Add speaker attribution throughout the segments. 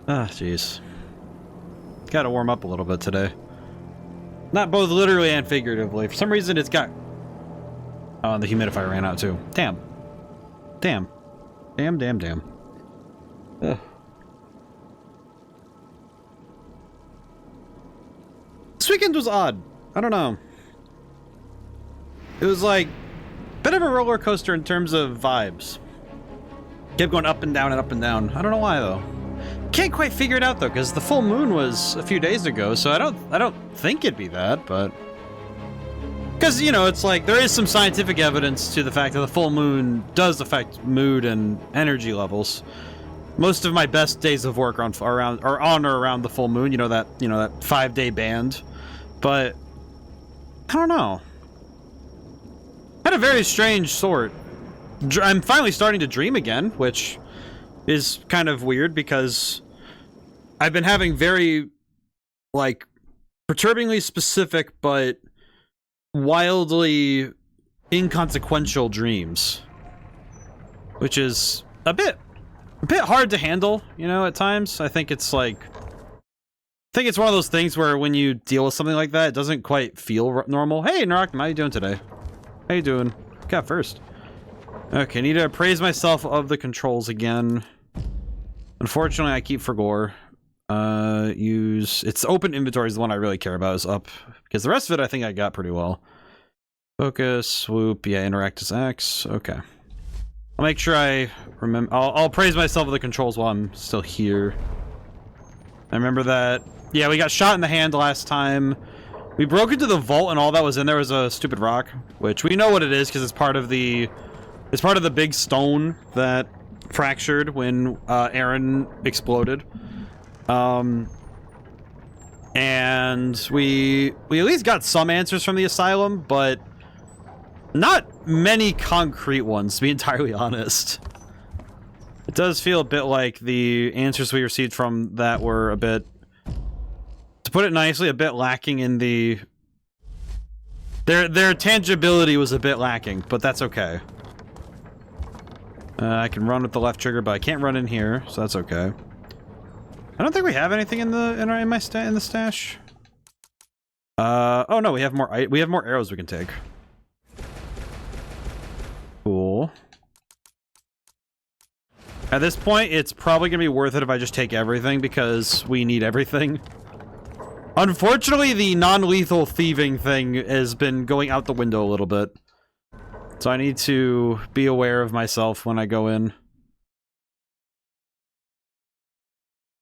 Speaker 1: Ah, jeez. Gotta warm up a little bit today. Not both literally and figuratively. For some reason, it's got... Oh, and the humidifier ran out, too. Damn. Damn. Damn, damn, damn. Ugh. This weekend was odd. I don't know. It was like... a bit of a roller coaster in terms of vibes. Kept going up and down and up and down. I don't know why, though. Can't quite figure it out though, because the full moon was a few days ago, so I don't think it'd be that, but because you know it's like there is some scientific evidence to the fact that the full moon does affect mood and energy levels. Most of my best days of work are on or around the full moon. You know that 5-day band, but I don't know. Had a very strange sort. I'm finally starting to dream again, which is kind of weird because I've been having very, like, perturbingly specific but wildly inconsequential dreams, which is a bit hard to handle, you know, at times. I think it's like, I think it's one of those things where when you deal with something like that, it doesn't quite feel normal. Hey, Narak, how you doing today? How you doing? Got first. Okay, need to appraise myself of the controls again. Unfortunately, I keep for gore. It's open inventory is the one I really care about is up. Because the rest of it I think I got pretty well. Focus, swoop, yeah, interact as X. Okay. I'll make sure I remember. I'll praise myself of the controls while I'm still here. I remember that. Yeah, we got shot in the hand last time. We broke into the vault and all that was in there was a stupid rock. Which we know what it is because it's part of the big stone that fractured when Aaron exploded. And we at least got some answers from the asylum, but not many concrete ones, to be entirely honest. It does feel a bit like the answers we received from that were a bit, to put it nicely, a bit lacking in the... Their tangibility was a bit lacking, but that's okay. I can run with the left trigger, but I can't run in here, so that's okay. I don't think we have anything in the stash. Oh no, we have more arrows we can take. Cool. At this point, it's probably gonna be worth it if I just take everything because we need everything. Unfortunately, the non-lethal thieving thing has been going out the window a little bit. So I need to be aware of myself when I go in.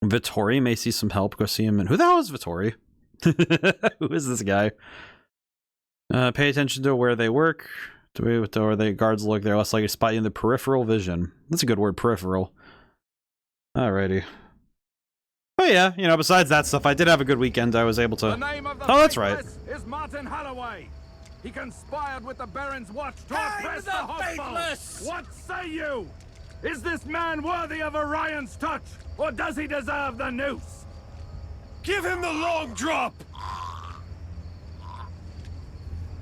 Speaker 1: Vittori may see some help. Go see him. And who the hell is Vittori? Who is this guy? Pay attention to where they work. Where the guards look, they're less likely to spot you in the peripheral vision. That's a good word, peripheral. Alrighty. But yeah, you know, besides that stuff, I did have a good weekend. I was able to... Oh, that's right.
Speaker 2: Is Martin Holloway. He conspired with the Baron's watch to oppress the hostile. What say you? Is this man worthy of Orion's touch, or does he deserve the noose? Give him the long drop!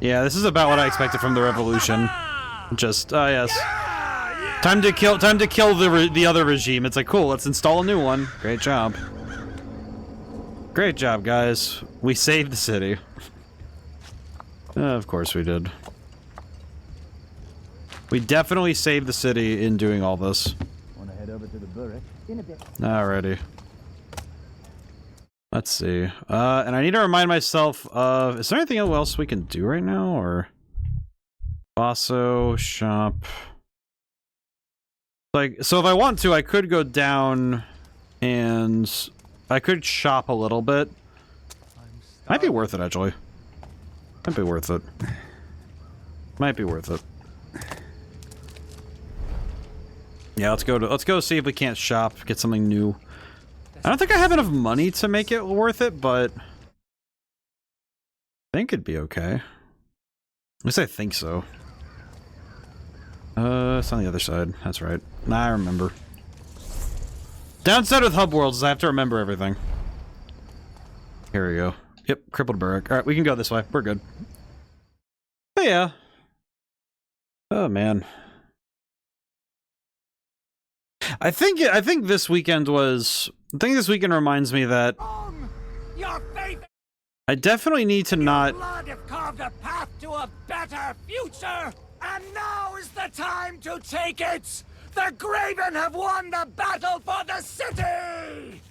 Speaker 1: Yeah, this is about what I expected from the revolution. Just, yes. Time to kill the other regime. It's like, cool, let's install a new one. Great job. Great job, guys. We saved the city. Of course we did. We definitely saved the city in doing all this.
Speaker 3: Want to head over to the Burek? In a bit.
Speaker 1: Alrighty. Let's see. And I need to remind myself of... Is there anything else we can do right now, or... Basso, shop... Like, so if I want to, I could go down and... I could shop a little bit. Might be worth it, actually. Might be worth it. Might be worth it. Yeah, let's go see if we can't shop, get something new. I don't think I have enough money to make it worth it, but I think it'd be okay. At least I think so. It's on the other side. That's right. Nah, I remember. Downside with hub worlds is I have to remember everything. Here we go. Yep, crippled Burrick. Alright, we can go this way. We're good. But yeah. Oh, man. I think this weekend reminds me that
Speaker 4: Your faith
Speaker 1: I definitely need to not.
Speaker 4: blood have carved a path to a better future, and now is the time to take it. The Graven have won the battle for the city.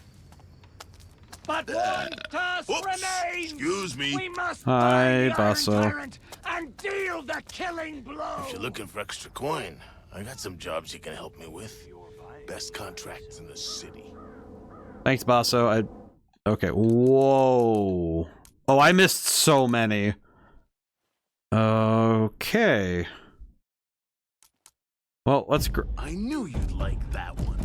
Speaker 4: But one task remains.
Speaker 5: Excuse me.
Speaker 4: We must
Speaker 1: Hi,
Speaker 4: find the
Speaker 1: Basso.
Speaker 4: Iron Tyrant and deal the killing blow.
Speaker 5: If you're looking for extra coin, I got some jobs you can help me with. Best contracts in the city.
Speaker 1: Thanks, Basso. Okay. Whoa. Oh, I missed so many. Okay. Well, let's.
Speaker 5: I knew you'd like that one.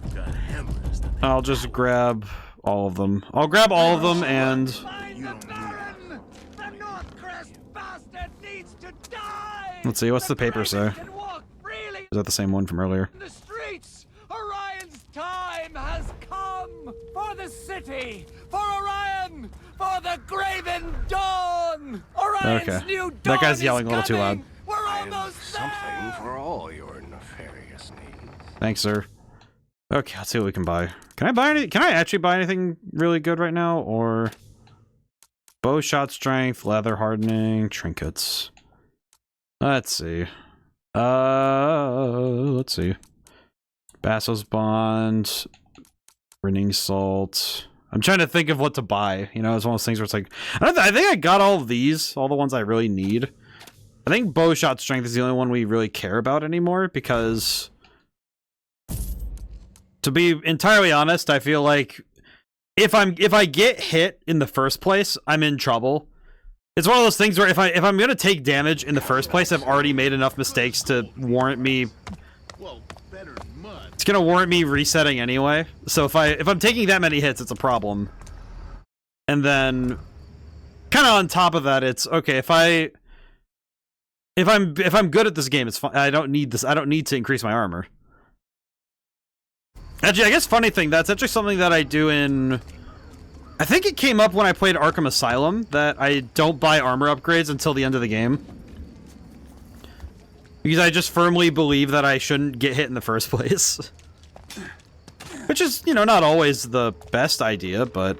Speaker 5: You've got hammers that
Speaker 1: I'll just grab all of them. I'll grab all of them and.
Speaker 4: Find the Baron. The North Crest bastard needs to die.
Speaker 1: Let's see. What's the paper say?
Speaker 4: Can walk freely
Speaker 1: Is that the same one from earlier?
Speaker 4: in the streets. Orion's time has come for the city, for Orion, for the Graven Dawn. Orion's
Speaker 1: Okay.
Speaker 4: new dawn
Speaker 1: That guy's
Speaker 4: is
Speaker 1: yelling a little too loud.
Speaker 4: coming. We're almost there.
Speaker 6: for all your nefarious needs.
Speaker 1: Thanks, sir. Okay, let's see what we can buy. Can I buy any? Can I actually buy anything really good right now? Or bow shot strength, leather hardening, trinkets. Let's see. Let's see. Basso's bond, burning salt. I'm trying to think of what to buy. You know, it's one of those things where it's like, I think I got all of these, all the ones I really need. I think bow shot strength is the only one we really care about anymore because, to be entirely honest, I feel like if I get hit in the first place, I'm in trouble. It's one of those things where if I'm gonna take damage in the first place, I've already made enough mistakes to warrant me.
Speaker 5: well, better than mud.
Speaker 1: It's gonna warrant me resetting anyway. So if I'm taking that many hits, it's a problem. And then, kind of on top of that, it's okay if I'm good at this game, it's fine. I don't need this. I don't need to increase my armor. Actually, I guess funny thing, that's actually something that I do in. I think it came up when I played Arkham Asylum that I don't buy armor upgrades until the end of the game. Because I just firmly believe that I shouldn't get hit in the first place. Which is, you know, not always the best idea, but...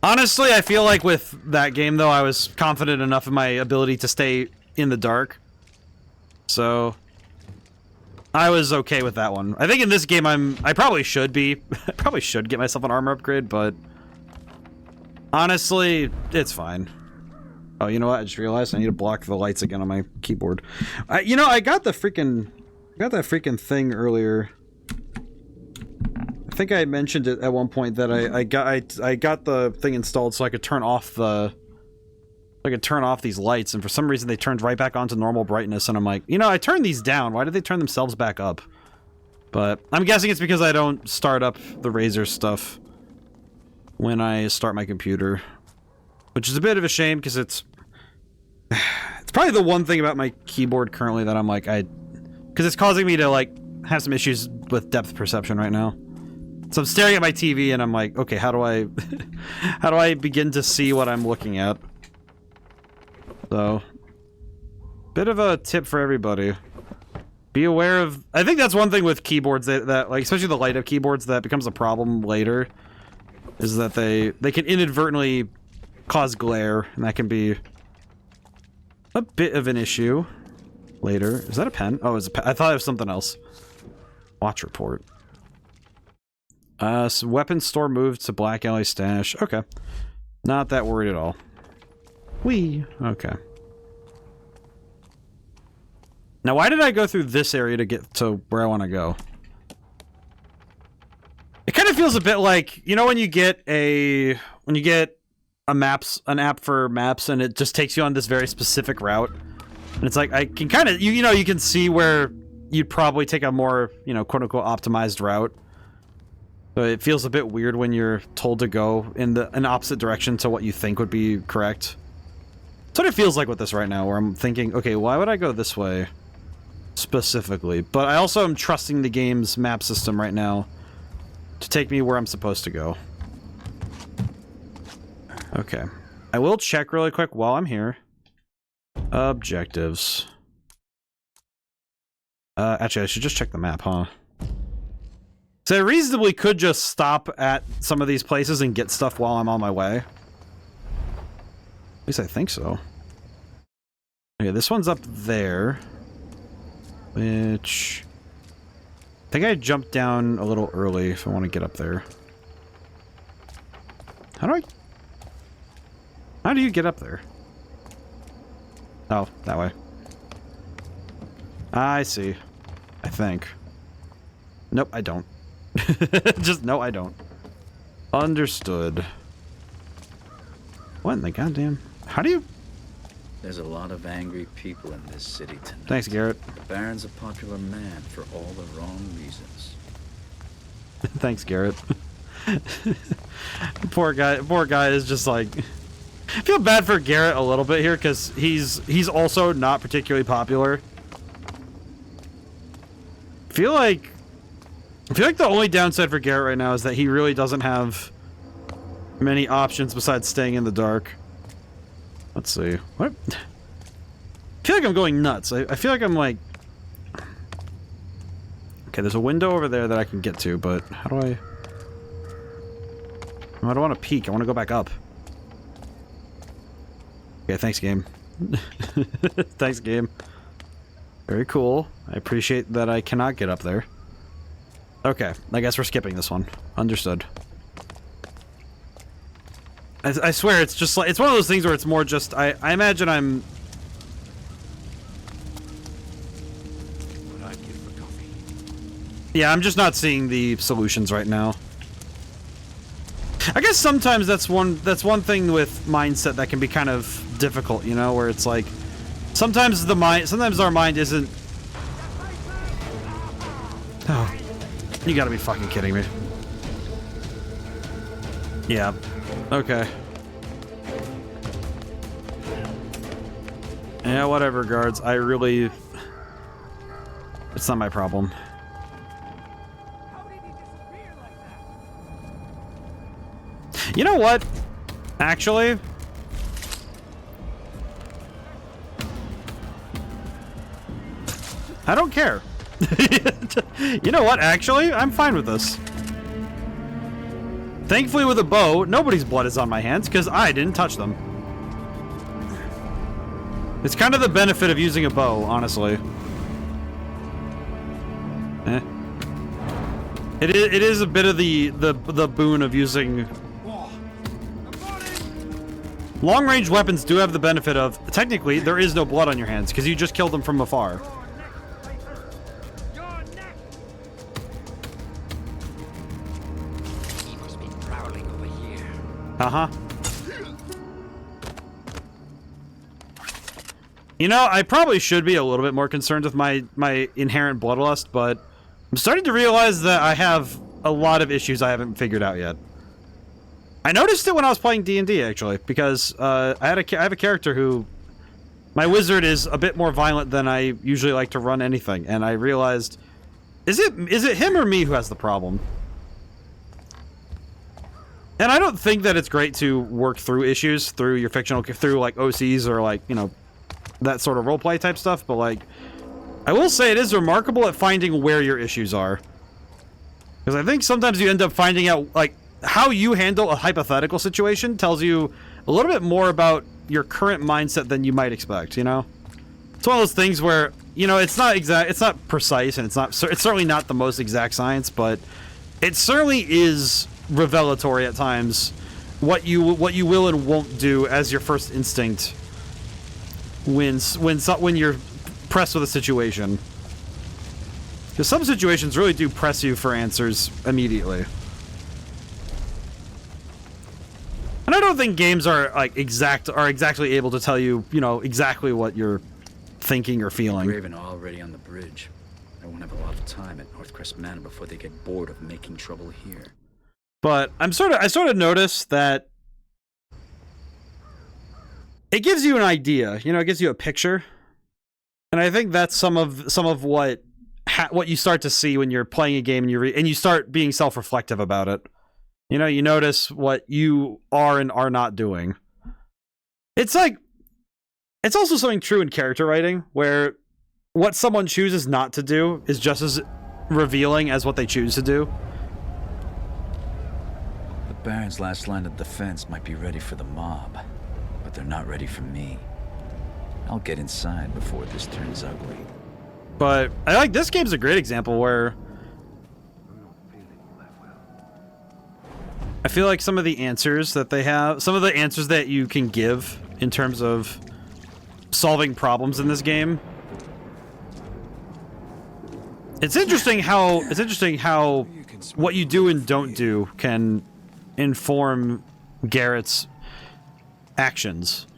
Speaker 1: Honestly, I feel like with that game, though, I was confident enough in my ability to stay in the dark. So... I was okay with that one. I think in this game I probably should be. I probably should get myself an armor upgrade, but... Honestly, it's fine. Oh, you know what? I just realized I need to block the lights again on my keyboard. You know, I got the freaking... I got that freaking thing earlier. I think I mentioned it at one point that I got the thing installed so I could turn off the... I could turn off these lights, and for some reason they turned right back on to normal brightness, and I'm like, you know, I turned these down. Why did they turn themselves back up? But I'm guessing it's because I don't start up the Razer stuff when I start my computer. Which is a bit of a shame, because it's probably the one thing about my keyboard currently that I'm like, because it's causing me to, like, have some issues with depth perception right now. So I'm staring at my TV, and I'm like, okay, how do I... how do I begin to see what I'm looking at? So, bit of a tip for everybody. Be aware of... I think that's one thing with keyboards that like, especially the light-up keyboards, that becomes a problem later. Is that they can inadvertently cause glare, and that can be a bit of an issue later. Is that a pen? Oh, it's a pen. I thought it was something else. Watch report. So weapons store moved to Black Alley stash. Okay. Not that worried at all. Whee! Okay. Now, why did I go through this area to get to where I want to go? It kind of feels a bit like, you know, when you get an app for maps, and it just takes you on this very specific route, and it's like I can kind of, you know, you can see where you'd probably take a more, you know, quote unquote optimized route. So it feels a bit weird when you're told to go in an opposite direction to what you think would be correct. That's what it feels like with this right now, where I'm thinking, okay, why would I go this way specifically? But I also am trusting the game's map system right now to take me where I'm supposed to go. Okay. I will check really quick while I'm here. Objectives. Actually, I should just check the map, huh? So I reasonably could just stop at some of these places and get stuff while I'm on my way. At least I think so. Okay, this one's up there. Which... I think I jumped down a little early if I want to get up there. How do you get up there? Oh, that way. I see. I think. Nope, I don't. Just, no, I don't. Understood. What in the goddamn... How do you...
Speaker 7: There's a lot of angry people in this city tonight.
Speaker 1: Thanks, Garrett.
Speaker 7: The Baron's a popular man for all the wrong reasons.
Speaker 1: Thanks, Garrett. Poor guy is just like... I feel bad for Garrett a little bit here, because he's also not particularly popular. I feel like the only downside for Garrett right now is that he really doesn't have many options besides staying in the dark. Let's see. What? I feel like I'm going nuts. I feel like I'm like... Okay, there's a window over there that I can get to, but how do I... I don't want to peek. I want to go back up. Okay, thanks, game. Thanks, game. Very cool. I appreciate that I cannot get up there. Okay, I guess we're skipping this one. Understood. I swear, it's just like... It's one of those things where it's more just... I imagine I'm...
Speaker 6: What I'd give for coffee.
Speaker 1: Yeah, I'm just not seeing the solutions right now. I guess sometimes that's one thing with mindset that can be kind of difficult, you know, where it's like sometimes our mind isn't... Oh, you gotta be fucking kidding me. Yeah. Okay. Yeah, whatever, guards. I really... It's not my problem. You know what? Actually... I don't care. You know what? Actually, I'm fine with this. Thankfully, with a bow, nobody's blood is on my hands, because I didn't touch them. It's kind of the benefit of using a bow, honestly. Eh. It is a bit of the boon of using... Long-range weapons do have the benefit of, technically, there is no blood on your hands, because you just killed them from afar. Uh-huh. You know, I probably should be a little bit more concerned with my inherent bloodlust, but I'm starting to realize that I have a lot of issues I haven't figured out yet. I noticed it when I was playing D&D, actually, because I have a character who... My wizard is a bit more violent than I usually like to run anything, and I realized... Is it him or me who has the problem? And I don't think that it's great to work through issues through your fictional, through like OCs or like, you know, that sort of roleplay type stuff, but like, I will say it is remarkable at finding where your issues are. Because I think sometimes you end up finding out, like, how you handle a hypothetical situation tells you a little bit more about your current mindset than you might expect, you know? It's one of those things where, you know, it's not exact, it's not precise, and it's certainly not the most exact science, but it certainly is revelatory at times what you will and won't do as your first instinct when you're pressed with a situation, because some situations really do press you for answers immediately. And I don't think games are like exactly able to tell you, you know, exactly what you're thinking or feeling.
Speaker 7: Raven are already on the bridge. I won't have a lot of time at Northcrest Manor before they get bored of making trouble here.
Speaker 1: But I sort of noticed that it gives you an idea, you know, it gives you a picture. And I think that's some of what you start to see when you're playing a game and you start being self-reflective about it. You know, you notice what you are and are not doing. It's like, it's also something true in character writing, where what someone chooses not to do is just as revealing as what they choose to do.
Speaker 7: The Baron's last line of defense might be ready for the mob, but they're not ready for me. I'll get inside before this turns ugly.
Speaker 1: But I like this game's a great example where I feel like some of the answers that they have, some of the answers that you can give in terms of solving problems in this game. It's interesting how what you do and don't do can inform Garrett's actions.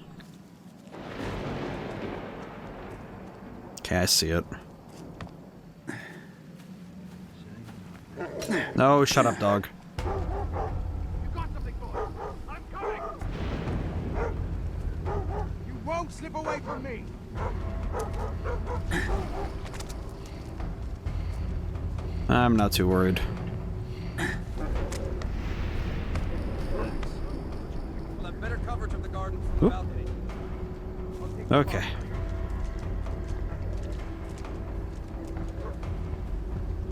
Speaker 1: Okay, I see it. No, shut up, dog.
Speaker 2: You got something for us. I'm coming. You won't slip away from me.
Speaker 1: I'm not too worried.
Speaker 8: We'll have better coverage of the garden from the balcony.
Speaker 1: Okay.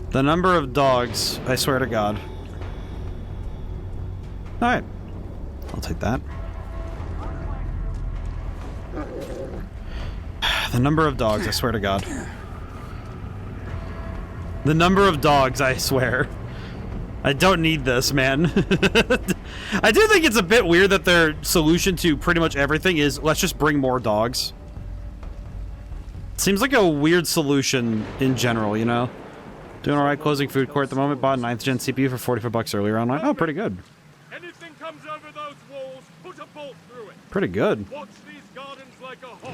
Speaker 1: The number of dogs, I swear to God. Alright. I'll take that. The number of dogs, I swear to God. The number of dogs, I swear. I don't need this, man. I do think it's a bit weird that their solution to pretty much everything is, let's just bring more dogs. Seems like a weird solution in general, you know? Doing alright, closing food court at the moment. Bought a 9th gen CPU for $44 earlier online. Oh, pretty good.
Speaker 2: Anything comes over those walls, put a bolt through it.
Speaker 1: Pretty good.
Speaker 2: Watch these gardens like a hawk.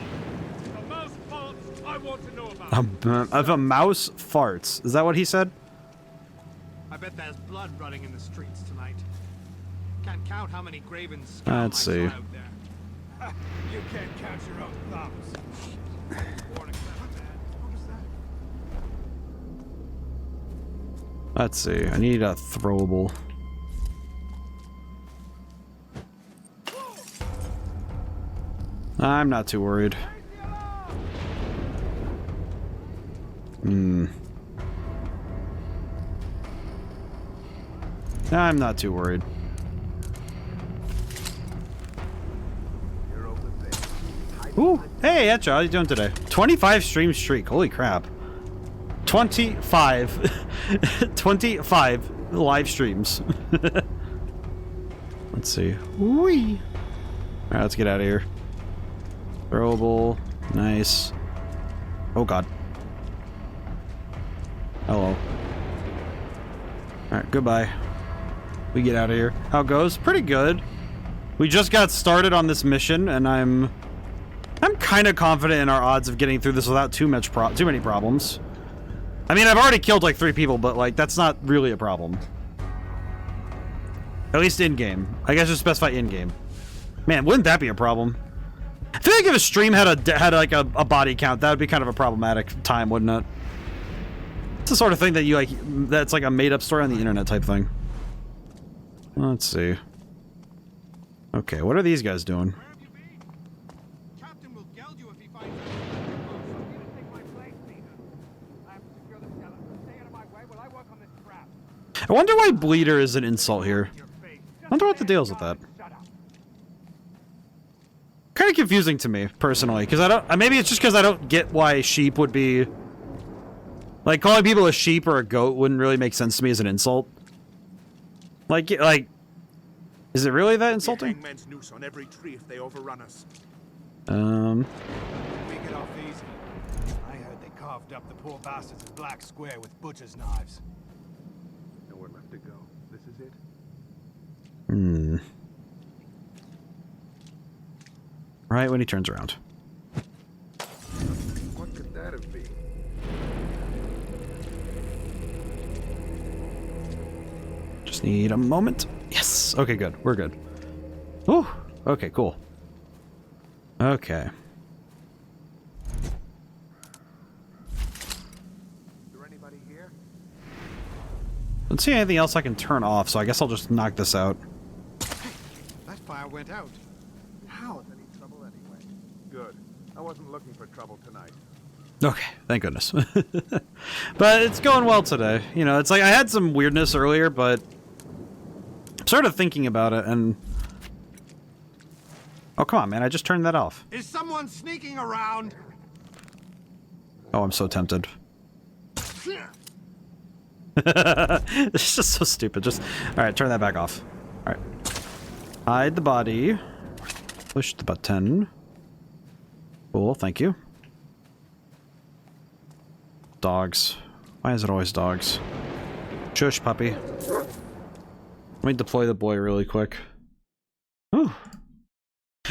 Speaker 2: If a mouse farts, I want to know about it.
Speaker 1: If a mouse farts. Is that what he said?
Speaker 8: I bet there's blood running in the streets tonight. Can't count how many graven scum
Speaker 1: Let's
Speaker 8: I
Speaker 1: see.
Speaker 8: saw out there.
Speaker 2: You can't count your own thumbs. Warning, clever man. What was that?
Speaker 1: Let's see. I need a throwable. I'm not too worried. I'm not too worried. Ooh, hey, Etcha, how you doing today? 25 stream streak, holy crap. 25. 25 live streams. Let's see. Whee! Alright, let's get out of here. Throwable. Nice. Oh god. Hello. Alright, goodbye. We get out of here. How it goes? Pretty good. We just got started on this mission, and I'm kind of confident in our odds of getting through this without too many problems. I mean, I've already killed like 3 people, but like that's not really a problem. At least in game. I guess just specify in game. Man, wouldn't that be a problem? I feel like if a stream had like a body count, that would be kind of a problematic time, wouldn't it? It's the sort of thing that you like. That's like a made-up story on the internet type thing. Let's see. Okay, what are these guys doing?
Speaker 2: Captain will geld you if he finds out. Take my place, Peter. I have to secure the skeleton. Stay out of my way while I work on this trap.
Speaker 1: I wonder why bleeder is an insult here. I wonder what the deal is with that. Kind of confusing to me, personally, because I don't... Maybe it's just because I don't get why sheep would be... Like, calling people a sheep or a goat wouldn't really make sense to me as an insult. Like, is it really that insulting?
Speaker 2: Hangman's noose on every tree if they overrun us.
Speaker 8: We get off easy. I heard they carved up the poor bastards in Black Square with butcher's knives.
Speaker 2: Nowhere left to go. This is it.
Speaker 1: Right when he turns around.
Speaker 2: What could that have been?
Speaker 1: Just need a moment. Yes. Okay, good. We're good. Ooh. Okay, cool. Okay.
Speaker 2: Is there anybody here?
Speaker 1: Don't see anything else I can turn off, so I guess I'll just knock this out.
Speaker 8: That fire went out. How?
Speaker 2: Any trouble anyway? Good. I wasn't looking for trouble tonight.
Speaker 1: Okay, thank goodness. But it's going well today. You know, it's like I had some weirdness earlier, but I'm sort of thinking about it and... Oh, come on, man. I just turned that off.
Speaker 8: Is someone sneaking around?
Speaker 1: Oh, I'm so tempted. It's just so stupid. Just... Alright, turn that back off. Alright. Hide the body. Push the button. Cool, thank you. Dogs. Why is it always dogs? Shush, puppy. Let me deploy the boy really quick. Ooh.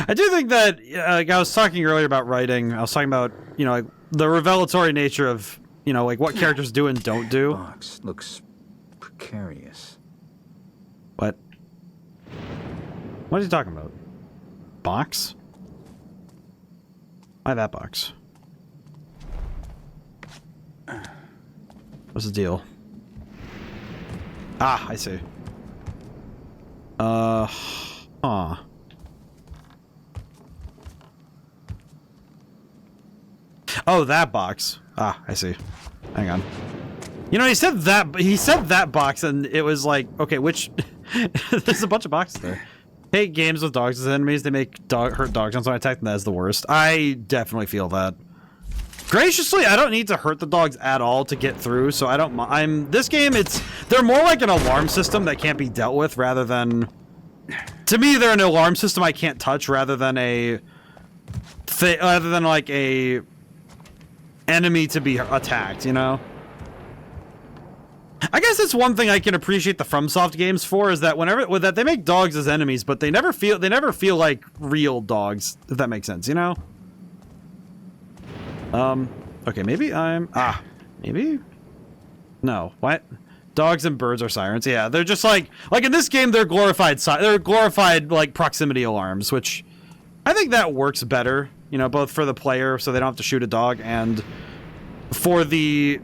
Speaker 1: I do think that, like I was talking earlier about writing, I was talking about, you know, like, the revelatory nature of, you know, like, what characters do and don't do.
Speaker 7: Box looks precarious.
Speaker 1: What? What are you talking about? Box? Why that box? What's the deal? Ah, I see. Huh. Oh, that box. Ah, I see. Hang on. You know, he said that box and it was like, okay, which... There's a bunch of boxes there. Hate games with dogs as enemies. They make hurt dogs, and so I attack them. That is the worst. I definitely feel that. Graciously, I don't need to hurt the dogs at all to get through, so I don't... This game, they're more like an alarm system that can't be dealt with rather than... To me, they're an alarm system I can't touch rather than like a... enemy to be attacked, you know? I guess it's one thing I can appreciate the FromSoft games for is that they make dogs as enemies, but they never feel like real dogs, if that makes sense, you know? Okay, maybe maybe? No, what? Dogs and birds are sirens, yeah, they're just like in this game, they're glorified, like, proximity alarms, which I think that works better, you know, both for the player, so they don't have to shoot a dog, and for the...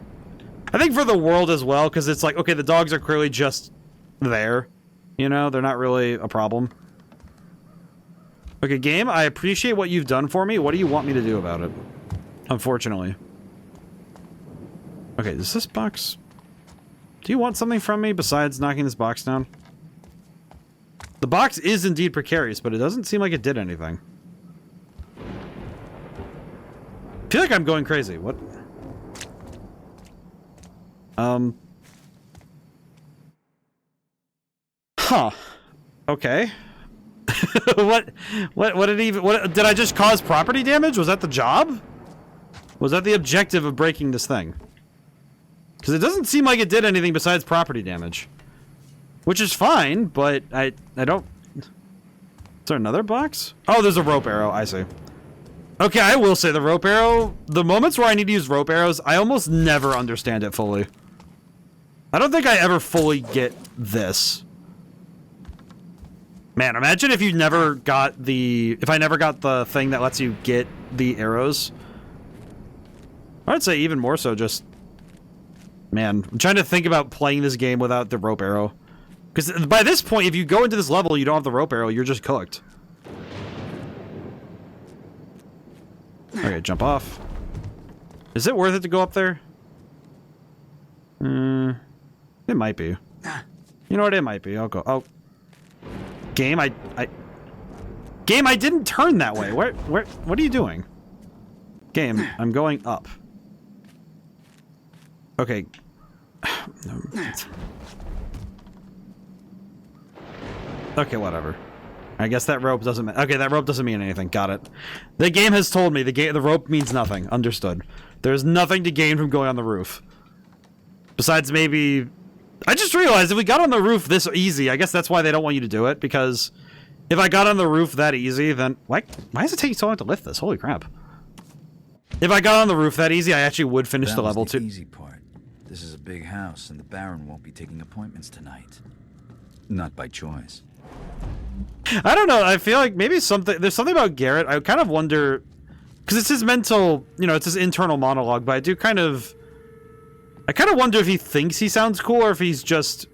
Speaker 1: I think for the world as well, because it's like, okay, the dogs are clearly just there. You know, they're not really a problem. Okay, game, I appreciate what you've done for me. What do you want me to do about it? Unfortunately. Okay, is this box... Do you want something from me besides knocking this box down? The box is indeed precarious, but it doesn't seem like it did anything. I feel like I'm going crazy. What? Huh. Okay. What did I just cause property damage? Was that the job? Was that the objective of breaking this thing? Because it doesn't seem like it did anything besides property damage. Which is fine, but I don't... Is there another box? Oh, there's a rope arrow. I see. Okay, I will say the rope arrow... The moments where I need to use rope arrows, I almost never understand it fully. I don't think I ever fully get this. Man, imagine if you never got the... If I never got the thing that lets you get the arrows. I'd say even more so just... Man, I'm trying to think about playing this game without the rope arrow. Because by this point, if you go into this level, you don't have the rope arrow, you're just cooked. Okay, jump off. Is it worth it to go up there? It might be. You know what? It might be. I'll go. Oh. Game, Game, I didn't turn that way. What are you doing? Game, I'm going up. Okay. Okay, whatever. I guess that rope doesn't... Okay, that rope doesn't mean anything. Got it. The game has told me the rope means nothing. Understood. There's nothing to gain from going on the roof. Besides maybe... I just realized if we got on the roof this easy, I guess that's why they don't want you to do it, because if I got on the roof that easy, then... Why is it taking so long to lift this? Holy crap. If I got on the roof that easy, I actually would finish the level 2.
Speaker 7: Easy part. This is a big house, and the Baron won't be taking appointments tonight. Not by choice.
Speaker 1: I don't know. I feel like maybe there's something about Garrett. I kind of wonder, because it's his mental, you know, it's his internal monologue, but I kind of wonder if he thinks he sounds cool or if he's just,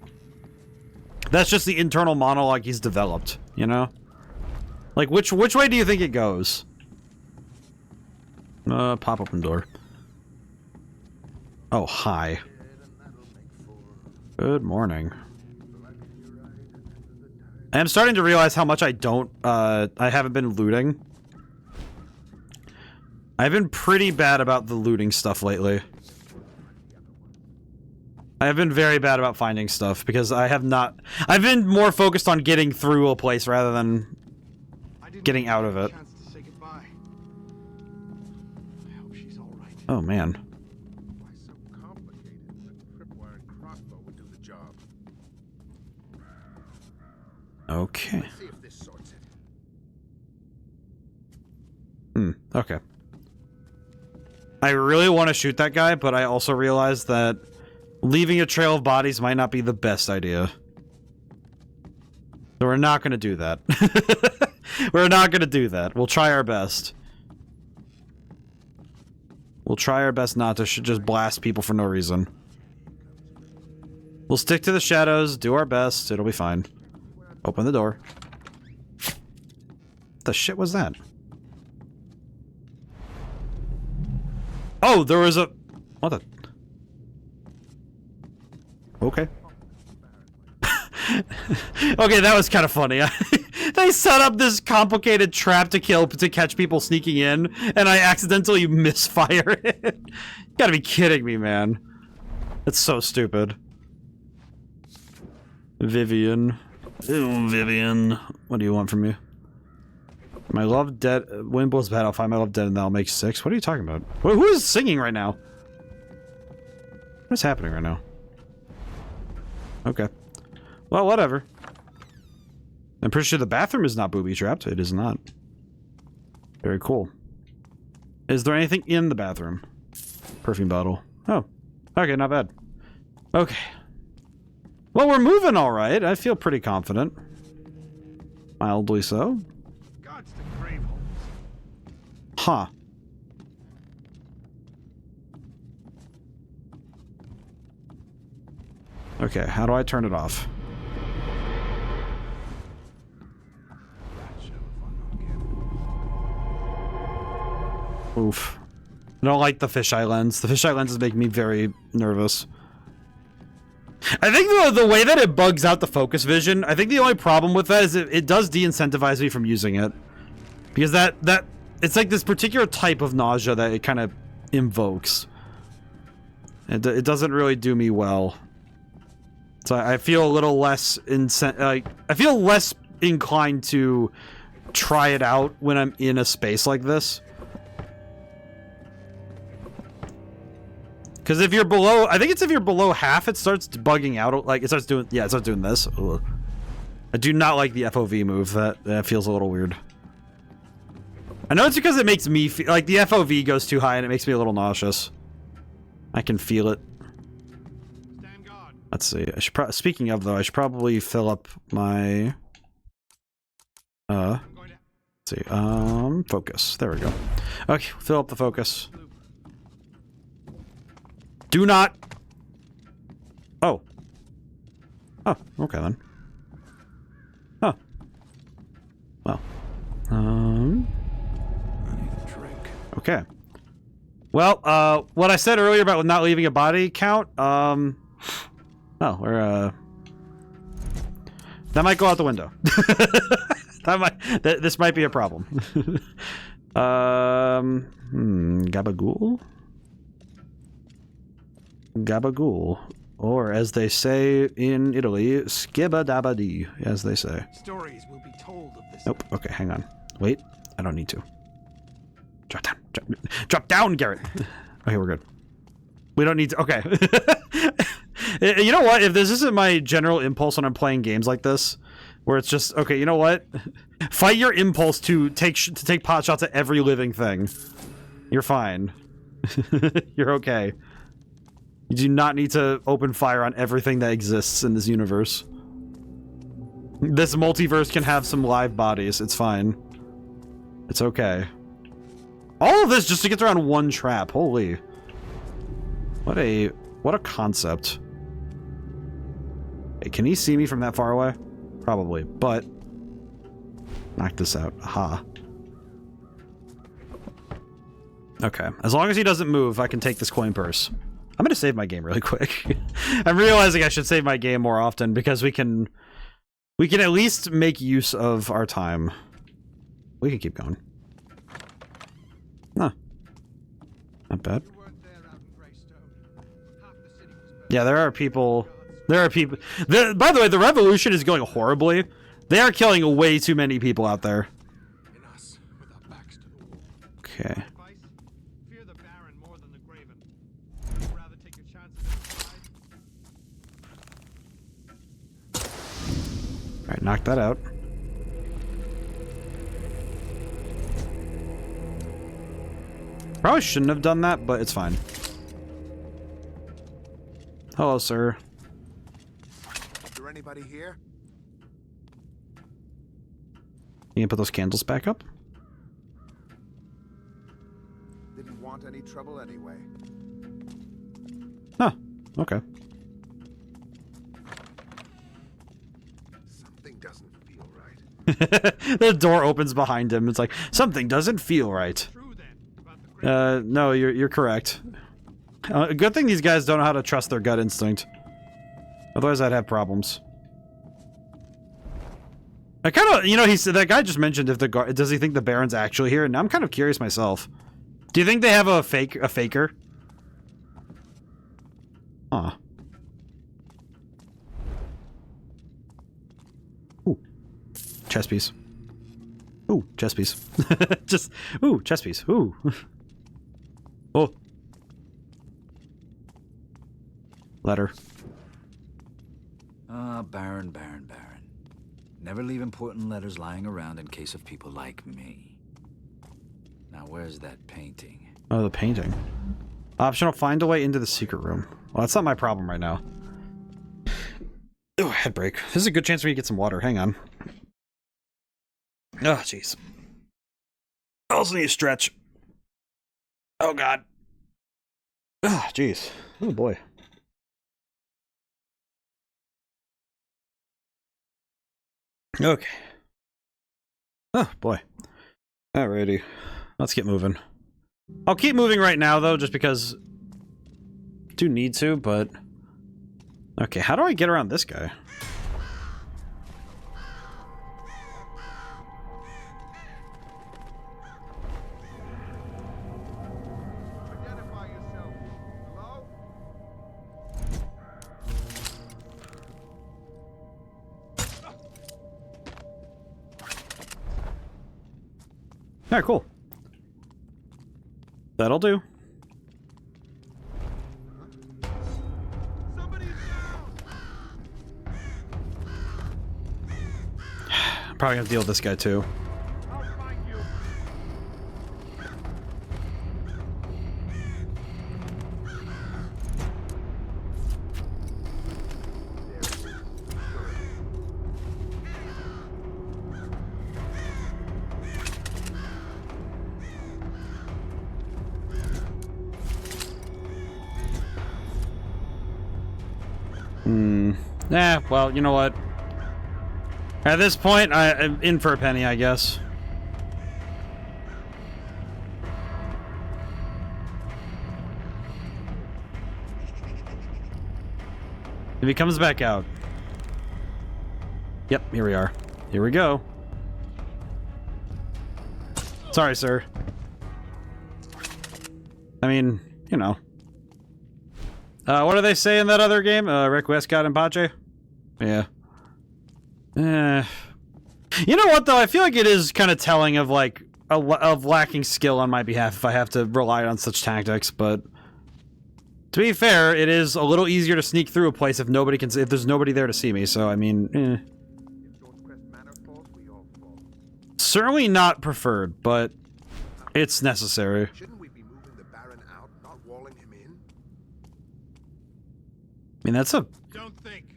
Speaker 1: that's just the internal monologue he's developed, you know? Like, which way do you think it goes? Pop open door. Oh, hi. Good morning. I'm starting to realize how much I haven't been looting. I've been pretty bad about the looting stuff lately. I have been very bad about finding stuff because I've been more focused on getting through a place rather than getting out of it. Oh man.
Speaker 6: Why so complicated? The tripwire and crossbow would do the job.
Speaker 1: Okay.
Speaker 6: Let's see if this sorts it.
Speaker 1: Okay. I really want to shoot that guy, but I also realize that leaving a trail of bodies might not be the best idea. So we're not going to do that. We're not going to do that. We'll try our best. We'll try our best not to just blast people for no reason. We'll stick to the shadows, do our best, it'll be fine. Open the door. What the shit was that? Oh, there was a... What the... Okay. Okay, that was kind of funny. They set up this complicated trap to catch people sneaking in, and I accidentally misfire it. You gotta be kidding me, man. That's so stupid. Vivian. Ew, Vivian. What do you want from me? My love dead. Wind blows bad. I'll find my love dead, and that'll make 6. What are you talking about? Who is singing right now? What's happening right now? Okay. Well, whatever. I'm pretty sure the bathroom is not booby-trapped. It is not. Very cool. Is there anything in the bathroom? Perfume bottle. Oh. Okay, not bad. Okay. Well, we're moving all right. I feel pretty confident. Mildly so.
Speaker 8: Gods to grave holes.
Speaker 1: Huh. Okay, how do I turn it off? Oof. I don't like the fisheye lens. The fisheye lens is making me very nervous. I think the way that it bugs out the focus vision, I think the only problem with that is it does de-incentivize me from using it. Because that it's like this particular type of nausea that it kind of invokes. It doesn't really do me well. So I feel a little less I feel less inclined to try it out when I'm in a space like this. Because if you're below, I think it's if you're below half, it starts bugging out. Like, it starts doing, yeah, it starts doing this. Ugh. I do not like the FOV move. That feels a little weird. I know it's because it makes me feel, like, the FOV goes too high and it makes me a little nauseous. I can feel it.
Speaker 8: Stand guard.
Speaker 1: Let's see. I should speaking of, though, I should probably fill up my... let's see. Focus. There we go. Okay, fill up the focus. Do not... Oh. Oh, okay then. Huh. Well.
Speaker 6: I need a drink.
Speaker 1: Okay. Well, what I said earlier about not leaving a body count, oh, we're, that might go out the window. This might be a problem. Gabagool? Gabagool. Or, as they say in Italy, skibadabadi, as they say.
Speaker 8: Stories will be told of this.
Speaker 1: Nope. Okay, hang on. Wait. I don't need to. Drop down. Drop down, Garrett. Okay, we're good. We don't need to... Okay. You know what? If this isn't my general impulse when I'm playing games like this, where it's just, okay, you know what? Fight your impulse to take pot shots at every living thing. You're fine. You're okay. You do not need to open fire on everything that exists in this universe. This multiverse can have some live bodies. It's fine. It's okay. All of this just to get around one trap. Holy. What a concept. Hey, can he see me from that far away? Probably, but... Knock this out. Aha. Okay. As long as he doesn't move, I can take this coin purse. I'm gonna save my game really quick. I'm realizing I should save my game more often because we can at least make use of our time. We can keep going. Huh. Not bad. Yeah, there are people. By the way, the revolution is going horribly. They are killing way too many people out there. Okay. Alright, knock that out. Probably shouldn't have done that, but it's fine. Hello, sir.
Speaker 6: Is there anybody here?
Speaker 1: You can put those candles back up?
Speaker 6: Didn't want any trouble anyway.
Speaker 1: Huh. Okay.
Speaker 6: Something doesn't feel right.
Speaker 1: The door opens behind him. It's like, something doesn't feel right. No, you're correct. Good thing these guys don't know how to trust their gut instinct. Otherwise, I'd have problems. I kind of, you know, he said that guy just mentioned if the guard does he think the Baron's actually here, and I'm kind of curious myself. Do you think they have a faker? Huh. Ooh, chess piece. Ooh, chess piece. Just ooh, chess piece. Ooh. Oh. Letter.
Speaker 7: Ah, Baron. Never leave important letters lying around in case of people like me. Now, where's that painting?
Speaker 1: Oh, the painting. Optional, find a way into the secret room. Well, that's not my problem right now. Oh, head break. This is a good chance for me to get some water. Hang on. Oh, jeez. I also need to stretch. Oh, God. Oh, jeez. Oh, boy. Okay. Oh, boy. Alrighty. Let's get moving. I'll keep moving right now, though, just because I do need to, but... Okay, how do I get around this guy?
Speaker 6: Identify yourself. Hello?
Speaker 1: Alright, cool. That'll do.
Speaker 6: Somebody's down.
Speaker 1: Probably gonna deal with this guy, too.
Speaker 6: I'll find you.
Speaker 1: Nah, well, you know what? At this point, I'm in for a penny, I guess. If he comes back out. Yep, here we are. Here we go. Sorry, sir. I mean, you know. What do they say in that other game? Rick Westcott and Pache? Yeah. You know what, though? I feel like it is kind of telling of, like, of lacking skill on my behalf if I have to rely on such tactics, but... To be fair, it is a little easier to sneak through a place if nobody can... if there's nobody there to see me, so, I mean,
Speaker 6: If Northwest Manor falls, we all fall.
Speaker 1: Certainly not preferred, but... it's necessary.
Speaker 6: Shouldn't we be moving the Baron out, not walling him in?
Speaker 1: I mean, that's a...
Speaker 8: Don't think.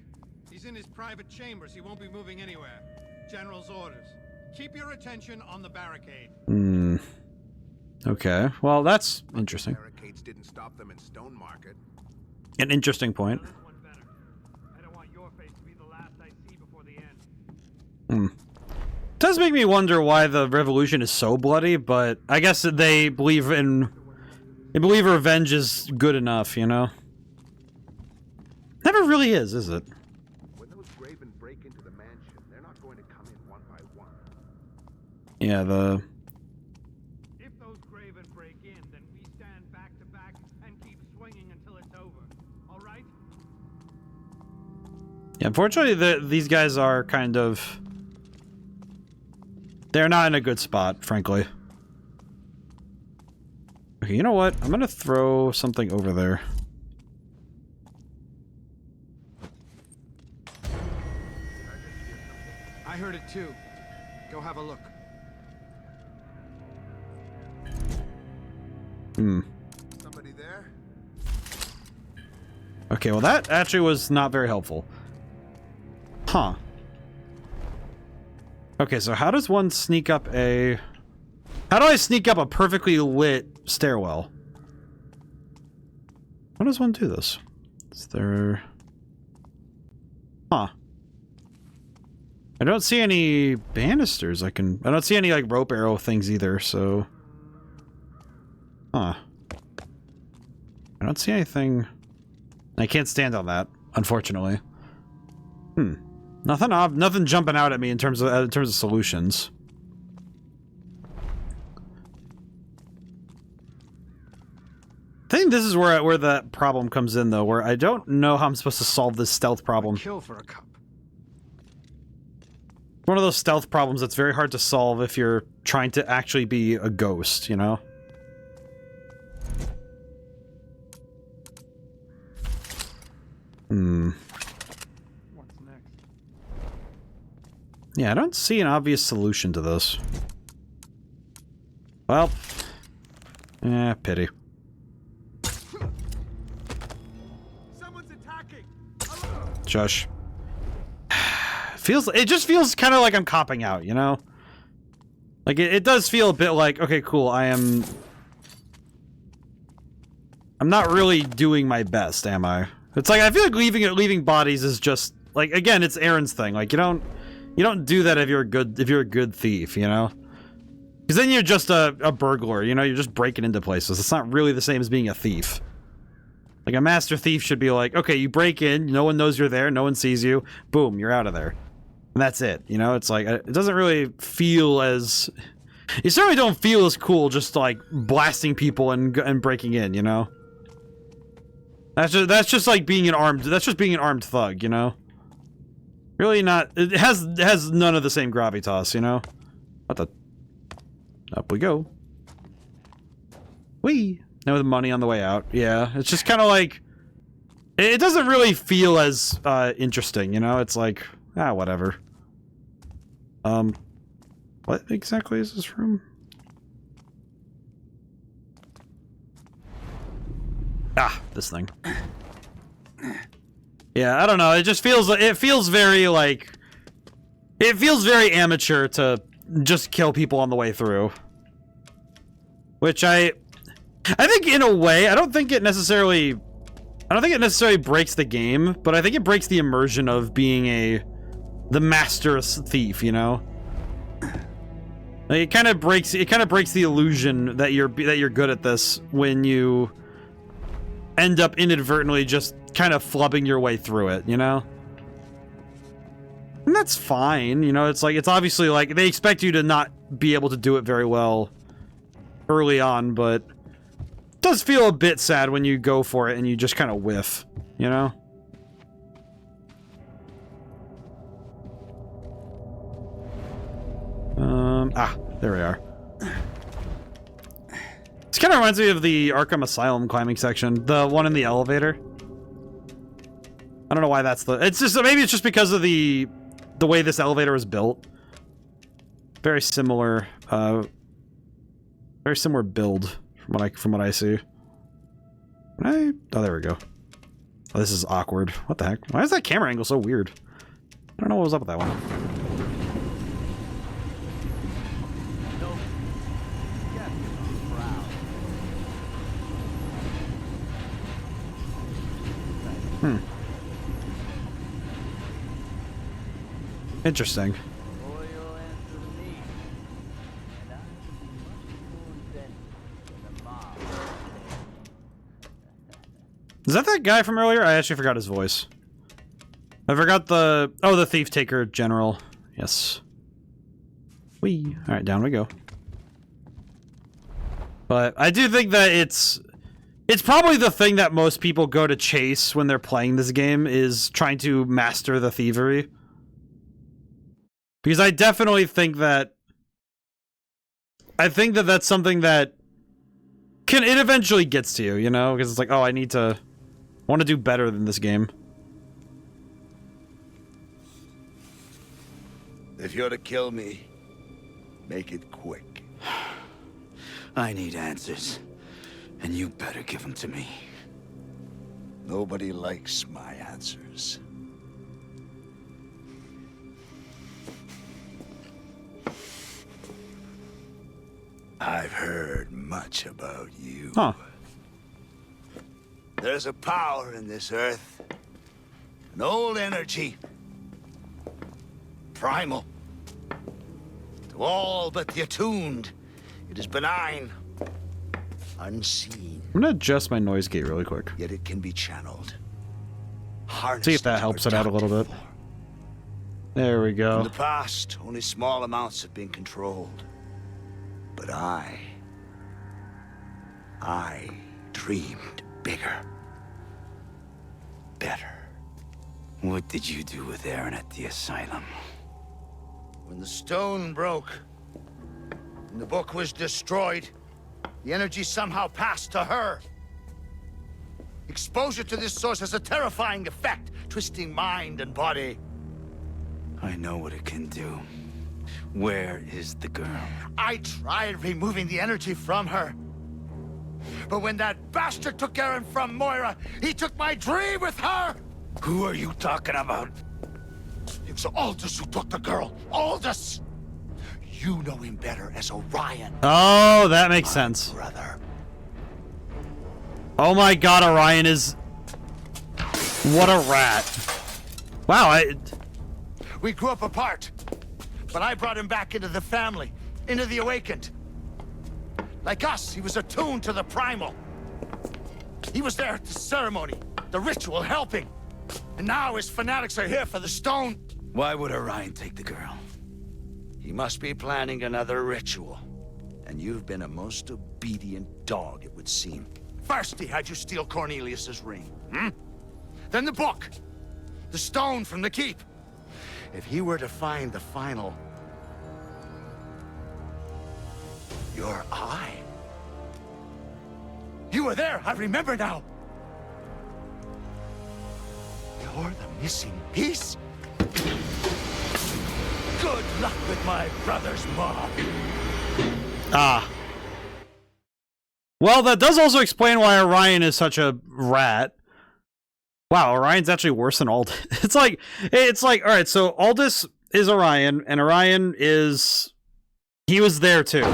Speaker 8: He's in his private chambers. He won't be moving anywhere. General's orders. Keep your attention on the barricade.
Speaker 1: Okay. Well, that's interesting.
Speaker 6: Barricades didn't stop them in Stone Market.
Speaker 1: An interesting point.
Speaker 8: This one better. I don't want your face to be the last I see before the end.
Speaker 1: Does make me wonder why the revolution is so bloody, but I guess that they believe revenge is good enough, you know? Never really is it?
Speaker 6: When those Graven break into the mansion, they're not going to come in one by one.
Speaker 1: Yeah, the...
Speaker 2: If those Graven break in, then we stand back to back and keep swinging until it's over. All right?
Speaker 1: Yeah, unfortunately, these guys are kind of... They're not in a good spot, frankly. Okay, you know what? I'm gonna throw something over there.
Speaker 8: I heard it too. Go have a look. Somebody there?
Speaker 1: Okay, well that actually was not very helpful. Huh. Okay, so how does one sneak up a... How do I sneak up a perfectly lit stairwell? How does one do this? Is there... Huh. I don't see any banisters I don't see any, like, rope arrow things either, so... Huh. I don't see anything... I can't stand on that, unfortunately. Nothing jumping out at me in terms of solutions. I think this is where that problem comes in, though, where I don't know how I'm supposed to solve this stealth problem.
Speaker 8: Kill for a cup.
Speaker 1: One of those stealth problems that's very hard to solve if you're trying to actually be a ghost, you know?
Speaker 8: What's next?
Speaker 1: Yeah, I don't see an obvious solution to this. Well, pity.
Speaker 8: Someone's attacking.
Speaker 1: Shush. It just feels kind of like I'm copping out, you know? Like, it does feel a bit like, okay, cool, I'm not really doing my best, am I? It's like, I feel like leaving bodies is just, like, again, it's Aaron's thing. Like, you don't do that if you're a good thief, you know? Because then you're just a burglar, you know? You're just breaking into places. It's not really the same as being a thief. Like, a master thief should be like, okay, you break in, no one knows you're there, no one sees you, boom, you're out of there. And that's it, you know? It's like, it doesn't really feel as... You certainly don't feel as cool just, like, blasting people and breaking in, you know? That's just like being an armed... That's just being an armed thug, you know? Really not... It has none of the same gravitas, you know? What the... Up we go. Whee! Now with money on the way out. Yeah, it's just kind of like... It doesn't really feel as interesting, you know? It's like... Ah, whatever. What exactly is this room? Ah, this thing. Yeah, I don't know. It just feels... It feels very, like... It feels very amateur to just kill people on the way through. Which I think in a way, I don't think it necessarily breaks the game, but I think it breaks the immersion of being the master thief, you know? Like, it kind of breaks the illusion that you're good at this when you end up inadvertently just kind of flubbing your way through it, you know? And that's fine, you know? It's like, it's obviously like, they expect you to not be able to do it very well early on, but it does feel a bit sad when you go for it and you just kind of whiff, you know? There we are. This kind of reminds me of the Arkham Asylum climbing section, the one in the elevator. I don't know why that's it's just, maybe it's just because of the way this elevator was built. Very similar build from what I see. Oh, there we go. Oh, this is awkward. What the heck? Why is that camera angle so weird? I don't know what was up with that one. Interesting. Is that guy from earlier? I actually forgot his voice. I forgot the... Oh, the Thief Taker General. Yes. Whee. Alright, down we go. But I do think that it's probably the thing that most people go to chase when they're playing this game, is trying to master the thievery. Because I definitely think that... I think that that's something that... It eventually gets to you, you know? Because it's like, oh, I want to do better than this game.
Speaker 4: If you're to kill me, make it quick. I need answers, and you better give them to me. Nobody likes my answers. I've heard much about you.
Speaker 1: Huh.
Speaker 4: There's a power in this earth. An old energy. Primal. To all but the attuned, it is benign. Unseen.
Speaker 1: I'm gonna adjust my noise gate really quick.
Speaker 4: Yet it can be channeled. Harnessed.
Speaker 1: See if that helps it out a little bit. There we go.
Speaker 4: In the past, only small amounts have been controlled. But I dreamed bigger. Better. What did you do with Aaron at the asylum? When the stone broke, and the book was destroyed, the energy somehow passed to her. Exposure to this source has a terrifying effect, twisting mind and body. I know what it can do. Where is the girl? I tried removing the energy from her. But when that bastard took Aaron from Moira, he took my dream with her! Who are you talking about? It's Aldous who took the girl. Aldous! You know him better as Orion.
Speaker 1: Oh, that makes sense.
Speaker 4: Brother.
Speaker 1: Oh my god, Orion is... What a rat. Wow,
Speaker 4: We grew up apart. But I brought him back into the family, into the Awakened. Like us, he was attuned to the primal. He was there at the ceremony, the ritual, helping. And now his fanatics are here for the stone. Why would Orion take the girl? He must be planning another ritual. And you've been a most obedient dog, it would seem. First, he had you steal Cornelius's ring. Then the book. The stone from the keep. If he were to find the final... Your eye. You were there, I remember now. You're the missing piece? Good luck with my brother's mob.
Speaker 1: Ah. Well, that does also explain why Orion is such a rat. Wow, Orion's actually worse than Aldous. It's like, all right, so Aldous is Orion, and Orion is... He was there, too.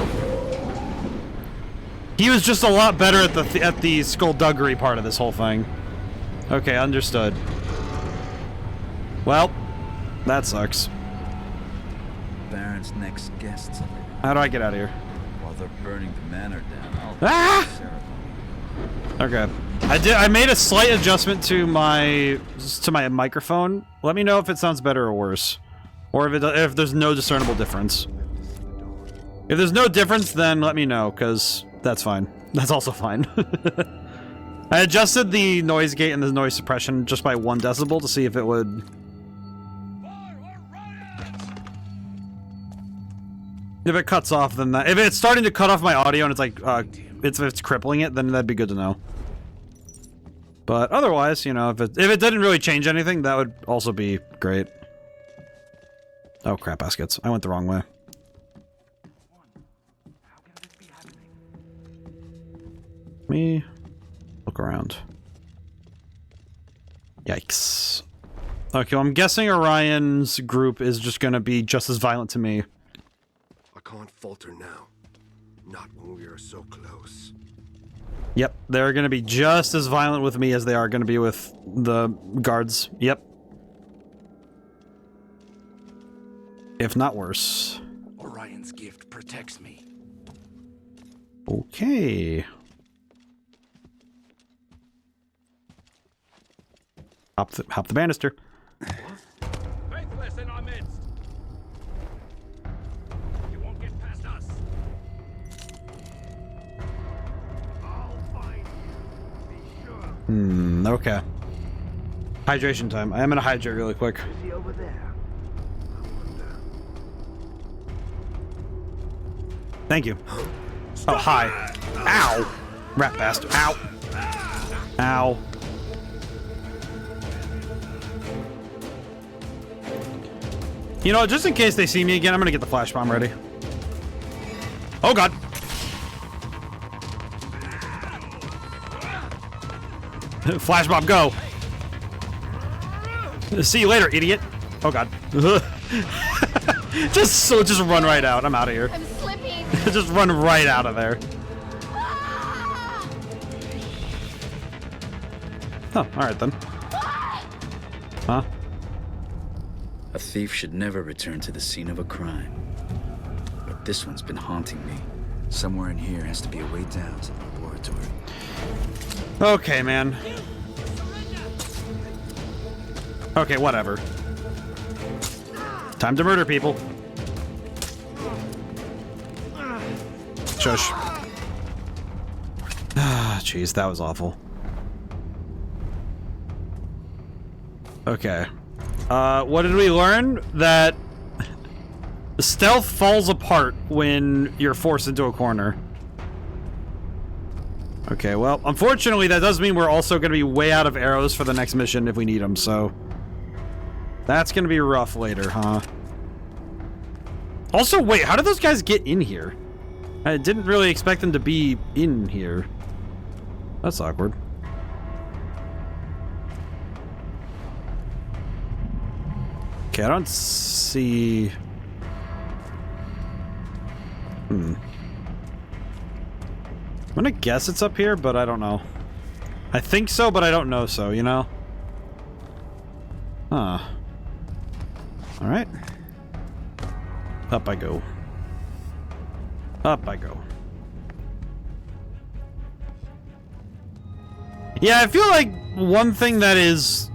Speaker 1: He was just a lot better at the skullduggery part of this whole thing. Okay, understood. Well, that sucks.
Speaker 7: Baron's next guests.
Speaker 1: How do I get out of here?
Speaker 7: While they're burning the manor down,
Speaker 1: Ah! Okay. I made a slight adjustment to my microphone. Let me know if it sounds better or worse, or if there's no discernible difference. If there's no difference, then let me know, because that's fine. That's also fine. I adjusted the noise gate and the noise suppression just by 1 decibel to see if it would... If it cuts off, then that... If it's starting to cut off my audio and it's like, if it's crippling it, then that'd be good to know. But otherwise, you know, if it didn't really change anything, that would also be great. Oh, crap baskets. I went the wrong way. Let me look around. Yikes. Okay, well, I'm guessing Orion's group is just gonna be just as violent to me.
Speaker 6: I can't falter now. Not when we are so close.
Speaker 1: Yep, they're gonna be just as violent with me as they are gonna be with the guards. Yep. If not worse.
Speaker 4: Orion's gift protects me.
Speaker 1: Okay. Hop the banister.
Speaker 2: Faithless in our midst. You won't get past us. I'll find you. Be sure.
Speaker 1: Okay. Hydration time. I am gonna hydrate really quick.
Speaker 8: Is he over there?
Speaker 1: Thank you. Oh, hi. Ow! Rat bastard. Ow. Ow. You know, just in case they see me again, I'm gonna get the flash bomb ready. Oh god. Flash bomb, go. See you later, idiot. Oh god. just run right out. I'm out of here.
Speaker 9: I'm slipping.
Speaker 1: Just run right out of there. Oh, alright then. Huh?
Speaker 7: A thief should never return to the scene of a crime. But this one's been haunting me. Somewhere in here has to be a way down to the laboratory.
Speaker 1: Okay, man. Okay, whatever. Time to murder people. Shush. Ah, jeez, that was awful. Okay. What did we learn? That stealth falls apart when you're forced into a corner. Okay, well, unfortunately, that does mean we're also going to be way out of arrows for the next mission if we need them, so... That's going to be rough later, huh? Also, wait, how did those guys get in here? I didn't really expect them to be in here. That's awkward. Okay, I don't see... I'm gonna guess it's up here, but I don't know. I think so, but I don't know so, you know? Huh. Alright. Up I go. Up I go. Yeah, I feel like one thing that is...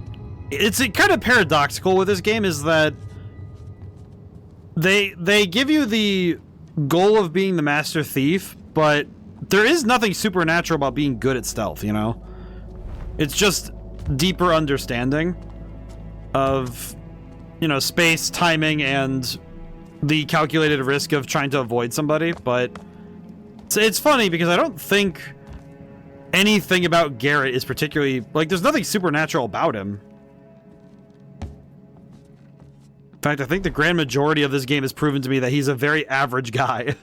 Speaker 1: It's kind of paradoxical with this game is that they give you the goal of being the master thief, but there is nothing supernatural about being good at stealth, you know? It's just deeper understanding of, you know, space, timing, and the calculated risk of trying to avoid somebody, but it's funny because I don't think anything about Garrett is particularly... Like, there's nothing supernatural about him. In fact, I think the grand majority of this game has proven to me that he's a very average guy.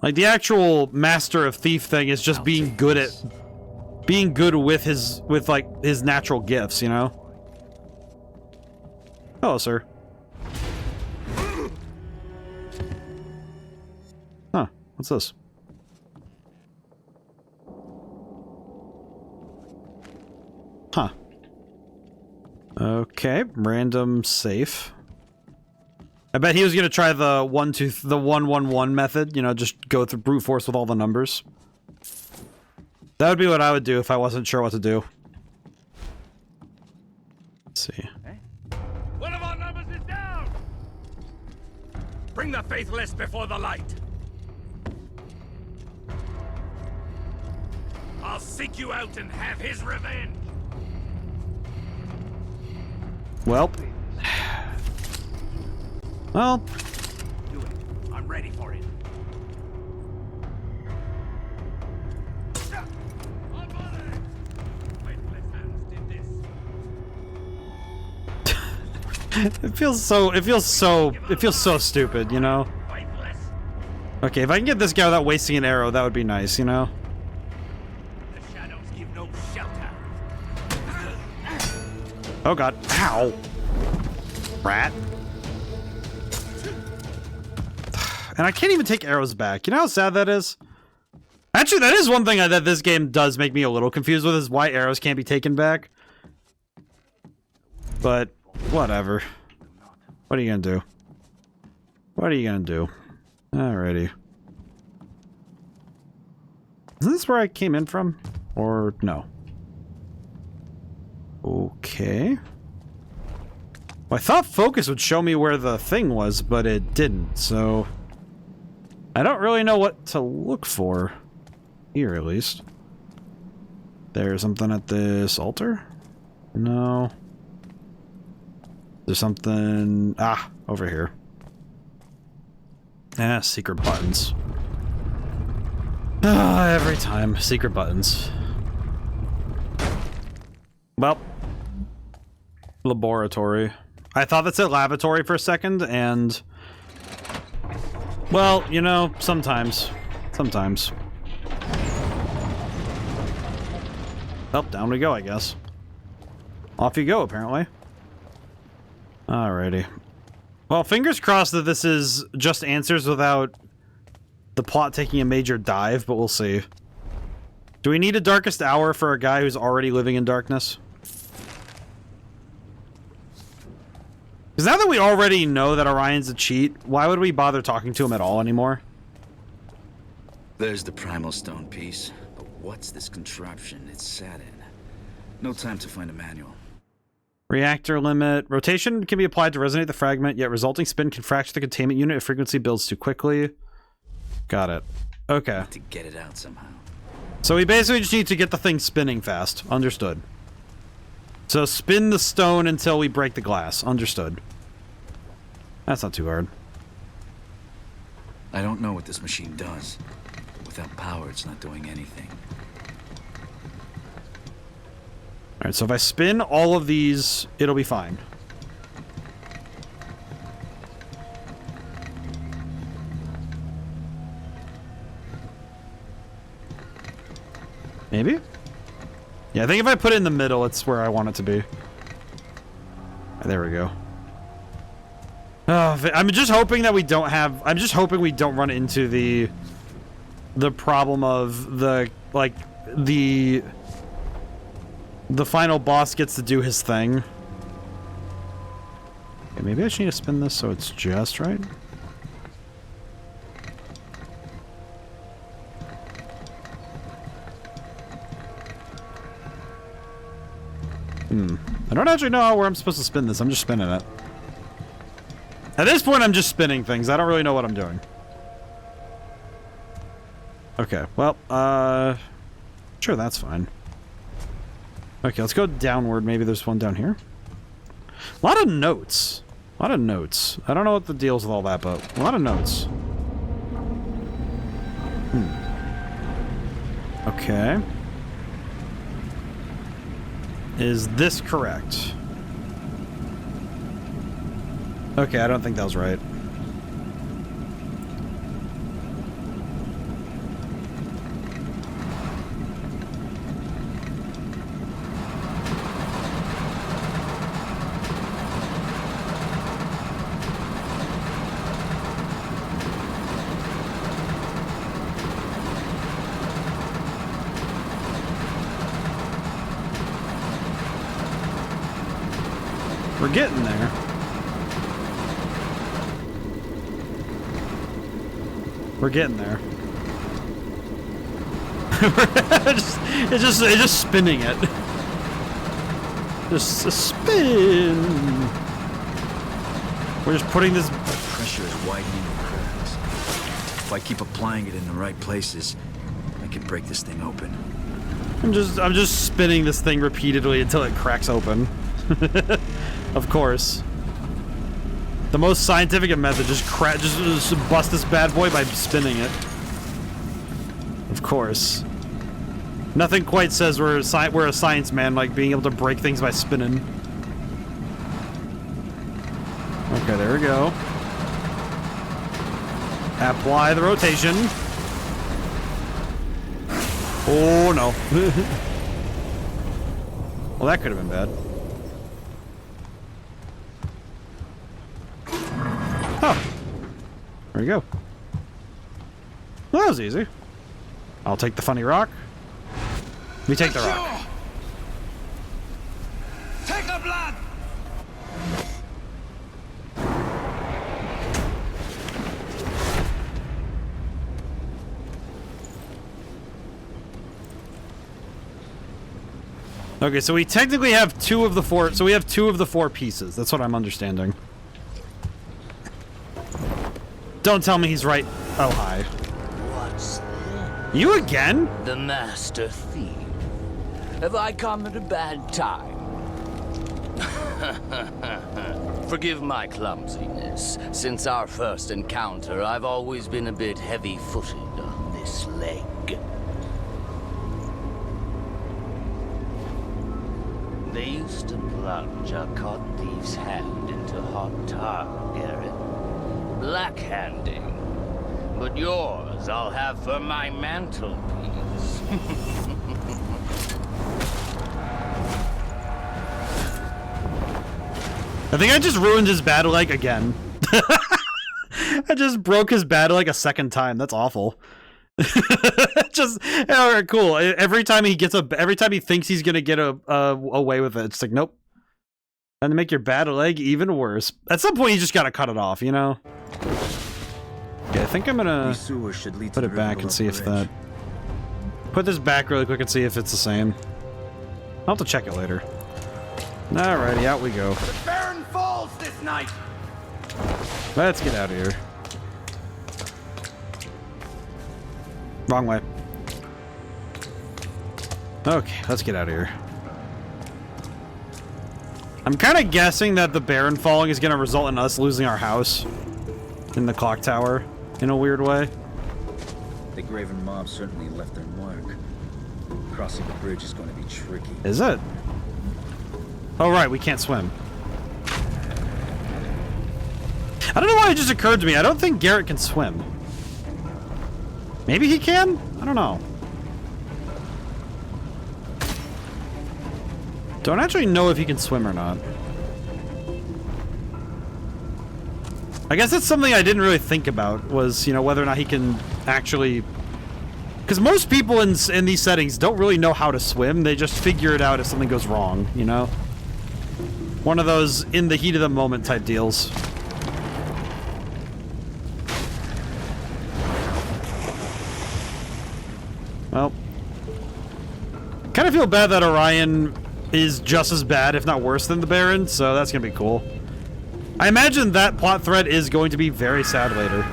Speaker 1: Like, the actual master of thief thing is just being good at... Being good with his natural gifts, you know? Hello, sir. Huh, what's this? Huh. Okay, random safe. I bet he was gonna try the 1-1-1 method, you know, just go through brute force with all the numbers. That would be what I would do if I wasn't sure what to do. Let's see.
Speaker 2: One of our numbers is down! Bring the faithless before the light. I'll seek you out and have his revenge.
Speaker 1: Well. Well.
Speaker 2: Do it. I'm ready for it.
Speaker 1: It feels so stupid, you know? Okay, if I can get this guy without wasting an arrow, that would be nice, you know?
Speaker 2: The shadows give no shelter.
Speaker 1: Oh god. Ow. Rat. And I can't even take arrows back. You know how sad that is? Actually, that is one thing that this game does make me a little confused with, is why arrows can't be taken back. But, whatever. What are you gonna do? What are you gonna do? Alrighty. Isn't this where I came in from? Or, no. Okay. Well, I thought focus would show me where the thing was, but it didn't, so... I don't really know what to look for. Here, at least. There's something at this altar? No. There's something... Ah, over here. Ah, secret buttons. Ah, every time. Secret buttons. Well. Laboratory. I thought that said lavatory for a second, and... Well, you know, sometimes. Sometimes. Well, down we go, I guess. Off you go, apparently. Alrighty. Well, fingers crossed that this is just answers without the plot taking a major dive, but we'll see. Do we need a darkest hour for a guy who's already living in darkness? Because now that we already know that Orion's a cheat, why would we bother talking to him at all anymore?
Speaker 7: There's the primal stone piece. But what's this contraption it's sat in? No time to find a manual.
Speaker 1: Reactor limit. Rotation can be applied to resonate the fragment, yet resulting spin can fracture the containment unit if frequency builds too quickly. Got it. Okay.
Speaker 7: To get it out somehow.
Speaker 1: So we basically just need to get the thing spinning fast. Understood. So spin the stone until we break the glass. Understood. That's not too hard.
Speaker 7: I don't know what this machine does. Without power, it's not doing anything.
Speaker 1: Alright, so if I spin all of these, it'll be fine. Maybe? Yeah, I think if I put it in the middle, it's where I want it to be. There we go. Oh, I'm just hoping that we don't have... I'm just hoping we don't run into the problem of the... Like, the final boss gets to do his thing. Okay, maybe I just need to spin this so it's just right. I don't actually know where I'm supposed to spin this. I'm just spinning it. At this point, I'm just spinning things. I don't really know what I'm doing. Okay, well, sure, that's fine. Okay, let's go downward. Maybe there's one down here. A lot of notes. A lot of notes. I don't know what the deal's with all that, but a lot of notes. Okay. Is this correct? Okay, I don't think that was right. We're getting there. We're getting there. It's just spinning it. Just a spin. We're just putting this.
Speaker 7: Pressure is widening the cracks. If I keep applying it in the right places, I can break this thing open.
Speaker 1: I'm just spinning this thing repeatedly until it cracks open. Of course. The most scientific method, just bust this bad boy by spinning it. Of course. Nothing quite says we're a science man like being able to break things by spinning. Okay, there we go. Apply the rotation. Oh no. Well, that could have been bad. Oh. There we go. Well, that was easy. I'll take the funny rock. We take the rock.
Speaker 4: Take the blood!
Speaker 1: Okay, so we technically have 2 of the 4. So we have 2 of the 4 pieces. That's what I'm understanding. Don't tell me he's right. Oh, hi.
Speaker 9: What's this?
Speaker 1: You again?
Speaker 9: The master thief. Have I come at a bad time? Forgive my clumsiness. Since our first encounter, I've always been a bit heavy-footed on this leg. They used to plunge a caught thief's hand into hot tar, Garrett. Black-handing. But yours I'll have for my mantelpiece.
Speaker 1: I think I just ruined his battle leg again. I just broke his battle leg a second time. That's awful. Just all right, cool. Every time he thinks he's gonna get away with it, it's like nope. And to make your battle leg even worse. At some point, you just gotta cut it off, you know. Yeah, I think I'm gonna put it back and see if that. Put this back really quick and see if it's the same. I'll have to check it later. Alrighty, out we go.
Speaker 4: The Baron falls this night.
Speaker 1: Let's get out of here. Wrong way. Okay, let's get out of here. I'm kind of guessing that the Baron falling is going to result in us losing our house in the clock tower in a weird way.
Speaker 7: The Graven mob certainly left their mark. Crossing the bridge is going to be tricky.
Speaker 1: Is it? Oh, right, we can't swim. I don't know why it just occurred to me. I don't think Garrett can swim. Maybe he can? I don't know. Don't actually know if he can swim or not. I guess that's something I didn't really think about, was, you know, whether or not he can actually... Because most people in these settings don't really know how to swim. They just figure it out if something goes wrong, you know? One of those in the heat of the moment type deals. Well, kind of feel bad that Orion is just as bad, if not worse, than the Baron, so that's gonna be cool. I imagine that plot thread is going to be very sad later.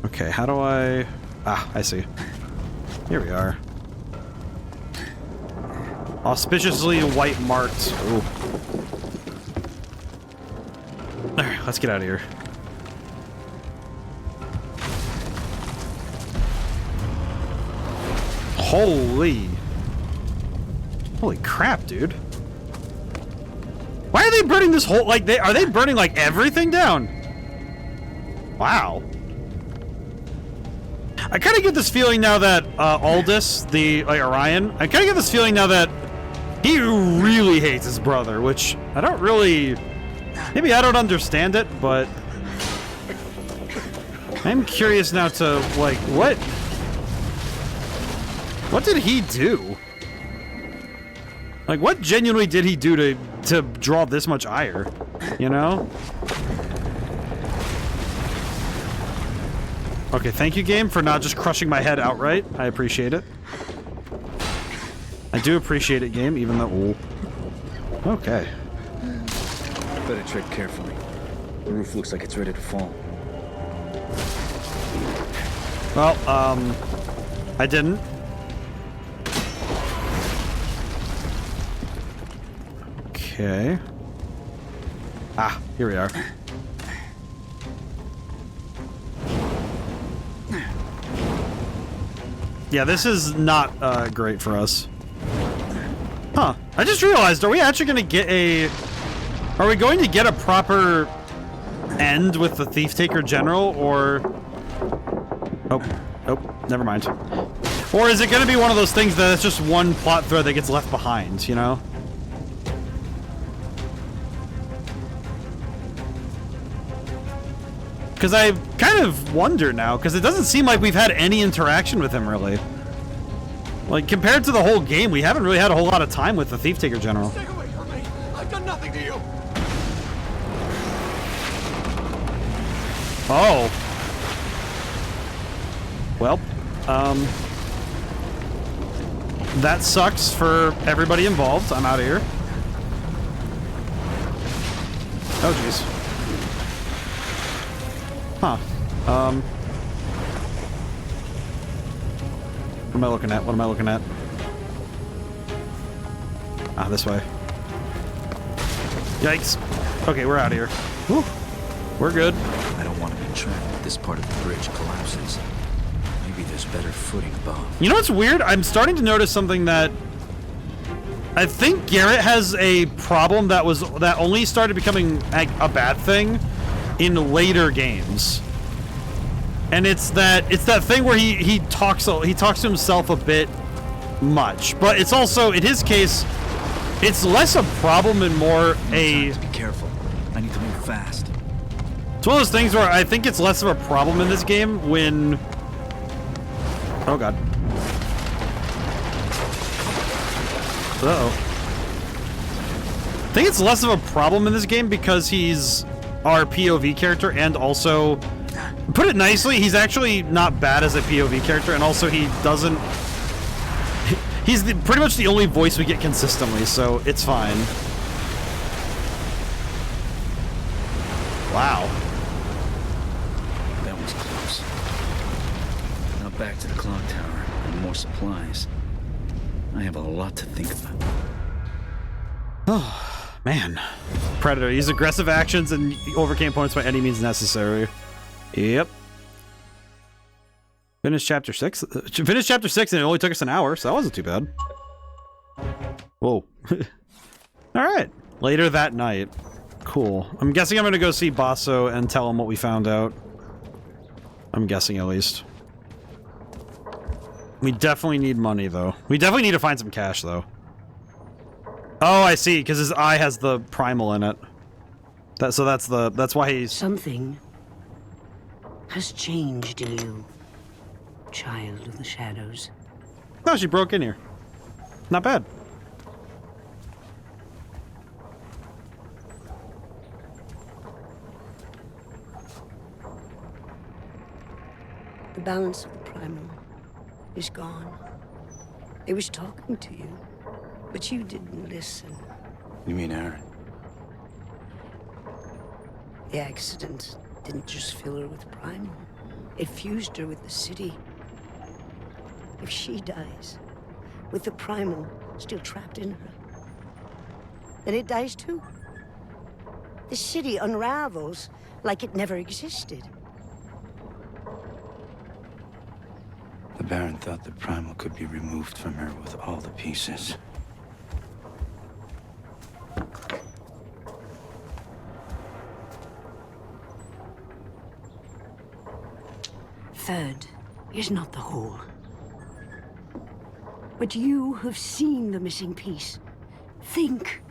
Speaker 1: Okay, how do I... Ah, I see. Here we are. Auspiciously white marked. Ooh. Alright, let's get out of here. Holy crap, dude. Why are they burning this whole, like, are they burning, like, everything down? Wow. I kind of get this feeling now that, Aldous, Orion, I kind of get this feeling now that he really hates his brother, which I don't really, maybe I don't understand it, but I'm curious now to, like, what did he do? Like, what genuinely did he do to draw this much ire? You know? Okay, thank you, game, for not just crushing my head outright. I appreciate it. I do appreciate it, game, even though... Ooh. Okay.
Speaker 7: Better tread carefully. The roof looks like it's ready to fall.
Speaker 1: Well, I didn't. Okay. Ah, here we are. Yeah, this is not great for us. Huh. I just realized, are we actually going to get a... Are we going to get a proper end with the Thief Taker General, or... Oh, never mind. Or is it going to be one of those things that it's just one plot thread that gets left behind, you know? Because I kind of wonder now, because it doesn't seem like we've had any interaction with him, really. Like, compared to the whole game, we haven't really had a whole lot of time with the Thief Taker General.
Speaker 4: Stay away from me! I've done nothing to you!
Speaker 1: Oh. Well, that sucks for everybody involved. I'm out of here. Oh, jeez. Huh. What am I looking at? What am I looking at? Ah, this way. Yikes. Okay, we're out of here. Whew. We're good.
Speaker 7: I don't want to be trapped if this part of the bridge collapses. Maybe there's better footing above.
Speaker 1: You know what's weird? I'm starting to notice something that I think Garrett has a problem that only started becoming a bad thing in later games. And it's that thing where he talks to himself a bit much. But it's also, in his case, it's less a problem and more a...
Speaker 7: Be careful. I need to move fast.
Speaker 1: It's one of those things where I think it's less of a problem in this game when... Oh god. Uh-oh. I think it's less of a problem in this game because he's our POV character, and also, put it nicely, he's actually not bad as a POV character, and also he doesn't... He's pretty much the only voice we get consistently, so it's fine. Wow.
Speaker 7: That was close. Now back to the clock tower and more supplies. I have a lot to think about.
Speaker 1: Oh, man. Predator. Use aggressive actions and overcame opponents by any means necessary. Yep. Finished chapter 6. Finished chapter 6 and it only took us an hour, so that wasn't too bad. Whoa. Alright. Later that night. Cool. I'm guessing I'm gonna go see Basso and tell him what we found out. I'm guessing, at least. We definitely need money, though. We definitely need to find some cash, though. Oh, I see, because his eye has the primal in it. That's why he's...
Speaker 10: Something has changed in you, child of the shadows.
Speaker 1: No, she broke in here. Not bad.
Speaker 10: The balance of the primal is gone. It was talking to you, but you didn't listen.
Speaker 7: You mean Aaron?
Speaker 10: The accident didn't just fill her with primal. It fused her with the city. If she dies, with the primal still trapped in her, then it dies too. The city unravels like it never existed.
Speaker 7: The Baron thought the primal could be removed from her with all the pieces.
Speaker 10: Third is not the whole. But you have seen the missing piece. Think.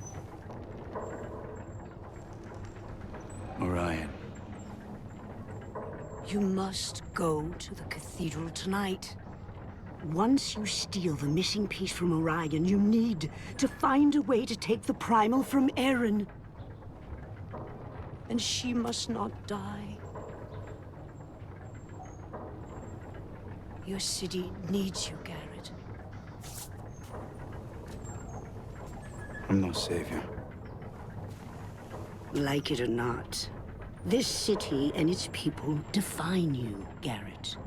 Speaker 7: Orion.
Speaker 10: You must go to the cathedral tonight. Once you steal the missing piece from Orion, you need to find a way to take the primal from Erin. And she must not die. Your city needs you, Garrett.
Speaker 7: I'm no savior.
Speaker 10: Like it or not, this city and its people define you, Garrett.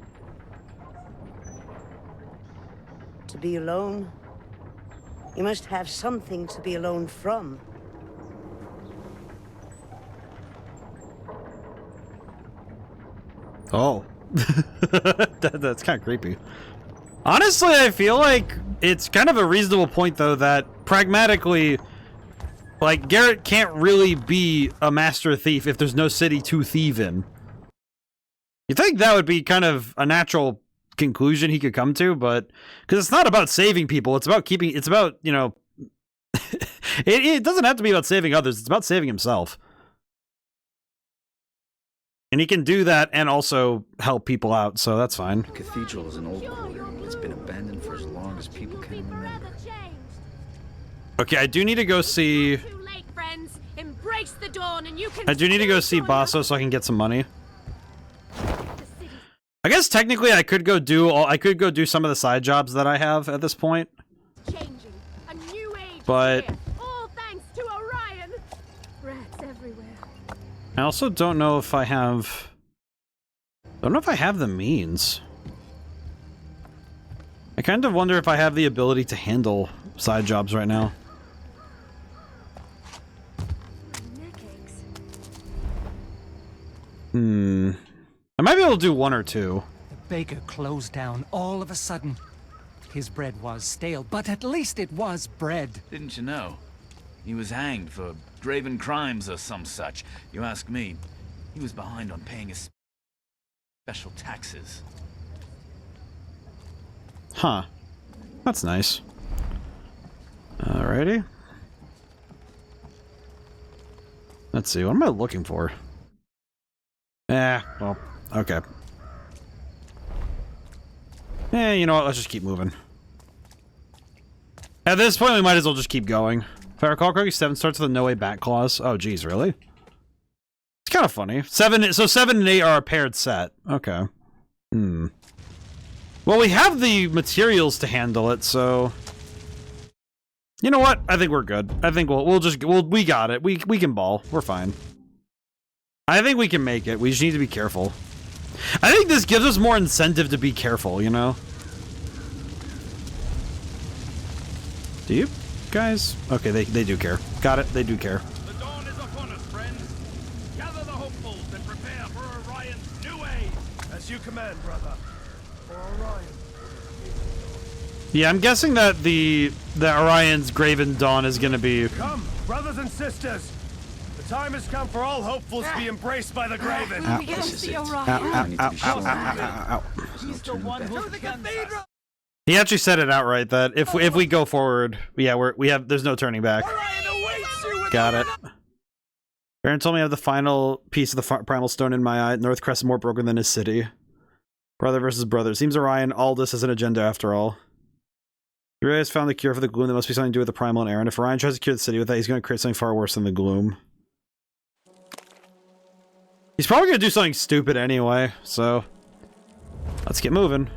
Speaker 10: To be alone, you must have something to be alone from.
Speaker 1: Oh. That's kind of creepy. Honestly, I feel like it's kind of a reasonable point, though, that pragmatically, like, Garrett can't really be a master thief if there's no city to thieve in. You think that would be kind of a natural conclusion he could come to, but because it's not about saving people, it's about keeping, it's about, you know, it doesn't have to be about saving others, it's about saving himself. And he can do that and also help people out, so that's fine.
Speaker 7: The cathedral is an old building. It's been abandoned for as long as people can remember.
Speaker 1: Okay, I do need to go see... I do need to go see Basso so I can get some money. I guess technically I could go do some of the side jobs that I have at this point. But
Speaker 11: all thanks to Orion. Rats everywhere.
Speaker 1: I also don't know if I have... the means. I kind of wonder if I have the ability to handle side jobs right now. I might be able to do one or two.
Speaker 4: The baker closed down all of a sudden. His bread was stale, but at least it was bread.
Speaker 7: Didn't you know? He was hanged for graven crimes or some such. You ask me, he was behind on paying his special taxes.
Speaker 1: Huh. That's nice. Alrighty. Let's see, what am I looking for? Well, okay. You know what, let's just keep moving. At this point, we might as well just keep going. If I recall correctly, 7 starts with a no way back clause. Oh, geez, really? It's kind of funny. 7 and 8 are a paired set. Okay. Well, we have the materials to handle it, so... You know what? I think we're good. I think we got it. We can ball. We're fine. I think we can make it. We just need to be careful. I think this gives us more incentive to be careful, you know? Do you guys? Okay, they do care. Got it. They do care.
Speaker 2: The dawn is upon us, friends. Gather the hopefuls and prepare for Orion's new age.
Speaker 8: As you command, brother. For Orion.
Speaker 1: Yeah, I'm guessing that that Orion's Graven Dawn is gonna be...
Speaker 8: Come, brothers and sisters. The time has come for all hopefuls to be embraced by the Graven.
Speaker 11: We get to see Orion.
Speaker 4: He's the one who the cathedral.
Speaker 1: He actually said it outright that if we go forward, yeah, there's no turning back. Got it. Baron told me I have the final piece of the primal stone in my eye. North Crest is more broken than his city. Brother versus brother. Seems Orion, all this is an agenda after all. He really has found the cure for the gloom. That must be something to do with the primal and Aaron. If Orion tries to cure the city with that, he's going to create something far worse than the gloom. He's probably going to do something stupid anyway, so... Let's get moving.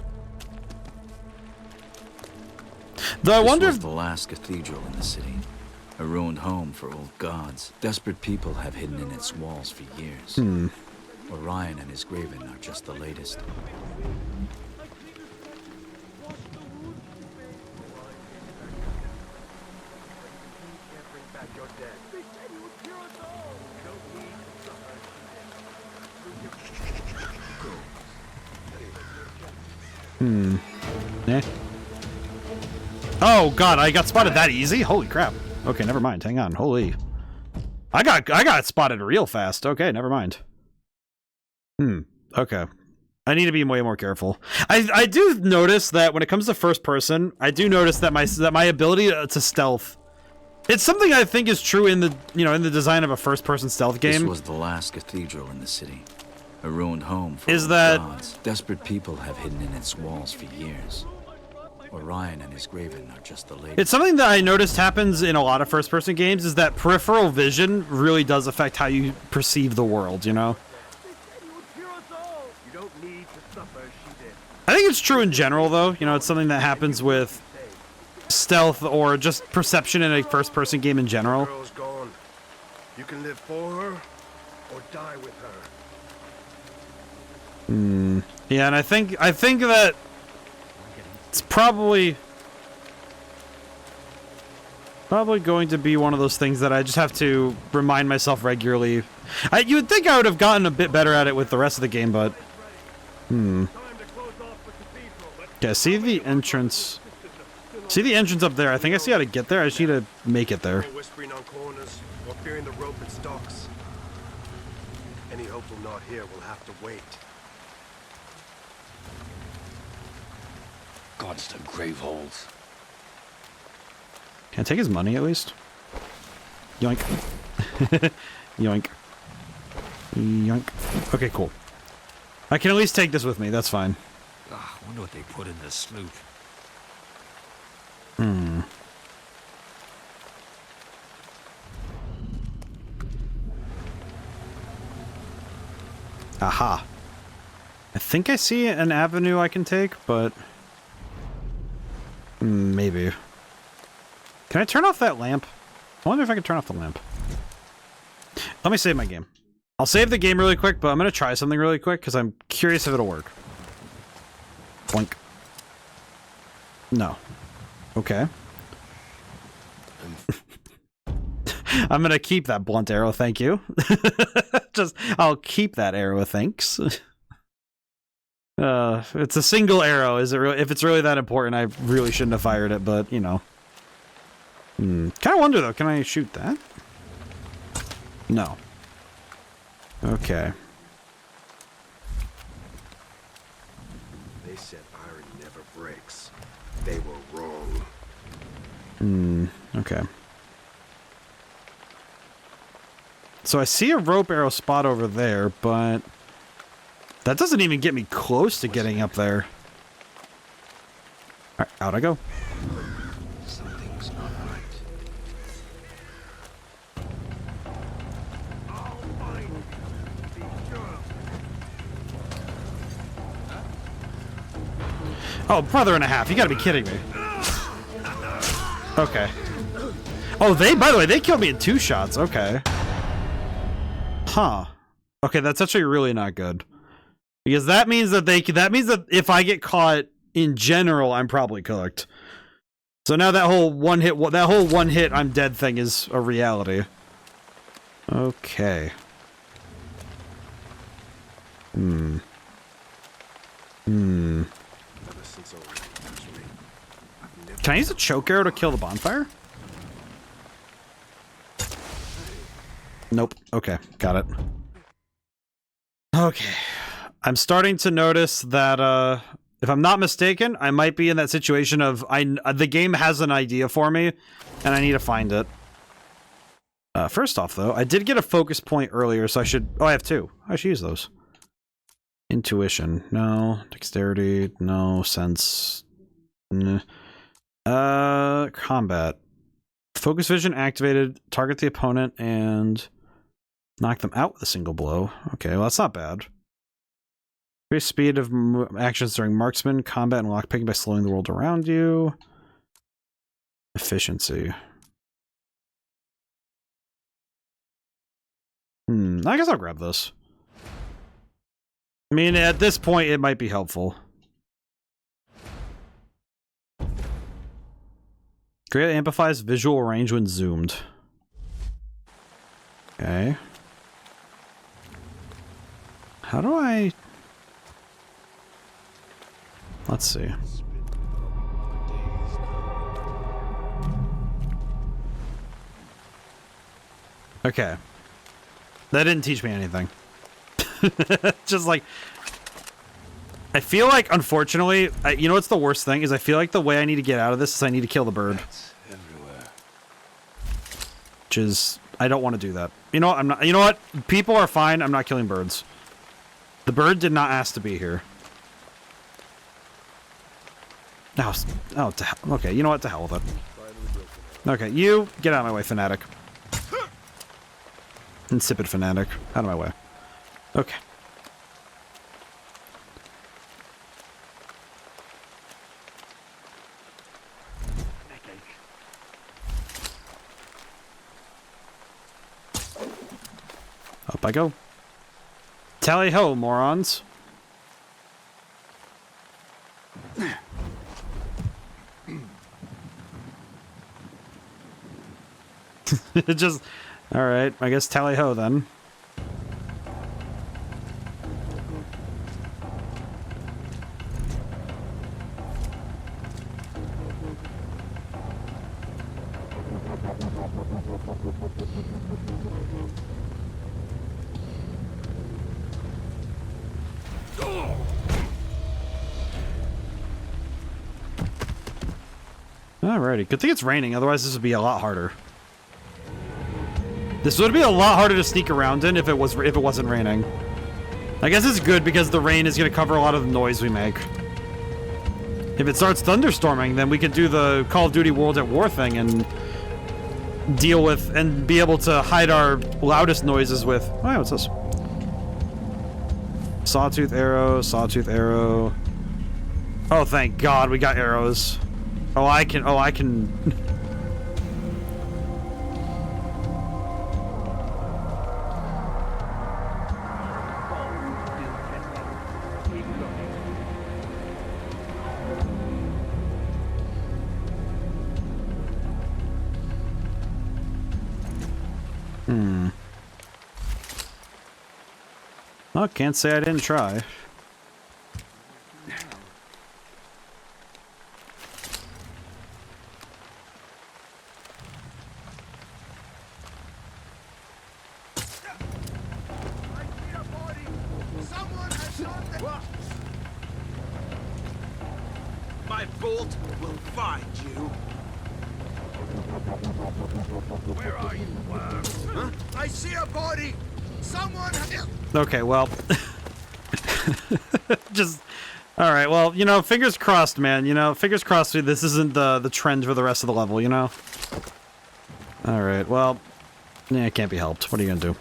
Speaker 1: Though I wonder if...
Speaker 7: This was the last cathedral in the city. A ruined home for old gods. Desperate people have hidden in its walls for years. Orion and his Graven are just the latest.
Speaker 1: Oh god, I got spotted that easy? Holy crap. Okay, never mind. Hang on. Holy. I got spotted real fast. Okay, never mind. Okay. I need to be way more careful. I do notice that when it comes to first person, I do notice that my ability to stealth, it's something I think is true in the, in the design of a first person stealth game.
Speaker 7: This was the last cathedral in the city. A ruined home for
Speaker 1: old
Speaker 7: gods. Desperate people have hidden in its walls for years. Orion and his Graven are just the latest.
Speaker 1: It's something that I noticed happens in a lot of first-person games, is that peripheral vision really does affect how you perceive the world, you know? I think it's true in general, though. You know, it's something that happens with stealth or just perception in a first-person game in general.
Speaker 8: The girl's gone. You can live for her or die with her.
Speaker 1: Yeah, and I think that it's probably going to be one of those things that I just have to remind myself regularly. You would think I would have gotten a bit better at it with the rest of the game, but... Yeah, see the entrance... See the entrance up there? I think I see how to get there. I just need to make it there.
Speaker 8: Whispering on corners or fearing the rope it stalks. Any hopeful not here will have to wait.
Speaker 9: Gods to grave holes.
Speaker 1: Can I take his money at least? Yoink. Yoink. Yoink. Okay, cool. I can at least take this with me. That's fine.
Speaker 4: I wonder what they put in this sloop.
Speaker 1: Aha. I think I see an avenue I can take, but... maybe. Can I turn off that lamp? I wonder if I can turn off the lamp. Let me save my game. I'll save the game really quick, but I'm gonna try something really quick because I'm curious if it'll work. Blink. No. Okay. I'm gonna keep that blunt arrow, thank you. I'll keep that arrow, thanks. It's a single arrow. Is it really? If it's really that important, I really shouldn't have fired it, but, you know. Kind of wonder, though, can I shoot that? No. Okay.
Speaker 6: They said iron never breaks. They were wrong.
Speaker 1: Okay. So I see a rope arrow spot over there, but that doesn't even get me close to getting up there. All right, out I go.
Speaker 6: Something's not right.
Speaker 1: Oh, brother and a half. You gotta be kidding me. Okay. Oh, by the way, they killed me in 2 shots. Okay. Huh. Okay, that's actually really not good. Because that means that if I get caught in general, I'm probably cooked. So now that whole one hit I'm dead thing is a reality. Okay. Can I use a choke arrow to kill the bonfire? Nope. Okay, got it. Okay. I'm starting to notice that, if I'm not mistaken, I might be in that situation of, the game has an idea for me, and I need to find it. First off, though, I did get a focus point earlier, so I should... Oh, I have 2. I should use those. Intuition. No. Dexterity. No. Sense. Combat. Focus vision activated. Target the opponent and knock them out with a single blow. Okay, well, that's not bad. Increase speed of actions during marksman, combat, and lockpicking by slowing the world around you. Efficiency. I guess I'll grab this. I mean, at this point, it might be helpful. Greatly amplifies visual range when zoomed. Okay. How do I... Let's see. Okay. That didn't teach me anything. Just like... I feel like, unfortunately, you know what's the worst thing? Is I feel like the way I need to get out of this is I need to kill the bird. Which is... I don't want to do that. You know what? I'm not... You know what? People are fine. I'm not killing birds. The bird did not ask to be here. Oh, okay, you know what? To hell with it. Okay, you get out of my way, fanatic. Insipid fanatic. Out of my way. Okay. Up I go. Tally ho, morons. Just, alright, I guess tally ho then. Alrighty, good thing it's raining, otherwise this would be a lot harder. This would be a lot harder to sneak around in if it wasn't raining. I guess it's good because the rain is going to cover a lot of the noise we make. If it starts thunderstorming, then we could do the Call of Duty World at War thing and deal with and be able to hide our loudest noises with... Oh, what's this? Sawtooth arrow, sawtooth arrow. Oh, thank God we got arrows. Oh, I can... Well, can't say I didn't try.
Speaker 6: My bolt will find you. Where are you, worm? Huh? I see a body. Someone.
Speaker 1: Okay, well, just all right. Well, you know, fingers crossed, man. You know, fingers crossed. This isn't the trend for the rest of the level. You know. All right. Well, yeah, it can't be helped. What are you gonna do?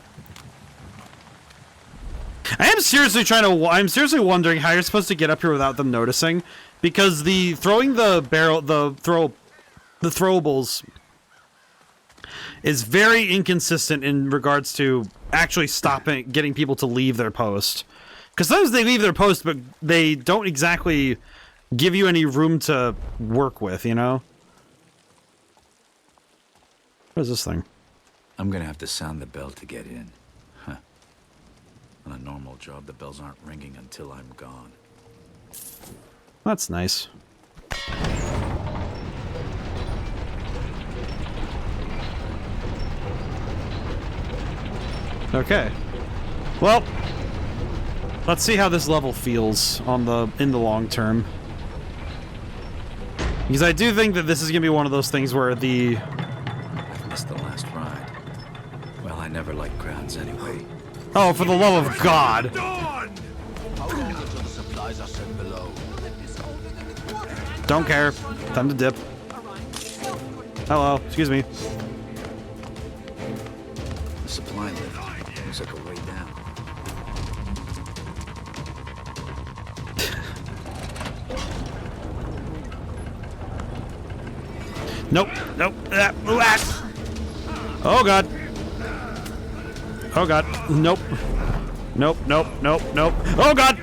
Speaker 1: I am seriously I'm seriously wondering how you're supposed to get up here without them noticing, because the throwing the barrel, the throwables is very inconsistent in regards to actually getting people to leave their post. Because sometimes they leave their post, but they don't exactly give you any room to work with, you know? What is this thing?
Speaker 7: I'm gonna have to sound the bell to get in. Huh. On a normal job, the bells aren't ringing until I'm gone.
Speaker 1: That's nice. Okay. Well, let's see how this level feels in the long term. Because I do think that this is going to be one of those things where
Speaker 7: I've missed the last ride. Well, I never liked crowds anyway.
Speaker 1: Oh, for the love of God!
Speaker 5: How long until the supplies are sent below?
Speaker 1: Don't care. Time to dip. Hello. Excuse me.
Speaker 7: The supply lift looks like a way down.
Speaker 1: Nope. Nope. Oh God. Oh God. Nope. Nope. Nope. Nope. Nope. Oh God.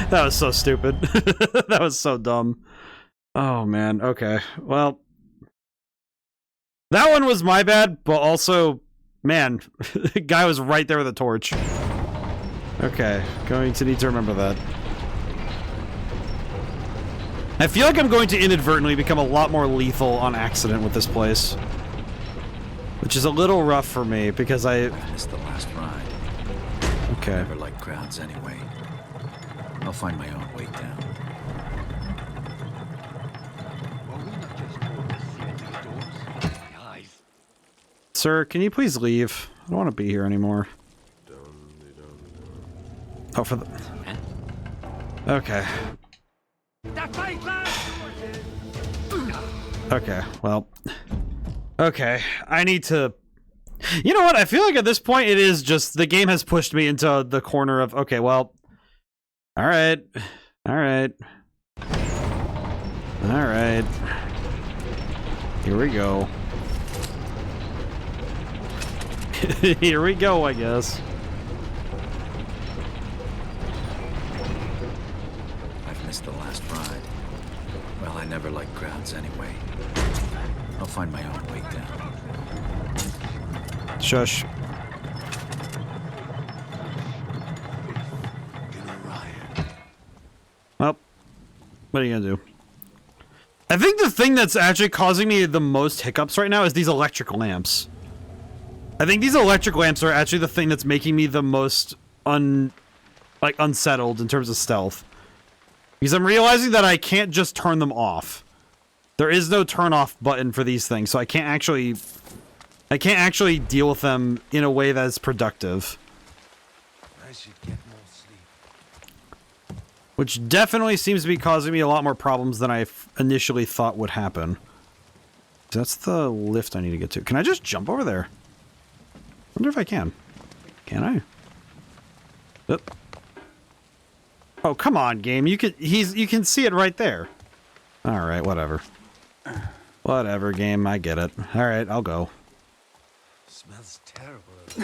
Speaker 1: That was so stupid. That was so dumb. Oh man. Okay. Well, that one was my bad, but also, man, the guy was right there with a torch. Okay. Going to need to remember that. I feel like I'm going to inadvertently become a lot more lethal on accident with this place. Which is a little rough for me, because I
Speaker 7: missed the last ride.
Speaker 1: Okay.
Speaker 7: I never liked crowds anyway. I'll find my own way down.
Speaker 1: Sir, can you please leave? I don't want to be here anymore. Oh, for the... Okay. Okay, well... Okay, I need to... You know what? I feel like at this point it is just... The game has pushed me into the corner of... Okay, well... Alright. Alright. Alright. Here we go. Here we go, I guess.
Speaker 7: I've missed the last ride. Well, I never liked crowds anyway. I'll find my own way down.
Speaker 1: Shush. Well, what are you gonna do? I think the thing that's actually causing me the most hiccups right now is these electric lamps. I think these electric lamps are actually the thing that's making me the most unsettled in terms of stealth. Because I'm realizing that I can't just turn them off. There is no turn off button for these things, so I can't actually deal with them in a way that is productive.
Speaker 6: I should get more sleep.
Speaker 1: Which definitely seems to be causing me a lot more problems than I initially thought would happen. That's the lift I need to get to. Can I just jump over there? I wonder if I can. Can I? Oop. Oh, come on, game. You can see it right there. Alright, whatever. Whatever, game. I get it. Alright, I'll go.
Speaker 6: Smells terrible over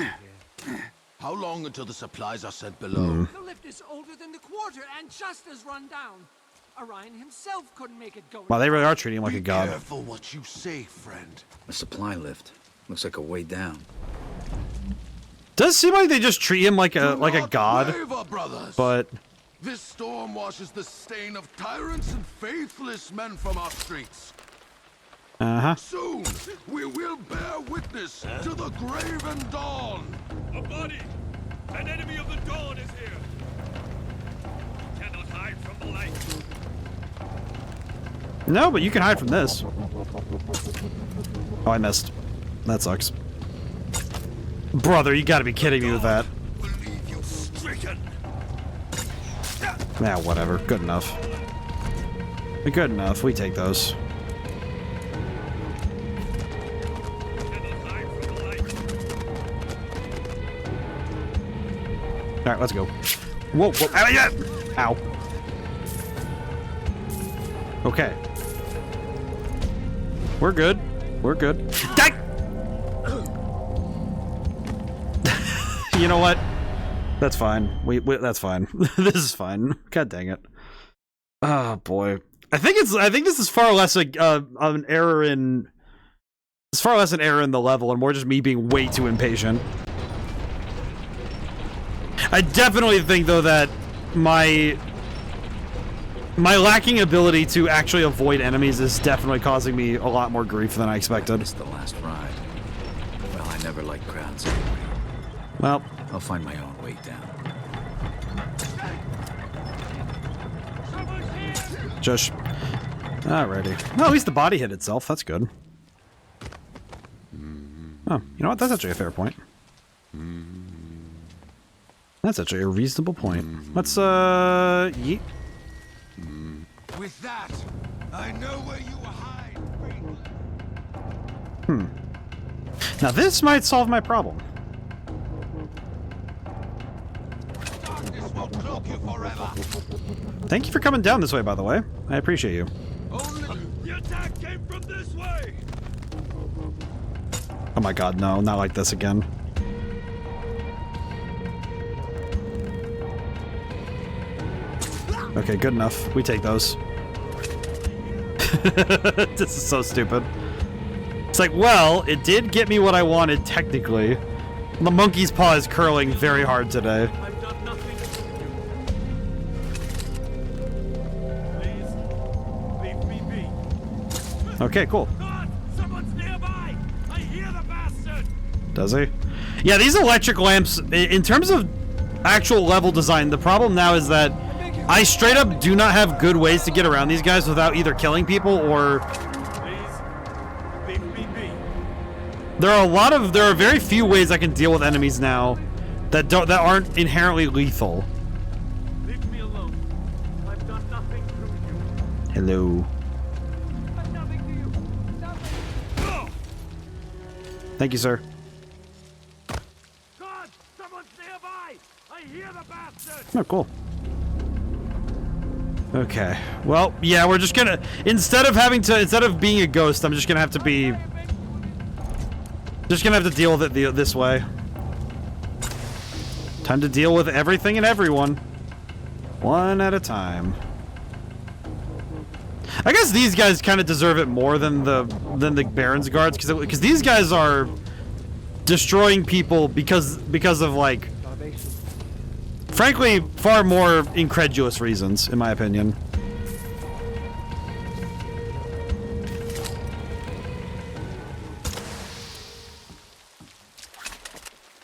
Speaker 6: here.
Speaker 5: How long until the supplies are sent below?
Speaker 12: The lift is older than the quarter and just as run down. Orion himself couldn't make it go.
Speaker 1: Wow, they really are treating him like a god.
Speaker 5: Be careful what you say, friend.
Speaker 7: A supply lift. Looks like a way down.
Speaker 1: Does seem like they just treat him like a god.
Speaker 13: Waver, brothers.
Speaker 1: But
Speaker 13: this storm washes the stain of tyrants and faithless men from our streets. Soon we will bear witness to the Graven Dawn.
Speaker 2: A body! An enemy of the dawn is here! You cannot hide from the light.
Speaker 1: no, but you can hide from this. Oh, I missed. That sucks. Brother, you gotta be kidding me with that. Nah, whatever. Good enough. Good enough. We take those. Alright, let's go. Whoa, whoa. Ow, yeah. Ow. Okay. We're good. We're good. Die! You know what? That's fine. That's fine. This is fine. God dang it. Oh boy. I think this is far less an error in. It's far less an error in the level and more just me being way too impatient. I definitely think though that my lacking ability to actually avoid enemies is definitely causing me a lot more grief than I expected.
Speaker 7: It's the last ride. Well, I never liked crowds anyway.
Speaker 1: Well,
Speaker 7: I'll find my own way down.
Speaker 1: Just alrighty. Well, at least the body hit itself. That's good. Oh, you know what? That's actually a fair point. That's actually a reasonable point. Let's yeet.
Speaker 13: With that, I know where you hide.
Speaker 1: Now this might solve my problem.
Speaker 13: Darkness will cloak you forever.
Speaker 1: Thank you for coming down this way, by the way. I appreciate you.
Speaker 2: The attack came from this way!
Speaker 1: Oh my god, no, not like this again. Okay, good enough. We take those. This is so stupid. It's like, well, it did get me what I wanted, technically. The monkey's paw is curling very hard today.
Speaker 2: I've done nothing to you. Please, leave me be.
Speaker 1: Okay, cool.
Speaker 2: God, someone's nearby! I hear the bastard!
Speaker 1: Does he? Yeah, these electric lamps, in terms of actual level design, the problem now is that I straight up do not have good ways to get around these guys without either killing people or... There are very few ways I can deal with enemies now that aren't inherently lethal.
Speaker 2: Leave me alone. I've done nothing to you.
Speaker 1: Hello.
Speaker 2: Nothing to you. Nothing.
Speaker 1: Thank you, sir.
Speaker 2: God, someone's nearby! I hear the bastard!
Speaker 1: Oh, cool. Okay. Well, yeah, we're just gonna instead of being a ghost, I'm just gonna have to be deal with it this way. Time to deal with everything and everyone. One at a time. I guess these guys kind of deserve it more than the Baron's guards, because these guys are destroying people because of like, frankly, far more incredulous reasons, in my opinion.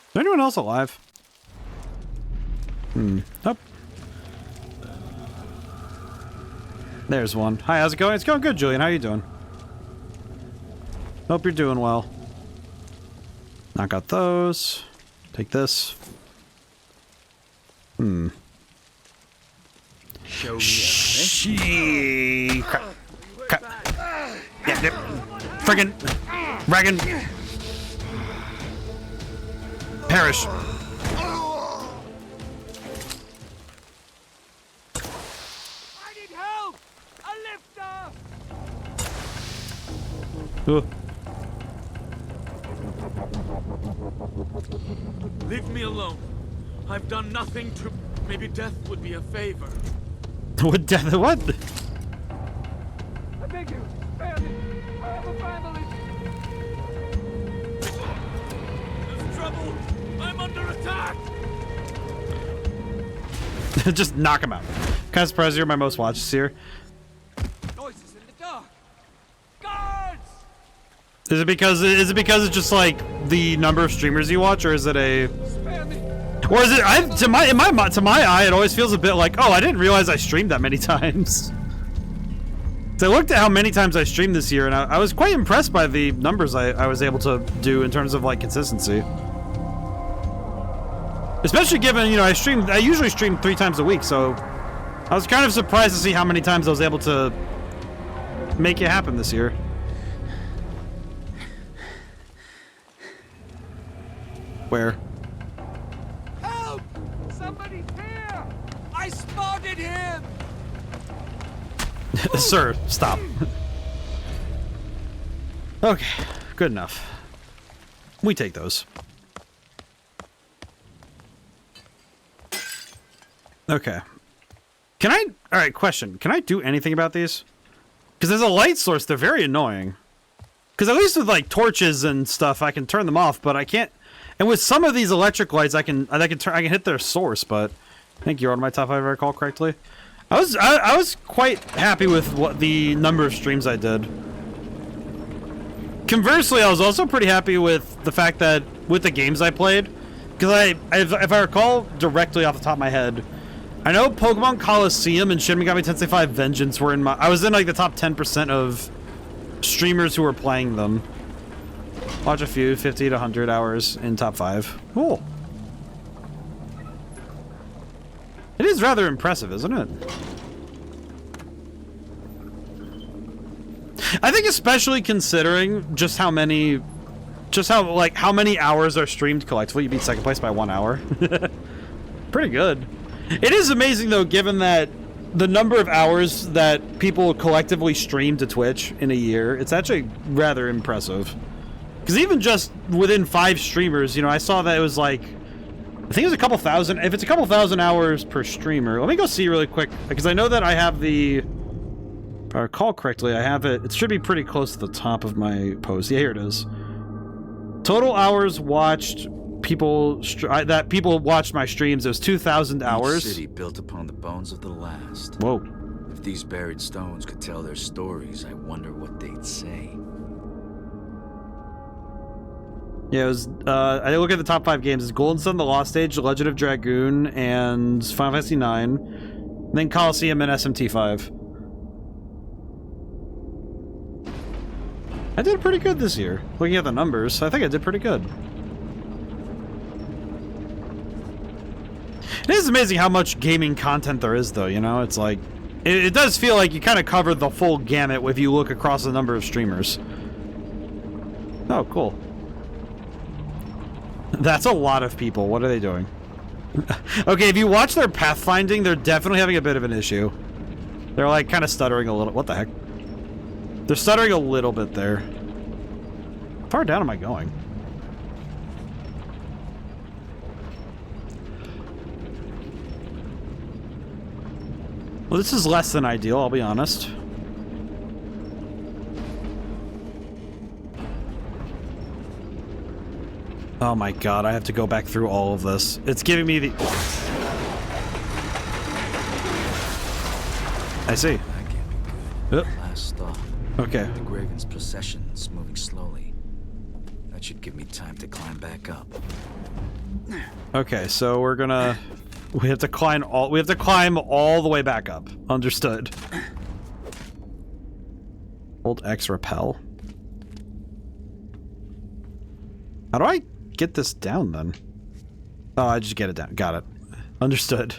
Speaker 1: Is there anyone else alive? Nope. There's one. Hi, how's it going? It's going good, Julian. How are you doing? Hope you're doing well. Knock out those. Take this.
Speaker 7: Show me
Speaker 1: She. Yeah, friggin' Dragon. Perish.
Speaker 12: I need help! A lifter!
Speaker 2: Leave me alone. I've done nothing to... Maybe death would be a favor.
Speaker 1: What death? What?
Speaker 12: I beg you, spare me. I have a family.
Speaker 1: Just knock them out. Kind of surprised you're my most watched this year.
Speaker 12: Noises in the dark. Guards!
Speaker 1: Is it because it's just like the number of streamers you watch, or is it a? Or is it? To my eye, it always feels a bit like, oh, I didn't realize I streamed that many times. So I looked at how many times I streamed this year, and I was quite impressed by the numbers I was able to do in terms of like consistency. Especially given, you know, I usually stream 3 times a week, so I was kind of surprised to see how many times I was able to make it happen this year. Where?
Speaker 12: Help! Somebody's here! I spotted him!
Speaker 1: Sir, stop. Okay, good enough. We take those. Okay. Can I... Alright, question. Can I do anything about these? Because there's a light source, they're very annoying. Because at least with, like, torches and stuff, I can turn them off, but I can't... And with some of these electric lights, I can hit their source, but... I think you're on my top 5 if I recall correctly. I was quite happy with what the number of streams I did. Conversely, I was also pretty happy with the fact that with the games I played, because if I recall directly off the top of my head, I know Pokemon Coliseum and Shin Megami Tensei 5 Vengeance were in my... I was in like the top 10% of streamers who were playing them. Watch a few, 50 to 100 hours in top 5. Cool. It is rather impressive, isn't it? I think especially considering just how many hours are streamed collectively. You beat second place by 1 hour. Pretty good. It is amazing though, given that the number of hours that people collectively stream to Twitch in a year, it's actually rather impressive. Because even just within 5 streamers, you know, I saw that it was like, I think it was a couple thousand. If it's a couple thousand hours per streamer, let me go see really quick, because I know that I have the, if I recall correctly, I have it, it should be pretty close to the top of my post. Yeah, here it is. Total hours watched, people watched my streams, it was 2,000 hours.
Speaker 7: Each city built upon the bones of the last.
Speaker 1: Whoa.
Speaker 7: If these buried stones could tell their stories, I wonder what they'd say.
Speaker 1: Yeah, it was, I look at the top 5 games. It's Golden Sun, The Lost Age, The Legend of Dragoon, and Final Fantasy 9. And then Coliseum and SMT 5. I did pretty good this year. Looking at the numbers, I think I did pretty good. It is amazing how much gaming content there is, though, you know? It's like... It does feel like you kind of covered the full gamut if you look across the number of streamers. Oh, cool. That's a lot of people. What are they doing? Okay, if you watch their pathfinding, they're definitely having a bit of an issue. They're like kind of stuttering a little. What the heck? They're stuttering a little bit there. How far down am I going? Well, this is less than ideal, I'll be honest. Oh my god, I have to go back through all of this. It's giving me the... I see.
Speaker 7: That can't be good. Last stop.
Speaker 1: Okay.
Speaker 7: The Graven's procession's moving slowly. That should give me time to climb back up.
Speaker 1: Okay, so we're gonna... We have to climb all the way back up. Understood. Hold X repel. How do I get this down then? Oh, I just get it down. Got it. Understood.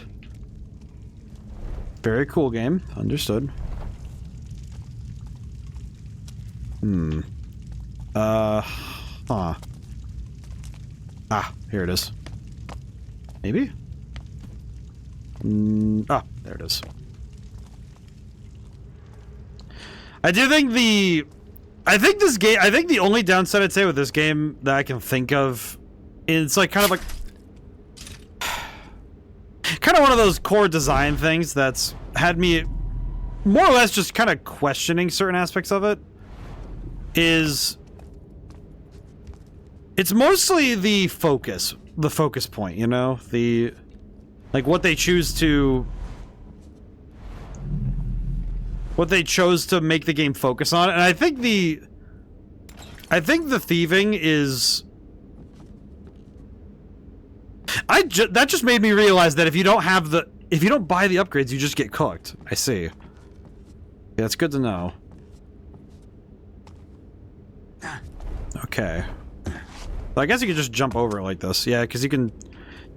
Speaker 1: Very cool game. Understood. Huh. Ah, here it is. Maybe? Ah, there it is. I do think I think the only downside I'd say with this game that I can think of is like kind of one of those core design things that's had me more or less just kind of questioning certain aspects of it. It's mostly the focus point, you know? Like what they chose to make the game focus on. And I think the thieving is that just made me realize that if you don't buy the upgrades, you just get cooked. I see. Yeah, that's good to know. Okay. Well, I guess you could just jump over it like this. Yeah, because you can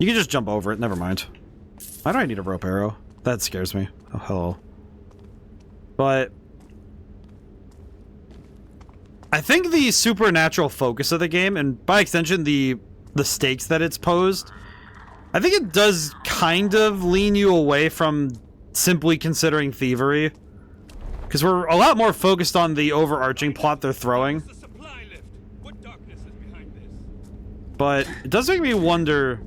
Speaker 1: just jump over it. Never mind. Why do I need a rope arrow? That scares me. Oh, hello. But I think the supernatural focus of the game, and by extension the stakes that it's posed, I think it does kind of lean you away from simply considering thievery. Because we're a lot more focused on the overarching plot they're throwing. But it does make me wonder...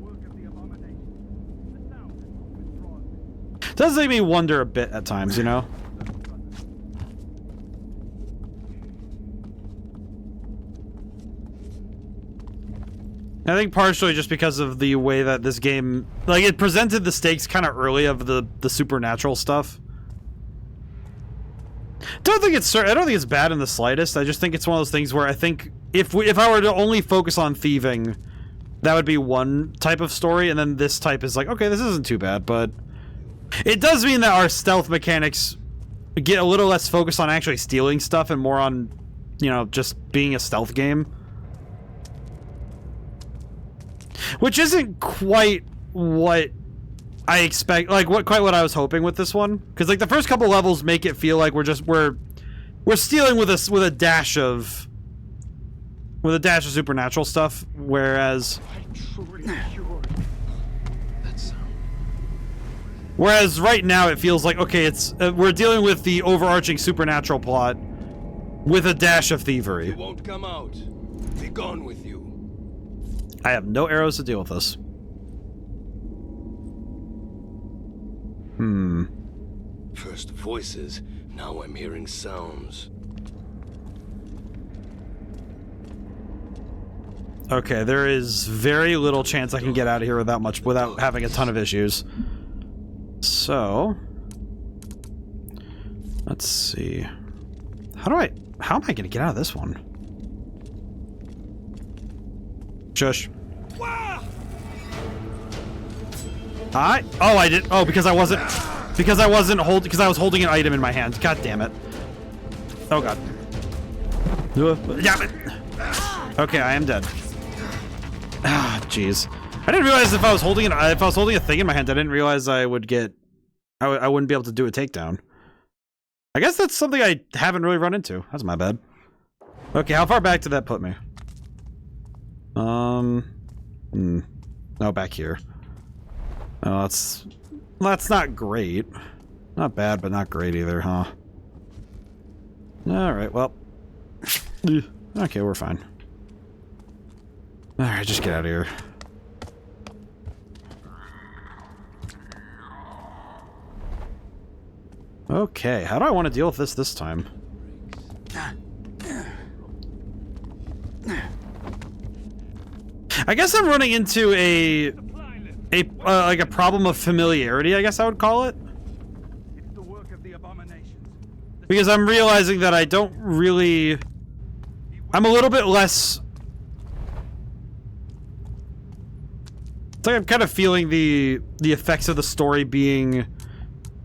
Speaker 1: It does make me wonder a bit at times, you know? I think partially just because of the way that this game... Like, it presented the stakes kind of early of the supernatural stuff. I don't think it's bad in the slightest. I just think it's one of those things where I think if I were to only focus on thieving, that would be one type of story, and then this type is like, okay, this isn't too bad, but it does mean that our stealth mechanics get a little less focused on actually stealing stuff and more on, you know, just being a stealth game. Which isn't quite what I expect, like quite what I was hoping with this one, because like the first couple levels make it feel like we're stealing with a dash of supernatural stuff, whereas right now it feels like, okay, it's we're dealing with the overarching supernatural plot with a dash of thievery.
Speaker 6: You won't come out. Be gone with you.
Speaker 1: I have no arrows to deal with this.
Speaker 6: First voices, now I'm hearing sounds.
Speaker 1: Okay, there is very little chance I can get out of here without having a ton of issues. So, let's see. How am I gonna get out of this one? Shush. I did. Oh, because I was holding an item in my hand. God damn it. Oh god. Damn it. Okay, I am dead. Ah, jeez. I didn't realize if I was holding a thing in my hand, I didn't realize I wouldn't be able to do a takedown. I guess that's something I haven't really run into. That's my bad. Okay, how far back did that put me? No, back here. Oh, that's not great. Not bad, but not great either, huh? Alright, well. Okay, we're fine. Alright, just get out of here. Okay, how do I want to deal with this time? I guess I'm running into like a problem of familiarity, I guess I would call it.
Speaker 2: It's the work of the abominations.
Speaker 1: Because I'm realizing that I don't really... I'm a little bit less... It's like I'm kind of feeling the effects of the story being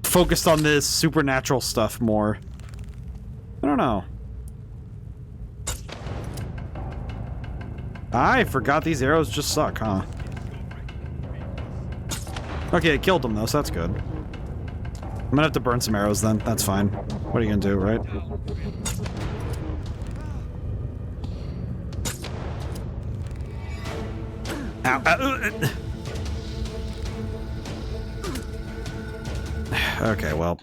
Speaker 1: focused on this supernatural stuff more. I don't know. I forgot these arrows just suck, huh? Okay, it killed them though, so that's good. I'm gonna have to burn some arrows then. That's fine. What are you gonna do, right? Ow. Okay, well.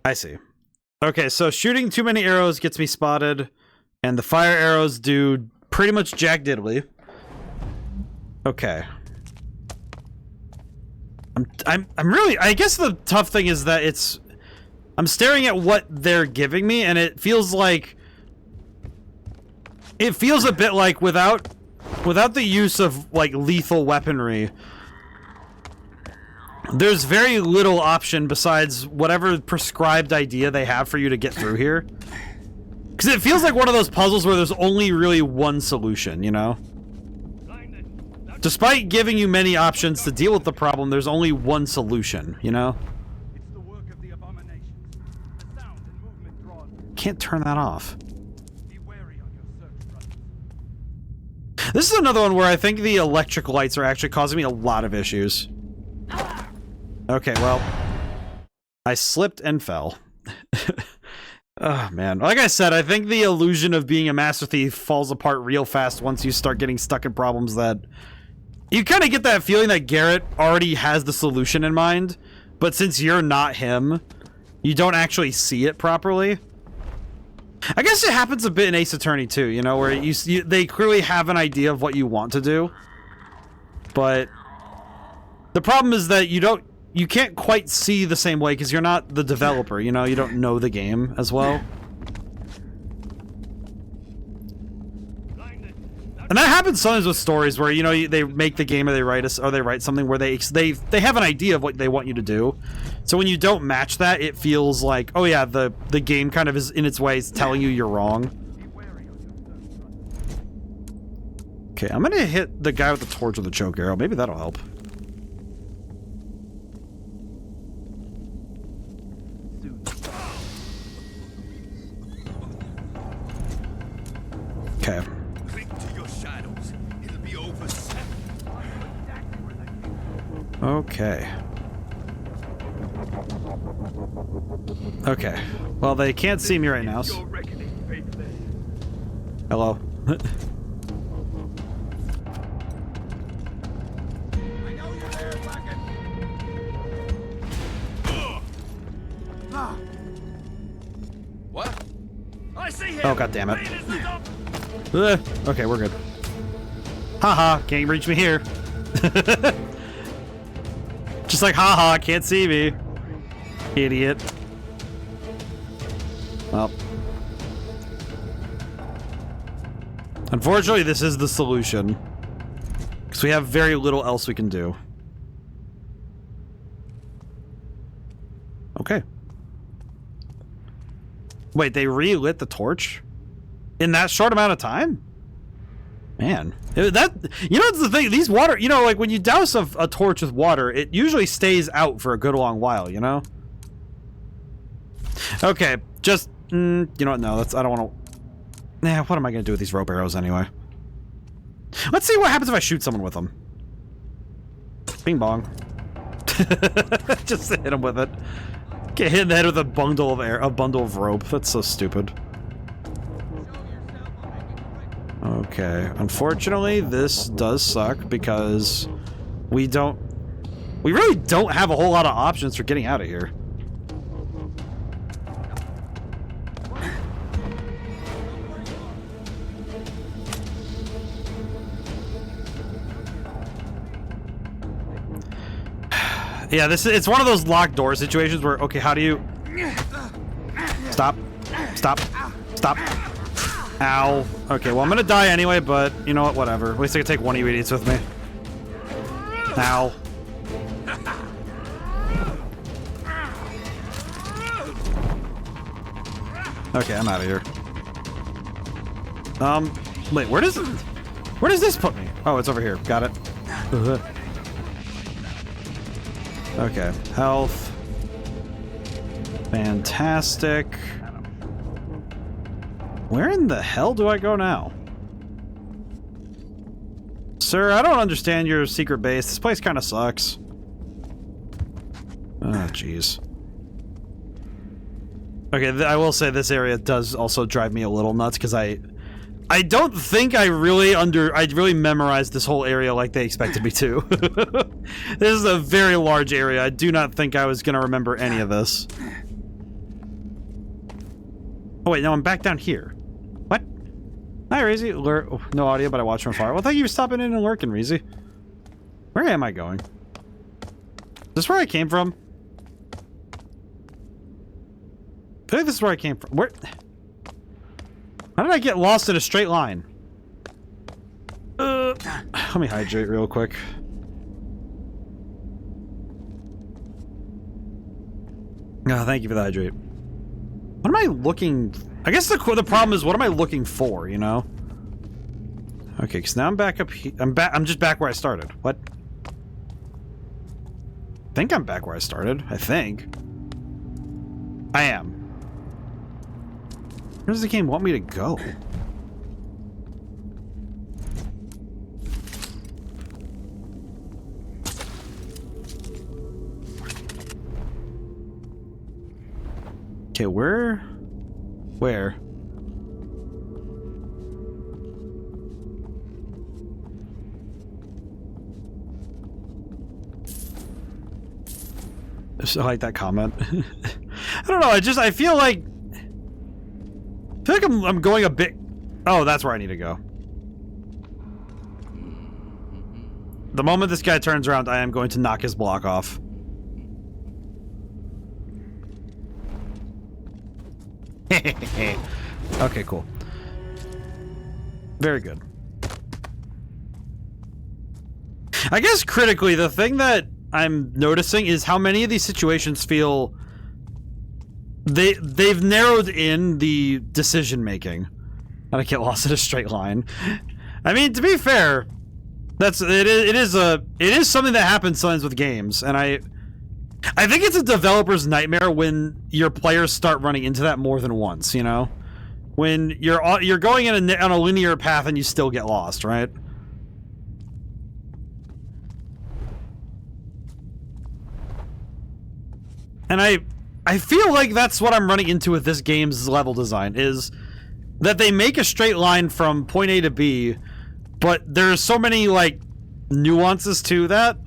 Speaker 1: I see. Okay, so shooting too many arrows gets me spotted, and the fire arrows do pretty much jack diddly. Okay. I'm really... I guess the tough thing is that I'm staring at what they're giving me, and it feels like... It feels a bit like without the use of, like, lethal weaponry, there's very little option besides whatever prescribed idea they have for you to get through here. Because it feels like one of those puzzles where there's only really one solution, you know? Despite giving you many options to deal with the problem, there's only one solution, you know? Can't turn that off. This is another one where I think the electric lights are actually causing me a lot of issues. Okay, well, I slipped and fell. Oh, man. Like I said, I think the illusion of being a master thief falls apart real fast once you start getting stuck in problems that... You kind of get that feeling that Garrett already has the solution in mind, but since you're not him, you don't actually see it properly. I guess it happens a bit in Ace Attorney too, you know, where they clearly have an idea of what you want to do, but the problem is that you can't quite see the same way because you're not the developer, you know, you don't know the game as well. And that happens sometimes with stories where, you know, they make the game or they write something where they have an idea of what they want you to do. So when you don't match that, it feels like, oh yeah, the game kind of is in its ways telling you you're wrong. Okay, I'm gonna hit the guy with the torch with a choke arrow. Maybe that'll help. Okay. Okay. Okay. Well, they can't see me right now. Hello.
Speaker 2: What? I see him.
Speaker 1: Oh, god damn it. Okay, we're good. Haha, can't reach me here. Just like, haha, can't see me. Idiot. Well. Unfortunately, this is the solution. Because we have very little else we can do. Okay. Wait, they relit the torch? In that short amount of time? Man, that, you know, that's the thing, these water, you know, like when you douse a torch with water, it usually stays out for a good long while, you know? Okay, just, you know what, no, I don't want to, nah, what am I going to do with these rope arrows anyway? Let's see what happens if I shoot someone with them. Bing bong. Just hit him with it. Get hit in the head with a bundle of rope, that's so stupid. Okay, unfortunately, this does suck because we really don't have a whole lot of options for getting out of here. Yeah, it's one of those locked door situations where, okay, how do you... Stop. Stop. Stop. Ow. Okay, well, I'm gonna die anyway, but you know what? Whatever. At least I can take one of you idiots with me. Ow. Okay, I'm out of here. Wait, where does this put me? Oh, it's over here. Got it. Okay, health. Fantastic. Where in the hell do I go now? Sir, I don't understand your secret base. This place kind of sucks. Oh, jeez. Okay, I will say this area does also drive me a little nuts because I don't think I really memorized this whole area like they expected me to. This is a very large area. I do not think I was going to remember any of this. Oh wait, no, I'm back down here. What? Hi, Reezy. Oh, no audio, but I watch from afar. Well, thank you for stopping in and lurking, Reezy. Where am I going? Is this where I came from? I feel like this is where I came from. Where? How did I get lost in a straight line? Let me hydrate real quick. Oh, thank you for the hydrate. What am I looking... I guess the problem is, what am I looking for, you know? Okay, because now I'm back up here. I'm just back where I started. What? I think I'm back where I started. I think. I am. Where does the game want me to go? Okay, where? I like that comment. I don't know, I feel like I'm going a bit... Oh, that's where I need to go. The moment this guy turns around, I am going to knock his block off. Okay, cool. Very good. I guess critically, the thing that I'm noticing is how many of these situations feel they've narrowed in the decision making. And I get lost in a straight line. I mean, to be fair, it is something that happens sometimes with games, and I think it's a developer's nightmare when your players start running into that more than once, you know? When you're going on a linear path and you still get lost, right? And I feel like that's what I'm running into with this game's level design, is that they make a straight line from point A to B, but there's so many, like, nuances to that.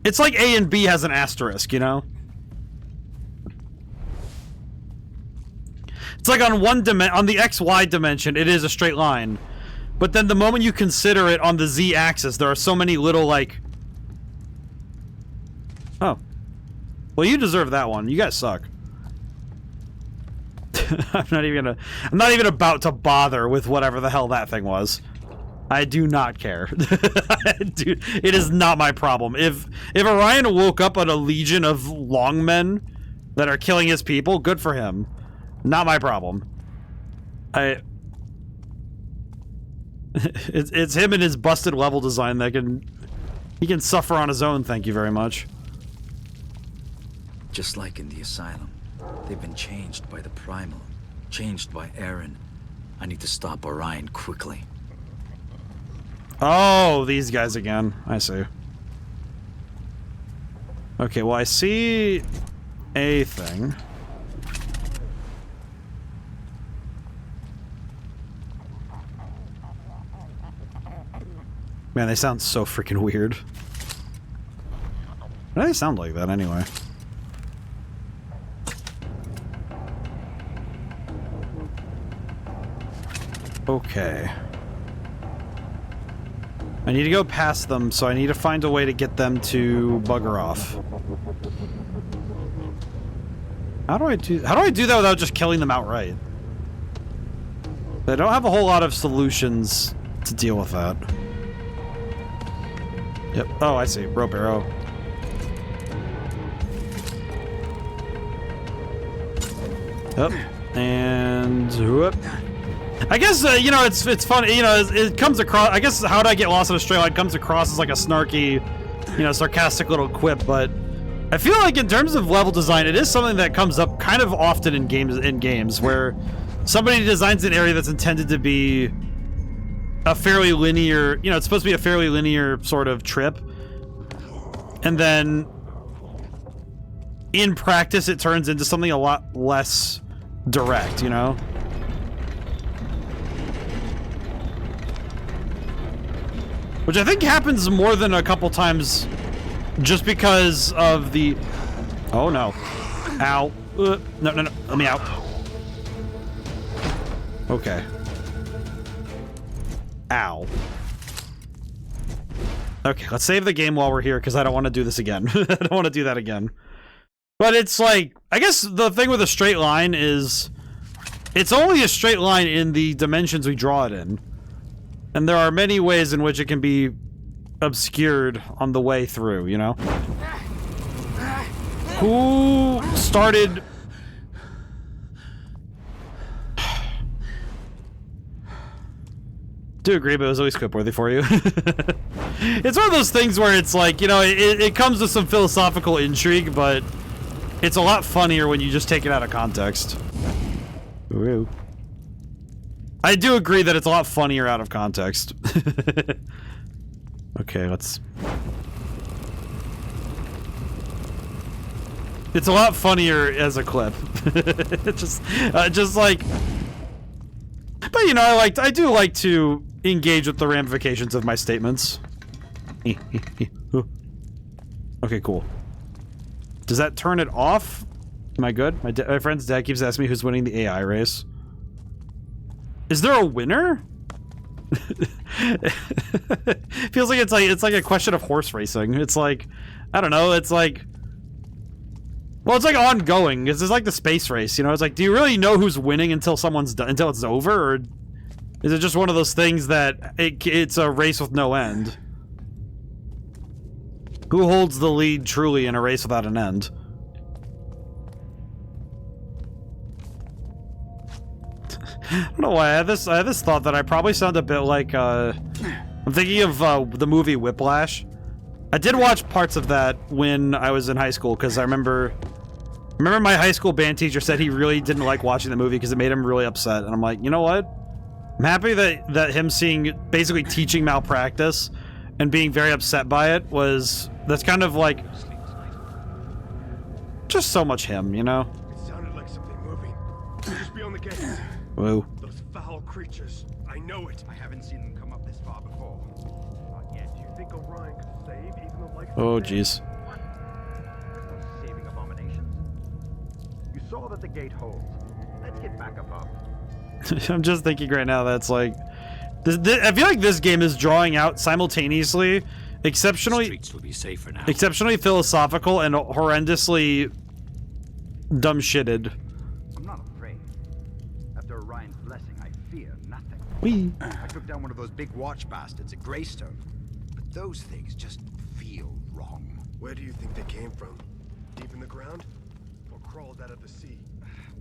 Speaker 1: It's like A and B has an asterisk, you know? It's like on on the XY dimension, it is a straight line. But then the moment you consider it on the Z axis, there are so many little, like... Oh. Well, you deserve that one. You guys suck. I'm not even about to bother with whatever the hell that thing was. I do not care. Dude, it is not my problem. If Orion woke up on a legion of longmen that are killing his people, good for him. Not my problem. It's him and his busted level design that he can suffer on his own, thank you very much.
Speaker 7: Just like in the asylum, they've been changed by the Primal, changed by Aaron. I need to stop Orion quickly.
Speaker 1: Oh, these guys again. I see. Okay, well, I see a thing. Man, they sound so freaking weird. Why do they sound like that anyway? Okay. I need to go past them, so I need to find a way to get them to bugger off. How do I do that without just killing them outright? I don't have a whole lot of solutions to deal with that. Yep. Oh, I see. Rope arrow. Yep. And whoop. I guess, you know, it's funny, you know, it comes across, I guess how did I get lost in a straight line comes across as like a snarky, you know, sarcastic little quip, but I feel like in terms of level design, it is something that comes up kind of often in games where somebody designs an area that's intended to be a fairly linear, you know, it's supposed to be a fairly linear sort of trip, and then in practice it turns into something a lot less direct, you know? Which I think happens more than a couple times just because of the... Oh, no. Ow. No, let me out. Okay. Ow. Okay, let's save the game while we're here, because I don't want to do this again. I don't want to do that again. But it's like... I guess the thing with a straight line is... It's only a straight line in the dimensions we draw it in. And there are many ways in which it can be obscured on the way through, you know? Who started... Do agree, but it was always clip-worthy for you. It's one of those things where it's like, you know, it comes with some philosophical intrigue, but it's a lot funnier when you just take it out of context. Ooh. I do agree that it's a lot funnier out of context. Okay, let's... It's a lot funnier as a clip. It's just like... But you know, I do like to engage with the ramifications of my statements. Okay, cool. Does that turn it off? Am I good? My friend's dad keeps asking me who's winning the AI race. Is there a winner? Feels like it's like a question of horse racing. It's like, I don't know, it's like... Well, it's like ongoing. It's just like the space race, you know? It's like, do you really know who's winning until someone's done, until it's over, or is it just one of those things that it's a race with no end? Who holds the lead truly in a race without an end? I don't know why I had this thought that I probably sound a bit like I'm thinking of the movie Whiplash. I did watch parts of that when I was in high school because I remember my high school band teacher said he really didn't like watching the movie because it made him really upset, and I'm like, you know what? I'm happy that him seeing basically teaching malpractice and being very upset by it that's kind of like just so much him, you know?
Speaker 6: It sounded like something moving. Just beyond the gate.
Speaker 1: Whoa.
Speaker 6: Those foul creatures. I know it. I haven't seen them come up this far before. Not yet. Do you think Orion could save even the likes of
Speaker 1: Oh, jeez.
Speaker 3: Those saving abominations. You saw that the gate holds. Let's get back above.
Speaker 1: I'm just thinking right now that's like... I feel like this game is drawing out simultaneously exceptionally philosophical and horrendously dumb-shitted.
Speaker 3: I'm not afraid. After Orion's blessing, I fear nothing.
Speaker 1: Whee!
Speaker 3: I took down one of those big watch bastards at Greystone. But those things just feel wrong.
Speaker 6: Where do you think they came from? Deep in the ground? Or crawled out of the sea?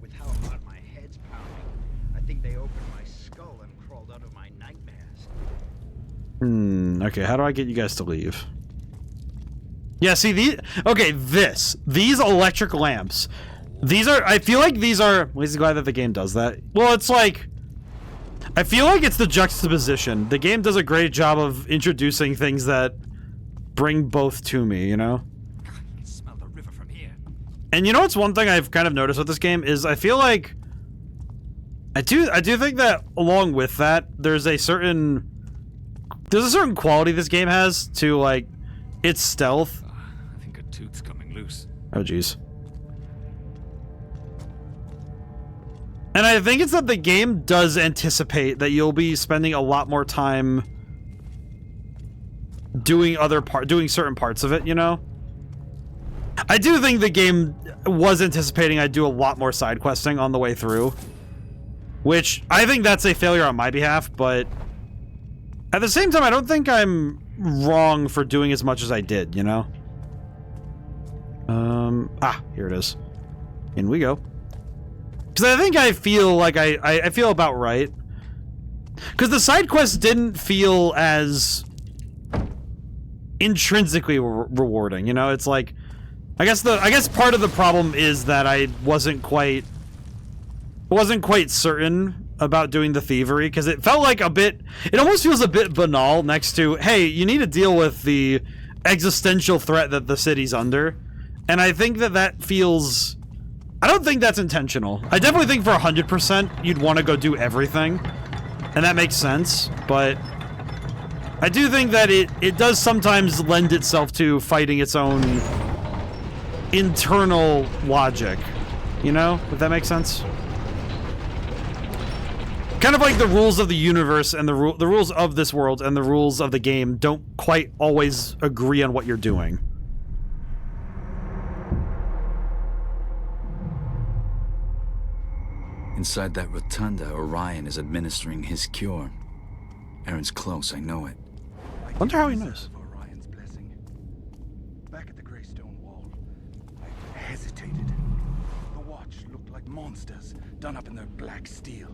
Speaker 3: With how hard my head's pounding, I think they opened my skull and crawled out of my nightmares.
Speaker 1: Okay, how do I get you guys to leave? Yeah, see, these electric lamps. I feel like these are... Well, he's glad that the game does that. Well, it's like... I feel like it's the juxtaposition. The game does a great job of introducing things that bring both to me, you know?
Speaker 4: I can smell the river from here.
Speaker 1: And you know what's one thing I've kind of noticed with this game is I feel like... I do think that along with that, there's a certain quality this game has to, like, its stealth.
Speaker 4: I think a tooth's coming loose.
Speaker 1: Oh, jeez. And I think it's that the game does anticipate that you'll be spending a lot more time doing certain parts of it, you know? I do think the game was anticipating I'd do a lot more side questing on the way through. Which, I think that's a failure on my behalf, but at the same time, I don't think I'm wrong for doing as much as I did, you know? Here it is. In we go. Because I think I feel like I feel about right. Because the side quests didn't feel as intrinsically rewarding, you know? It's like, I guess part of the problem is that I wasn't quite certain about doing the thievery, because it felt like it almost feels a bit banal next to, hey, you need to deal with the existential threat that the city's under. And I think that feels... I don't think that's intentional. I definitely think for 100% you'd want to go do everything, and that makes sense, but I do think that it does sometimes lend itself to fighting its own internal logic, you know, if that makes sense. Kind of like the rules of the universe and the rules of this world and the rules of the game don't quite always agree on what you're doing.
Speaker 7: Inside that rotunda, Orion is administering his cure. Aaron's close, I know it.
Speaker 1: Wonder how he knows.
Speaker 6: Orion's blessing. Back at the Greystone Wall, I
Speaker 2: monsters done up in their black steel.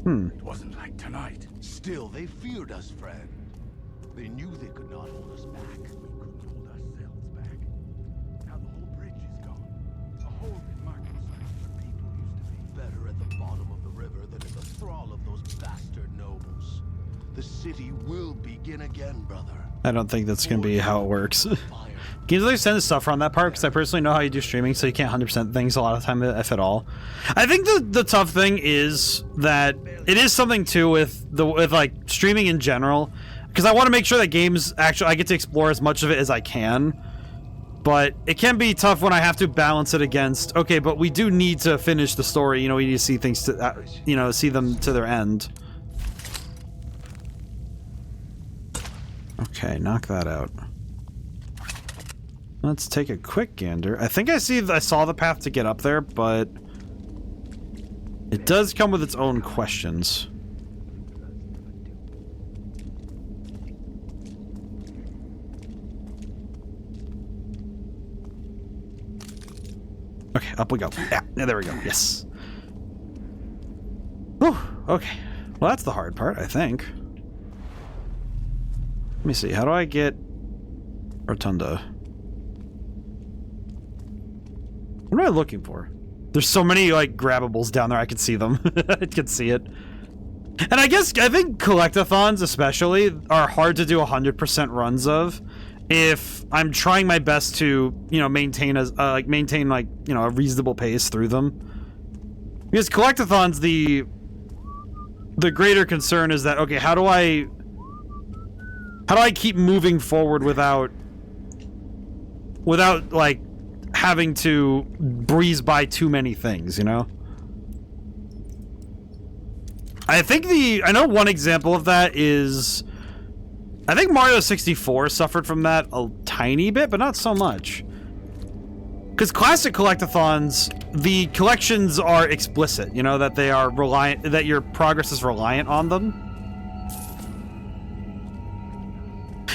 Speaker 2: It wasn't like tonight.
Speaker 13: Still, they feared us, friend. They knew they could not hold us back.
Speaker 2: We couldn't hold ourselves back. Now the whole bridge is gone. A hole in Market Street where people used to be.
Speaker 13: Better at the bottom of the river than in the thrall of those bastard nobles. The city will begin again, brother.
Speaker 1: I don't think that's going to be how it works. Games like send stuff around that part because I personally know how you do streaming, so you can't 100% things a lot of the time, if at all. I think the tough thing is that it is something too with like streaming in general, because I want to make sure that games actually I get to explore as much of it as I can. But it can be tough when I have to balance it against, okay, but we do need to finish the story. You know, we need to see things to, you know, see them to their end. Okay, knock that out. Let's take a quick gander. I think I saw the path to get up there, but it does come with its own questions. Okay, up we go. Yeah, there we go. Yes. Whew, okay. Well, that's the hard part, I think. Let me see. How do I get Rotunda? What am I looking for? There's so many, like, grabbables down there. I can see them. I can see it. And I think collectathons, especially, are hard to do 100% runs of. If I'm trying my best to, you know, maintain a reasonable pace through them. Because collectathons, the greater concern is that, okay, how do I keep moving forward without like having to breeze by too many things, you know? I know one example of that is, I think Mario 64 suffered from that a tiny bit, but not so much. Because classic collectathons, the collections are explicit, you know, that they are reliant, that your progress is reliant on them.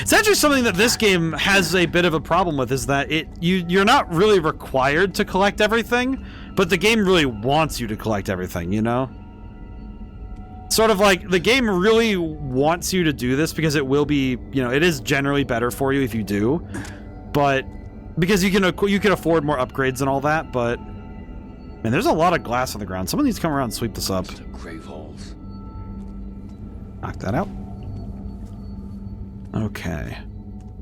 Speaker 1: It's actually something that this game has a bit of a problem with, is that you're not really required to collect everything, but the game really wants you to collect everything, you know? Sort of like, the game really wants you to do this because it will be, you know, it is generally better for you if you do, but because you can afford more upgrades and all that, but man, there's a lot of glass on the ground. Someone needs to come around and sweep this up.
Speaker 7: Grave holes.
Speaker 1: Knock that out. Okay.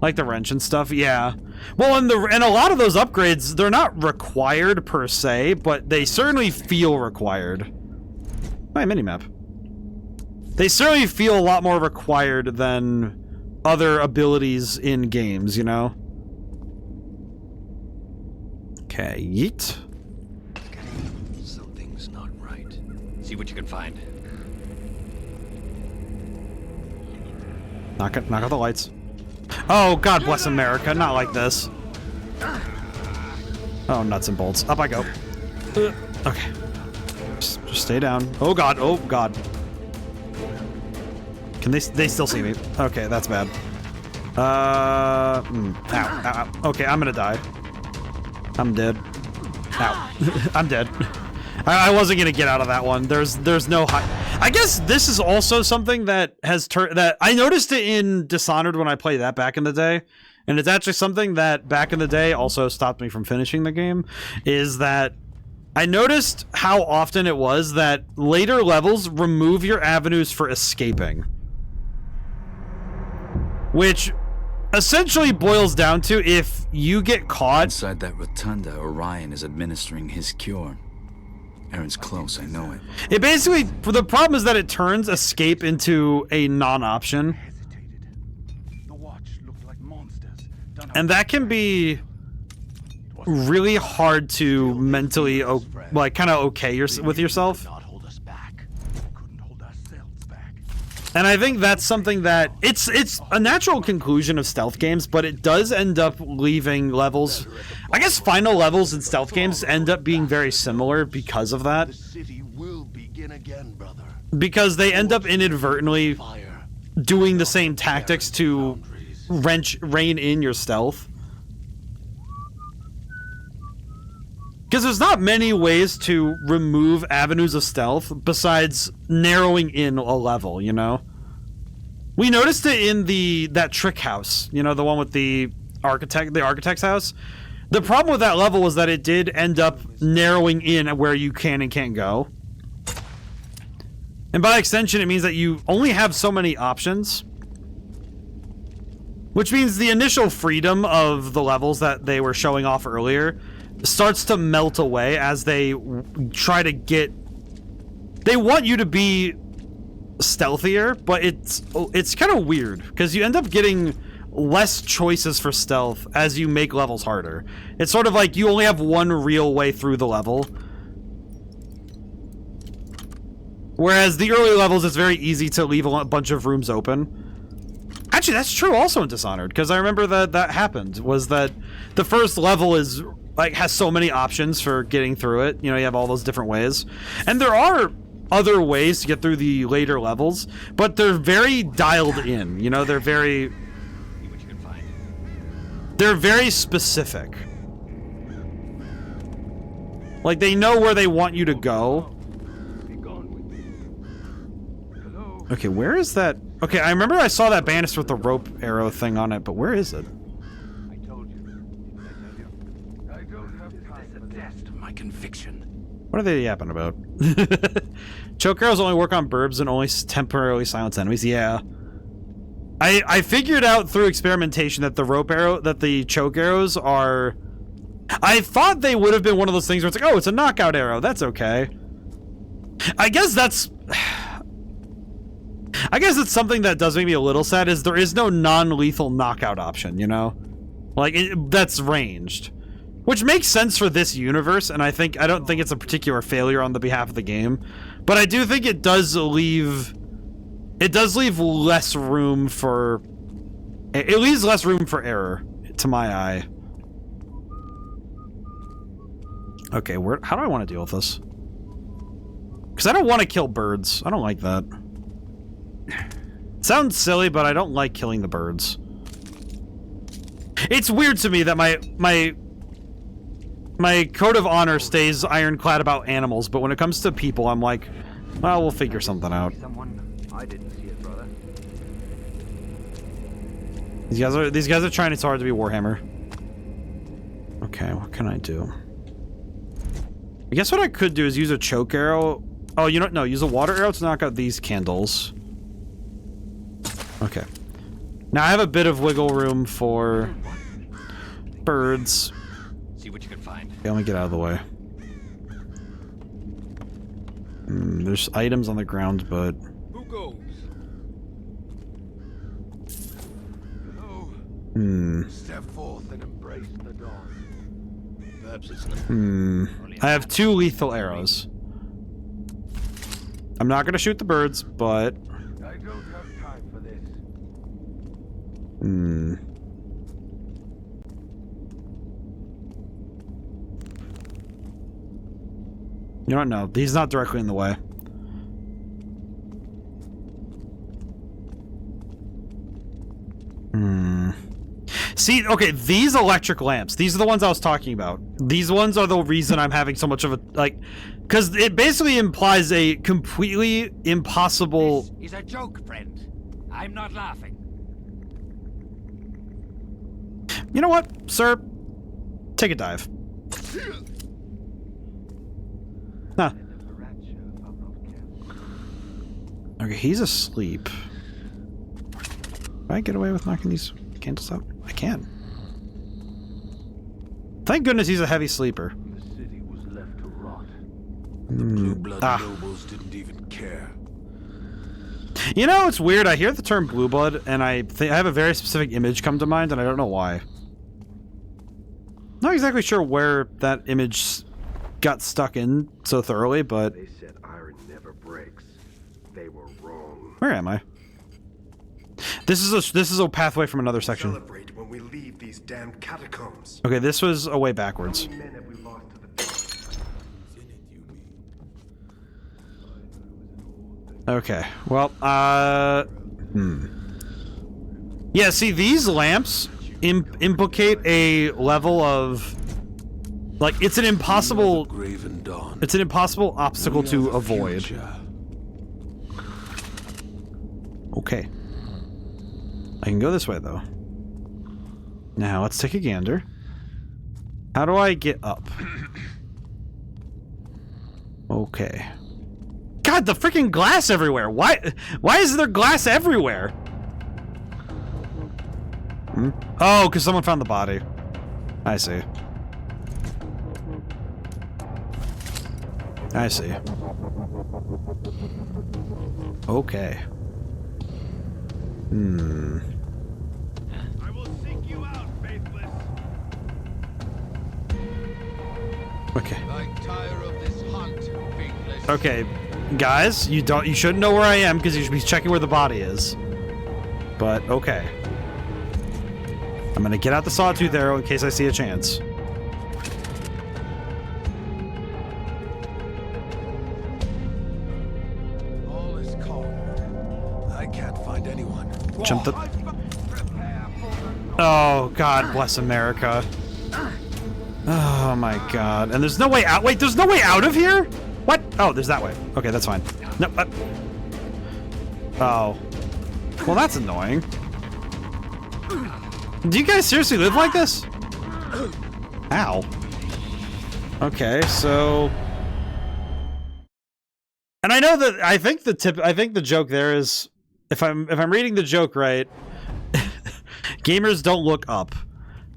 Speaker 1: Like the wrench and stuff, yeah. Well, and a lot of those upgrades, they're not required per se, but they certainly feel required. My minimap. They certainly feel a lot more required than other abilities in games, you know? Okay, yeet.
Speaker 14: Something's not right. See what you can find.
Speaker 1: Knock out the lights. Oh, God bless America, not like this. Oh, nuts and bolts. Up I go. Okay. Just stay down. Oh, God. Oh, God. Can they still see me? Okay, that's bad. Ow, ow, ow. Okay, I'm gonna die. I'm dead. Ow. I'm dead. I wasn't gonna get out of that one. There's no high. I guess this is also something that has that I noticed it in Dishonored when I played that back in the day, and it's actually something that back in the day also stopped me from finishing the game, is that I noticed how often it was that later levels remove your avenues for escaping. Which essentially boils down to, if you get caught...
Speaker 7: Inside that rotunda, Orion is administering his cure. Aaron's close, I know it.
Speaker 1: It basically... The problem is that it turns escape into a non-option. And that can be really hard to mentally, like, kind of okay with yourself. And I think that's something that it's a natural conclusion of stealth games, but it does end up leaving levels. I guess final levels in stealth games end up being very similar because of that. Because they end up inadvertently doing the same tactics to rein in your stealth. Because there's not many ways to remove avenues of stealth besides narrowing in a level, you know? We noticed it in that trick house, you know, the one with the architect's house. The problem with that level was that it did end up narrowing in where you can and can't go. And by extension, it means that you only have so many options. Which means the initial freedom of the levels that they were showing off earlier starts to melt away as they try to get... They want you to be stealthier, but it's kind of weird, because you end up getting less choices for stealth as you make levels harder. It's sort of like you only have one real way through the level. Whereas the early levels, it's very easy to leave a bunch of rooms open. Actually, that's true also in Dishonored, because I remember that happened, was that the first level is, like, has so many options for getting through it. You know, you have all those different ways. And there are other ways to get through the later levels, but they're very dialed in. You know, they're very specific. Like, they know where they want you to go. Okay, where is that? Okay, I remember I saw that banister with the rope arrow thing on it, but where is it?
Speaker 6: I told you. I don't have time for this. Test of my conviction.
Speaker 1: What are they yapping about? Choke arrows only work on burbs and only temporarily silence enemies. Yeah. I figured out through experimentation that the choke arrows are... I thought they would have been one of those things where it's like, oh, it's a knockout arrow. That's okay. I guess that's... I guess it's something that does make me a little sad, is there is no non-lethal knockout option, you know? Like, that's ranged. Which makes sense for this universe, and I don't think it's a particular failure on the behalf of the game. But I do think it does leave less room for... It leaves less room for error, to my eye. Okay, how do I want to deal with this? Because I don't want to kill birds. I don't like that. It sounds silly, but I don't like killing the birds. It's weird to me that my code of honor stays ironclad about animals, but when it comes to people, I'm like, well, we'll figure something out.
Speaker 3: I didn't see it, brother.
Speaker 1: These guys are trying so hard to be Warhammer. Okay, what can I do? I guess what I could do is use a choke arrow. Oh, you know, no, use a water arrow to knock out these candles. Okay. Now I have a bit of wiggle room for birds.
Speaker 14: See what you can find.
Speaker 1: Okay, let me get out of the way. There's items on the ground, but...
Speaker 6: Who goes?
Speaker 13: Step forth and embrace the dawn.
Speaker 5: Perhaps it's not.
Speaker 1: I have 2 lethal arrows. I'm not gonna shoot the birds, but...
Speaker 6: I don't have time for this.
Speaker 1: You don't know. He's not directly in the way. See, okay, these electric lamps, these are the ones I was talking about. These ones are the reason I'm having so much of a, like, because it basically implies a completely impossible...
Speaker 4: This is a joke, friend. I'm not laughing.
Speaker 1: You know what, sir? Take a dive. Huh. Okay, he's asleep. Can I get away with knocking these candles out? I can. Thank goodness he's a heavy sleeper.
Speaker 6: The city was left to rot.
Speaker 13: The blue-blood nobles didn't even care.
Speaker 1: You know, it's weird. I hear the term blue blood, and I have a very specific image come to mind, and I don't know why. Not exactly sure where that image got stuck in so thoroughly, but...
Speaker 3: They said iron never breaks. They were wrong.
Speaker 1: Where am I? This is a pathway from another section.
Speaker 3: Celebrate when we leave these damned catacombs.
Speaker 1: Okay, this was a way backwards.
Speaker 3: How many men have we lost to the...
Speaker 1: Okay, well, Yeah, see, these lamps implicate a level of Like, it's an impossible...
Speaker 13: Graven Dawn.
Speaker 1: It's an impossible obstacle to avoid. Okay. I can go this way, though. Now, let's take a gander. How do I get up? Okay. God, the freaking glass everywhere! Why is there glass everywhere? Hmm? Oh, because someone found the body. I see. I see. Okay. Hmm.
Speaker 6: I will seek you out, faithless.
Speaker 1: Okay.
Speaker 13: I tire of this hunt, faithless.
Speaker 1: Okay, guys, you shouldn't know where I am because you should be checking where the body is. But okay. I'm gonna get out the sawtooth arrow in case I see a chance.
Speaker 13: All is calm. I can't find anyone.
Speaker 1: Jump the... Oh, God bless America. Oh my God. And there's no way out. Wait, there's no way out of here? What? Oh, there's that way. Okay, that's fine. No. Oh. Well, that's annoying. Do you guys seriously live like this? Ow. Okay, so... And I know that I think the joke there is, if I'm reading the joke right, gamers don't look up,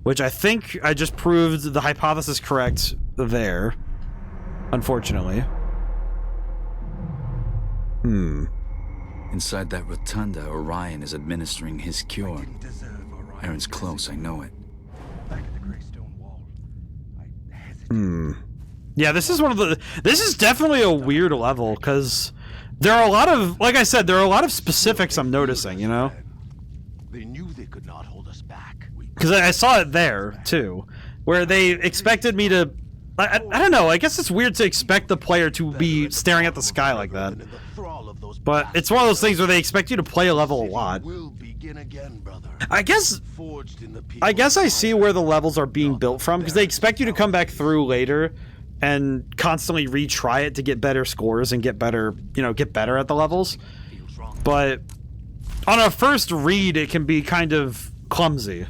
Speaker 1: which I think I just proved the hypothesis correct there, unfortunately.
Speaker 7: Inside that rotunda, Orion is administering his cure. Aaron's close, I know it.
Speaker 1: Yeah, this is this is definitely a weird level, because there are a lot of, like I said, there are a lot of specifics I'm noticing, you know?
Speaker 5: They knew they could not hold us back.
Speaker 1: Because I saw it there, too, where they expected me to... I don't know, I guess it's weird to expect the player to be staring at the sky like that. But it's one of those things where they expect you to play a level a lot. I guess I see where the levels are being built from, because they expect you to come back through later and constantly retry it to get better scores and get better, you know, get better at the levels. But on a first read, it can be kind of clumsy.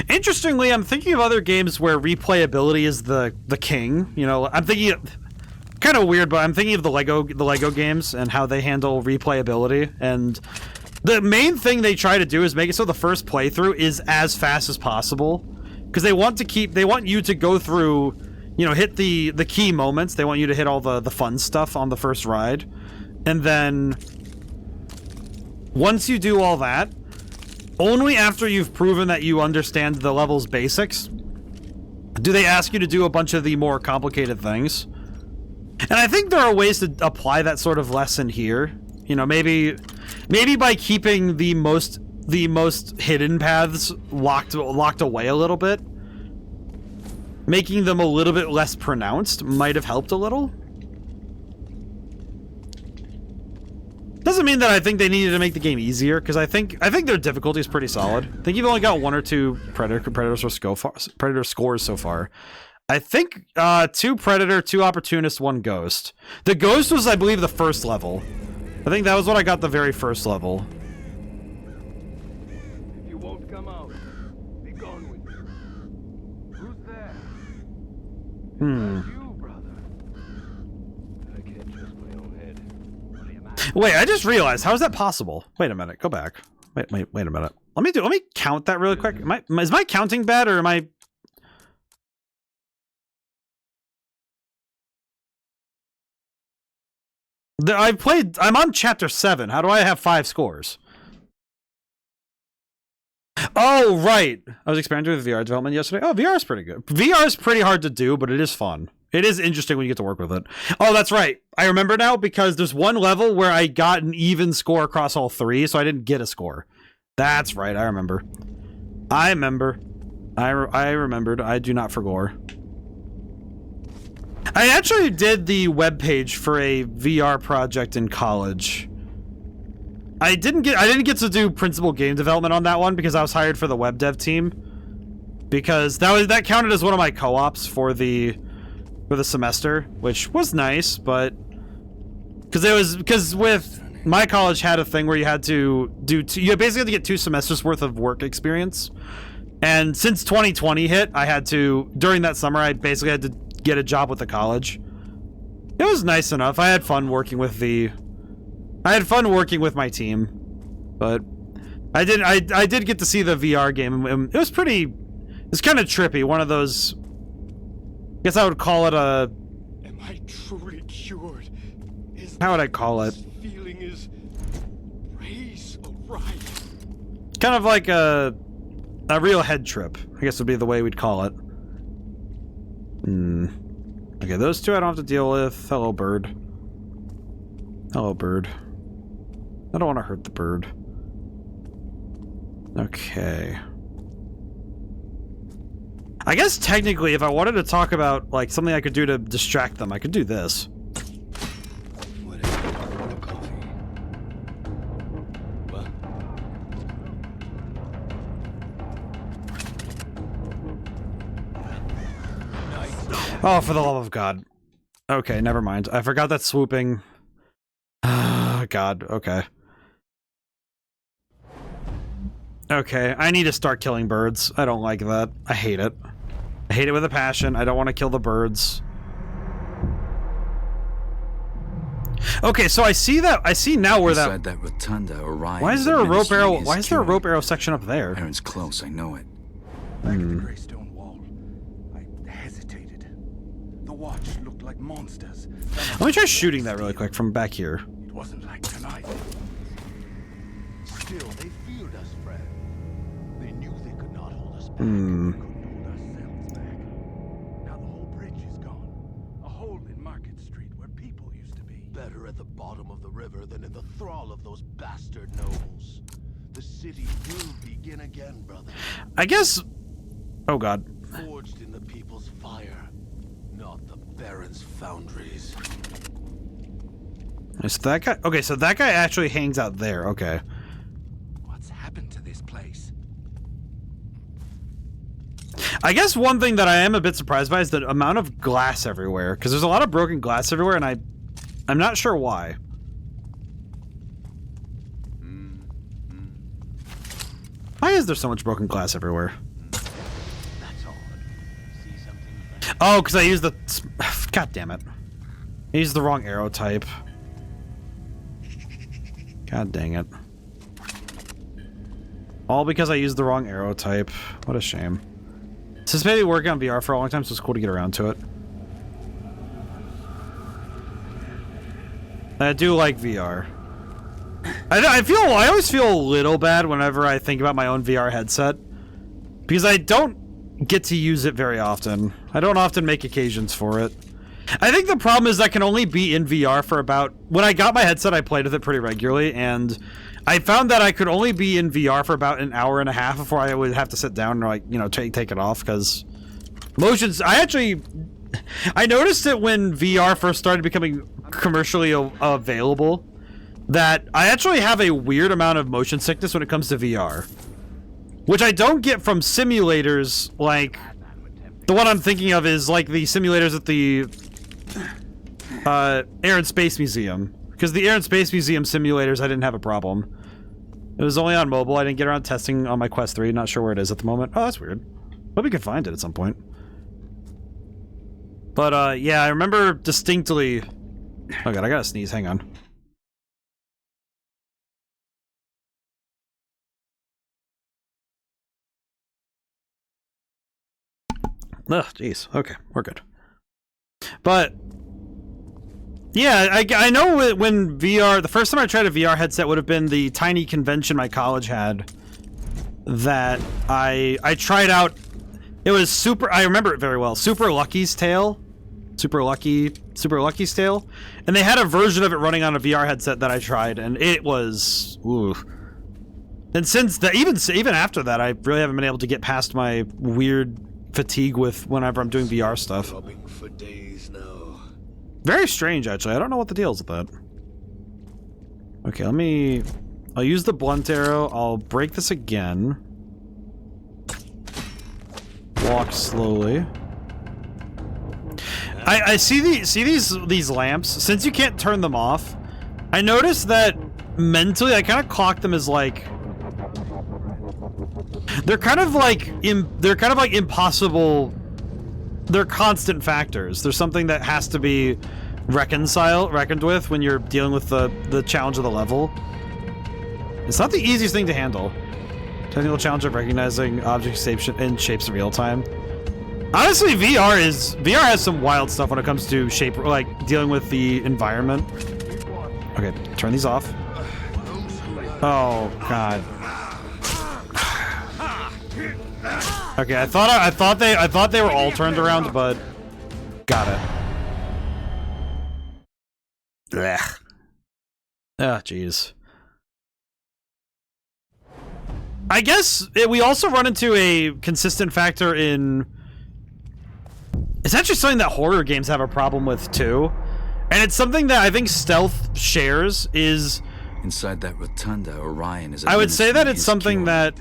Speaker 1: Interestingly, I'm thinking of other games where replayability is the king. You know, I'm thinking kind of weird, but I'm thinking of the Lego games and how they handle replayability. And the main thing they try to do is make it so the first playthrough is as fast as possible, because they want you to go through, you know, hit the key moments. They want you to hit all the fun stuff on the first ride, and then once you do all that, only after you've proven that you understand the level's basics do they ask you to do a bunch of the more complicated things. And I think there are ways to apply that sort of lesson here. You know, maybe by keeping the most hidden paths locked away a little bit, making them a little bit less pronounced might have helped a little. Doesn't mean that I think they needed to make the game easier, because I think their difficulty is pretty solid. I think you've only got 1 or 2 predator scores so far. I think 2 Predator, 2 Opportunist, 1 Ghost. The Ghost was, I believe, the first level. I think that was what I got the very first level.
Speaker 6: If you won't come out, be gone with you. Who's there? You, brother. I can't trust my own head.
Speaker 1: Wait, I just realized, how is that possible? Wait a minute, go back. Wait a minute. Let me count that really quick. Is my counting bad, or am I... I'm on chapter 7. How do I have 5 scores? Oh, right. I was experimenting with VR development yesterday. Oh, VR is pretty good. VR is pretty hard to do, but it is fun. It is interesting when you get to work with it. Oh, that's right. I remember now, because there's one level where I got an even score across all 3, so I didn't get a score. That's right. I remember. I remembered. I do not forgore. I actually did the webpage for a VR project in college. I didn't get to do principal game development on that one because I was hired for the web dev team. because that counted as one of my co-ops for the semester, which was nice, but because with my college had a thing where you had to you basically had to get 2 semesters worth of work experience, and since 2020 hit, I had to, during that summer, I basically had to get a job with the college. It was nice enough. I had fun working with my team, but I did get to see the VR game. It was kind of trippy. One of those, I guess I would call it a.
Speaker 6: Am I truly cured?
Speaker 1: How would I call it?
Speaker 6: Feeling is praise Orion.
Speaker 1: Kind of like a real head trip, I guess would be the way we'd call it. Okay, those 2 I don't have to deal with. Hello, bird. Hello, bird. I don't want to hurt the bird. Okay. I guess technically, if I wanted to talk about like something I could do to distract them, I could do this. Oh, for the love of God. Okay, never mind. I forgot that swooping. God, okay. Okay, I need to start killing birds. I don't like that. I hate it. I hate it with a passion. I don't want to kill the birds. Okay, so I see now where
Speaker 7: Inside that rotunda, Orion.
Speaker 1: Why is there a rope arrow? Why is there a rope arrow section up there?
Speaker 7: Aaron's close, I know it.
Speaker 8: Back at the Grey Stone Wall, I hesitated. The Watch looked like monsters.
Speaker 1: Let me try shooting that really quick from back here.
Speaker 8: It wasn't like tonight.
Speaker 13: Still, they feared us, friend. They knew they could not hold us back.
Speaker 8: Now the whole bridge is gone. A hole in Market Street where people used to be.
Speaker 13: Better at the bottom of the river than in the thrall of those bastard nobles. The city will begin again, brother.
Speaker 1: I guess. Oh God.
Speaker 13: Forged in the people's fire, not the Baron's foundries.
Speaker 1: Is that guy? Okay, so that guy actually hangs out there. Okay.
Speaker 8: What's happened to this place?
Speaker 1: I guess one thing that I am a bit surprised by is the amount of glass everywhere, because there's a lot of broken glass everywhere, and I'm not sure why. Why is there so much broken glass everywhere? Oh, because I used the... God damn it. I used the wrong arrow type. God dang it. All because I used the wrong arrow type. What a shame. Since maybe working on VR for a long time, so it's cool to get around to it. I do like VR. I always feel a little bad whenever I think about my own VR headset, because I don't get to use it very often. I don't often make occasions for it. I think the problem is I can only be in VR for about... When I got my headset, I played with it pretty regularly, and I found that I could only be in VR for about an hour and a half before I would have to sit down and, like, you know, take it off, because motions... I noticed it when VR first started becoming commercially available, that I actually have a weird amount of motion sickness when it comes to VR, which I don't get from simulators. Like the one I'm thinking of is like the simulators at the Air and Space Museum, because the Air and Space Museum simulators I didn't have a problem. It was only on mobile. I didn't get around testing on my Quest 3. Not sure where it is at the moment. Oh, that's weird. Hope we can find it at some point. But yeah, I remember distinctly... Oh god, I gotta sneeze, hang on. Ugh, jeez. Okay, we're good. But... yeah, I know when VR... The first time I tried a VR headset would have been the tiny convention my college had. That I tried out... It was super... I remember it very well. Super Lucky's Tale. Super Lucky's Tale. And they had a version of it running on a VR headset that I tried, and it was... ooh. And since that, even after that, I really haven't been able to get past my weird fatigue with whenever I'm doing VR stuff.
Speaker 13: For days now.
Speaker 1: Very strange, actually. I don't know what the deal is with that. Okay, I'll use the blunt arrow. I'll break this again. Walk slowly. I see these lamps. Since you can't turn them off, I noticed that mentally I kind of clock them as like they're kind of like impossible. They're constant factors. There's something that has to be reckoned with when you're dealing with the challenge of the level. It's not the easiest thing to handle. Technical challenge of recognizing objects in shapes in real time. Honestly, VR has some wild stuff when it comes to shape, like dealing with the environment. Okay, turn these off. Oh God. Okay, I thought they were all turned around, but got it. Blech. Ah, jeez. I guess we also run into a consistent factor in. It's actually something that horror games have a problem with too, and it's something that I think Stealth shares. Is
Speaker 7: inside that rotunda, Orion is.
Speaker 1: I would say that it's something that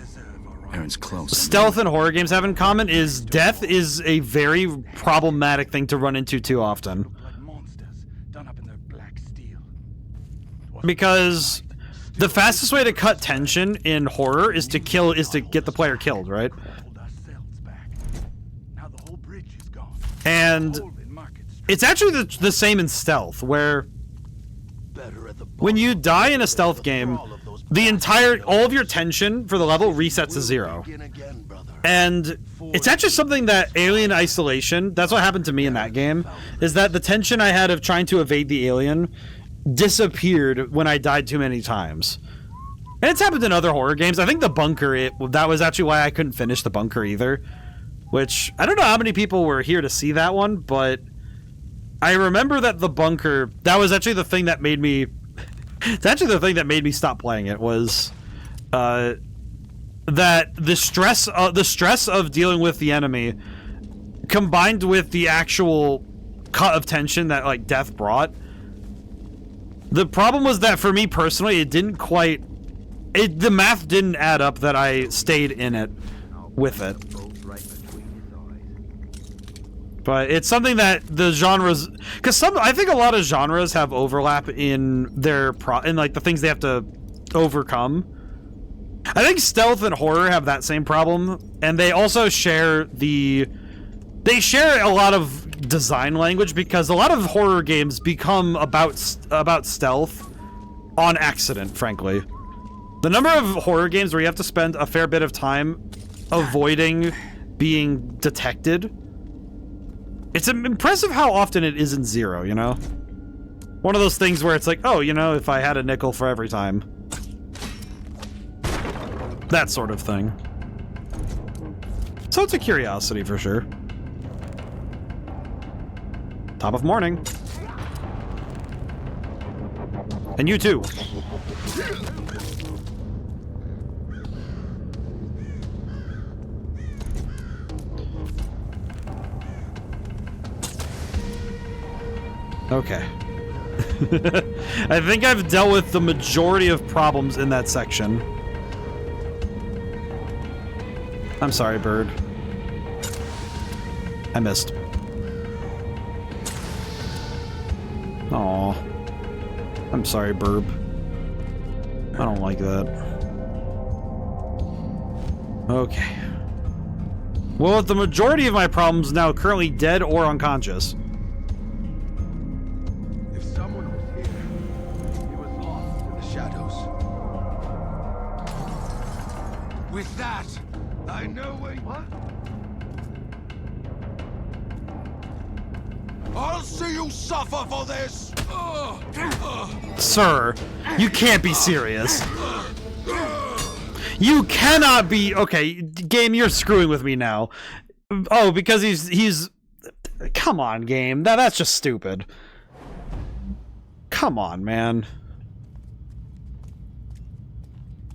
Speaker 7: Aaron's close.
Speaker 1: Stealth and horror games have in common is death is a very problematic thing to run into too often. Because the fastest way to cut tension in horror is to get the player killed, right? And it's actually the same in Stealth, where when you die in a Stealth game, all of your tension for the level resets to 0. And it's actually something that Alien Isolation, that's what happened to me in that game, is that the tension I had of trying to evade the alien disappeared when I died too many times. And it's happened in other horror games. I think the bunker, that was actually why I couldn't finish the bunker either. Which, I don't know how many people were here to see that one, but I remember that the bunker, that was actually the thing that made me, it's actually the thing that made me stop playing it, was that the stress of dealing with the enemy combined with the actual cut of tension that like death brought. The problem was that for me personally, it didn't quite, the math didn't add up that I stayed in it with it. But it's something that the genres, because I think a lot of genres have overlap in their in like the things they have to overcome. I think Stealth and horror have that same problem, and they also share a lot of design language, because a lot of horror games become about stealth on accident, frankly. The number of horror games where you have to spend a fair bit of time avoiding being detected, it's impressive how often it isn't 0, you know? One of those things where it's like, oh, you know, if I had a nickel for every time. That sort of thing. So it's a curiosity for sure. Top of morning. And you too. Okay. I think I've dealt with the majority of problems in that section. I'm sorry, bird. I missed. Aw. I'm sorry, burb. I don't like that. Okay. Well, with the majority of my problems now currently dead or unconscious.
Speaker 13: If someone was here, he was lost in the shadows. With that, I know where. What? I'll see you suffer for this!
Speaker 1: Sir, you can't be serious. You cannot be... Okay, game, you're screwing with me now. Oh, because he's... Come on, game. That's just stupid. Come on, man.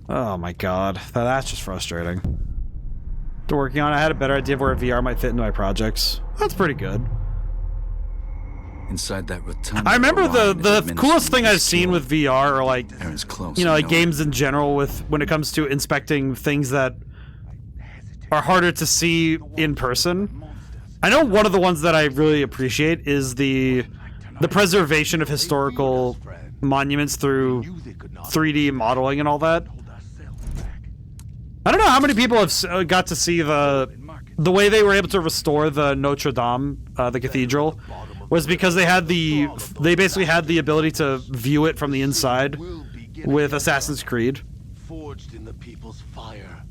Speaker 1: Oh my god. That's just frustrating. After working on it, I had a better idea of where VR might fit into my projects. That's pretty good.
Speaker 7: Inside that rotunda,
Speaker 1: I remember the coolest thing I've seen with VR, or like,
Speaker 7: Aaron's close,
Speaker 1: you know, like games in general, with when it comes to inspecting things that are harder to see in person. I know one of the ones that I really appreciate is the preservation of historical monuments through 3D modeling and all that. I don't know how many people have got to see the way they were able to restore the Notre Dame, the cathedral, was because they basically had the ability to view it from the inside with Assassin's Creed.
Speaker 5: Forged in the people's fire.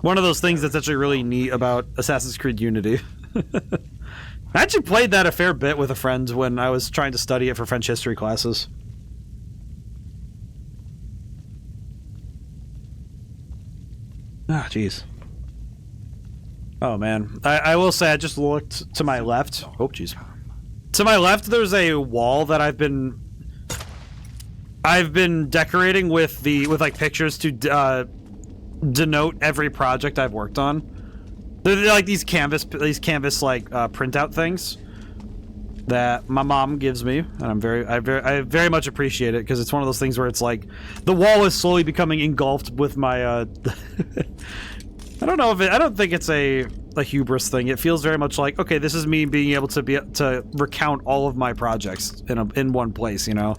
Speaker 1: One of those things that's actually really neat about Assassin's Creed Unity. I actually played that a fair bit with a friend when I was trying to study it for French history classes. Ah, jeez. Oh, man. I will say, I just looked to my left. Oh, jeez. To my left, there's a wall that I've been decorating with like pictures to denote every project I've worked on. They're like these canvas like printout things that my mom gives me, and I very much appreciate it, because it's one of those things where it's like the wall is slowly becoming engulfed with my I don't think it's a hubris thing. It feels very much like, okay, this is me being able to recount all of my projects in one place, you know.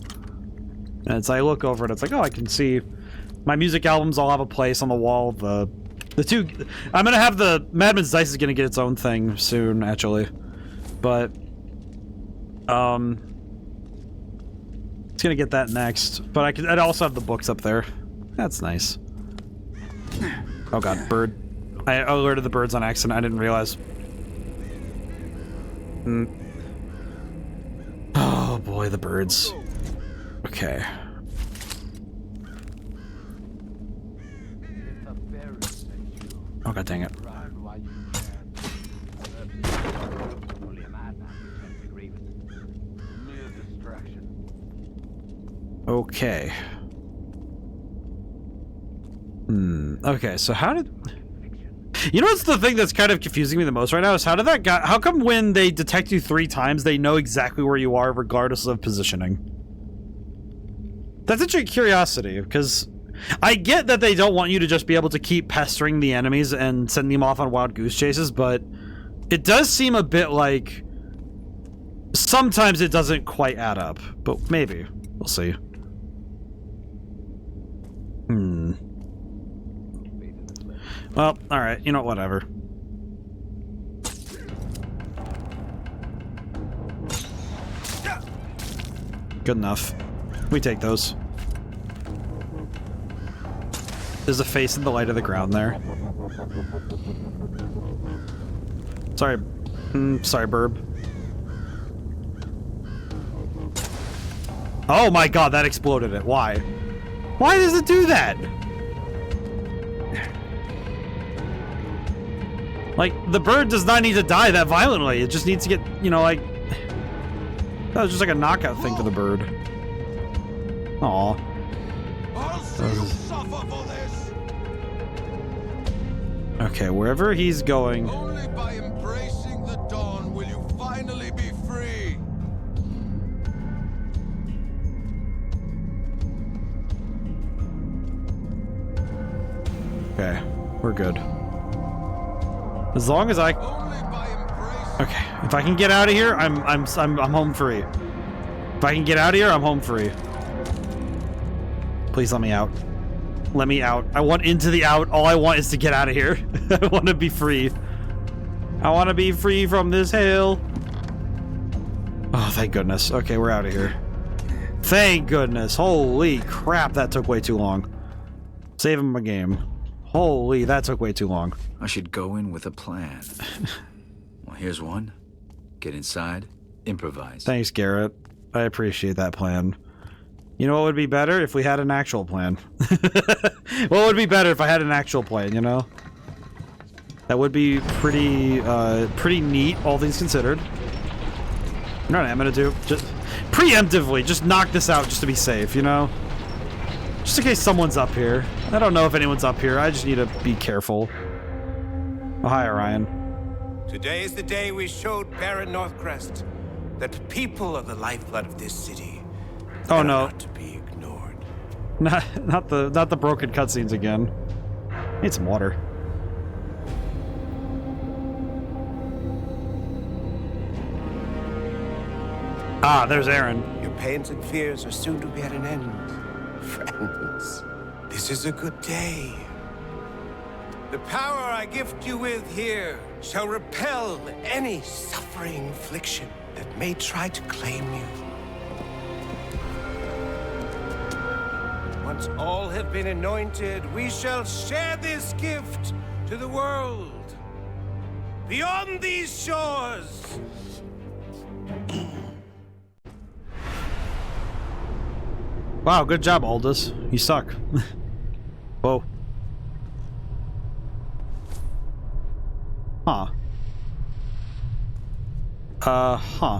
Speaker 1: And it's I look over it, it's like, oh, I can see my music albums all have a place on the wall. The two, I'm gonna have the Madman's Dice is gonna get its own thing soon, actually, but it's gonna get that next. But I'd also have the books up there. That's nice. Oh god, bird! I alerted the birds on accident. I didn't realize. Oh boy, the birds. Okay. Oh god dang it. Okay. Okay, so how did... You know what's the thing that's kind of confusing me the most right now is how come when they detect you 3 times, they know exactly where you are regardless of positioning? That's actually a curiosity, because I get that they don't want you to just be able to keep pestering the enemies and sending them off on wild goose chases, but it does seem a bit like sometimes it doesn't quite add up, but maybe. We'll see. Well, alright, you know, whatever. Good enough. We take those. There's a face in the light of the ground there. Sorry. Sorry, Burb. Oh my god, that exploded it. Why? Why does it do that? Like, the bird does not need to die that violently. It just needs to get, you know, like... That was just like a knockout thing for the bird. Aw. Okay, wherever he's going...
Speaker 13: Only by embracing the dawn will you finally be free.
Speaker 1: Okay, we're good. As long as I... Okay, if I can get out of here, I'm home free. If I can get out of here, I'm home free. Please let me out. Let me out. I want into the out. All I want is to get out of here. I want to be free. I want to be free from this hell. Oh, thank goodness. Okay, we're out of here. Thank goodness. Holy crap, that took way too long. Saving my game. Holy, that took way too long.
Speaker 7: I should go in with a plan. Well, here's one. Get inside, improvise.
Speaker 1: Thanks, Garrett. I appreciate that plan. You know what would be better? If we had an actual plan. What would be better if I had an actual plan, you know? That would be pretty neat, all things considered. You know what I'm gonna do? Just preemptively, just knock this out just to be safe, you know? Just in case someone's up here. I don't know if anyone's up here. I just need to be careful. Oh, hi, Orion.
Speaker 15: Today is the day we showed Baron Northcrest that people are the lifeblood of this city.
Speaker 1: Oh no.
Speaker 15: Not to be ignored.
Speaker 1: Not the broken cutscenes again. Need some water. Ah, there's Aaron.
Speaker 15: Your pains and fears are soon to be at an end, friends. This is a good day. The power I gift you with here shall repel any suffering affliction that may try to claim you. Once all have been anointed, we shall share this gift to the world. Beyond these shores.
Speaker 1: Wow, good job, Aldous. You suck. Whoa. Huh. Huh.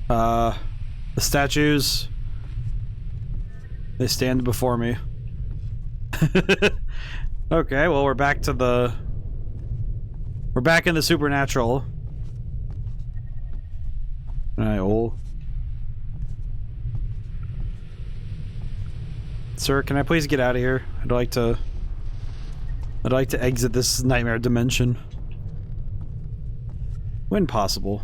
Speaker 1: The statues. They stand before me. Okay, well, we're back to the... We're back in the supernatural. Alright, Sir, can I please get out of here? I'd like to exit this nightmare dimension. When possible.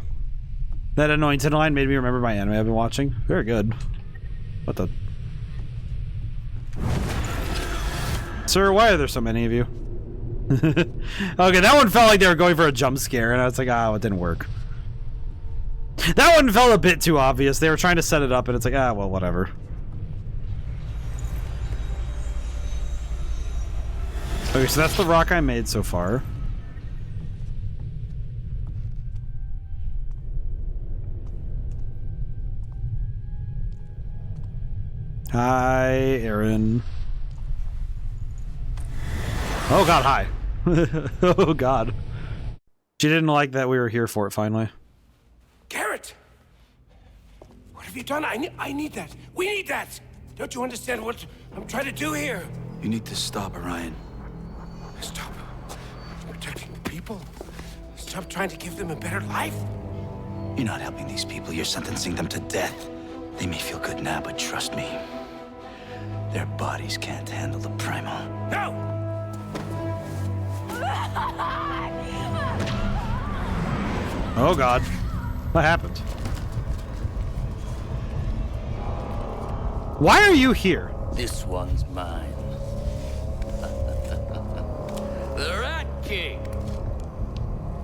Speaker 1: That anointed line made me remember my anime I've been watching. Very good. What the... Sir, why are there so many of you? Okay, that one felt like they were going for a jump scare, and I was like, oh, it didn't work. That one felt a bit too obvious. They were trying to set it up, and it's like, ah, well, whatever. Okay, so that's the rock I made so far. Hi, Aaron. Oh god, hi. Oh god. She didn't like that we were here for it, finally.
Speaker 15: Garrett! What have you done? I need that. We need that! Don't you understand what I'm trying to do here?
Speaker 7: You need to stop, Orion.
Speaker 15: Stop protecting the people. Stop trying to give them a better life.
Speaker 7: You're not helping these people, you're sentencing them to death. They may feel good now, but trust me, their bodies can't handle the primal.
Speaker 15: No!
Speaker 1: Oh god. What happened? Why are you here?
Speaker 9: This one's mine. The Rat King.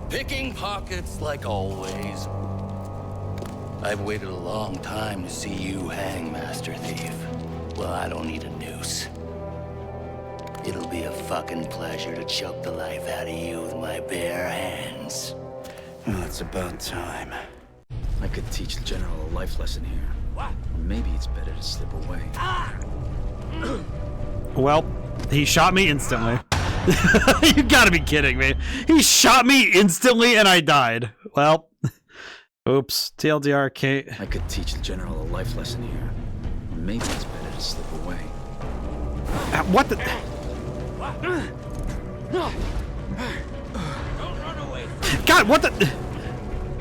Speaker 9: Picking pockets like always. I've waited a long time to see you hang, Master Thief. Well, I don't need a noose. It'll be a fucking pleasure to choke the life out of you with my bare hands.
Speaker 7: Well, it's about time. I could teach the General a life lesson here. What? Or maybe it's better to slip away.
Speaker 1: Well, he shot me instantly. You gotta be kidding me. He shot me instantly and I died. Well, oops. TLDR, Kate.
Speaker 7: I could teach the General a life lesson here. Or maybe it's better to slip away.
Speaker 1: What the... God, what the...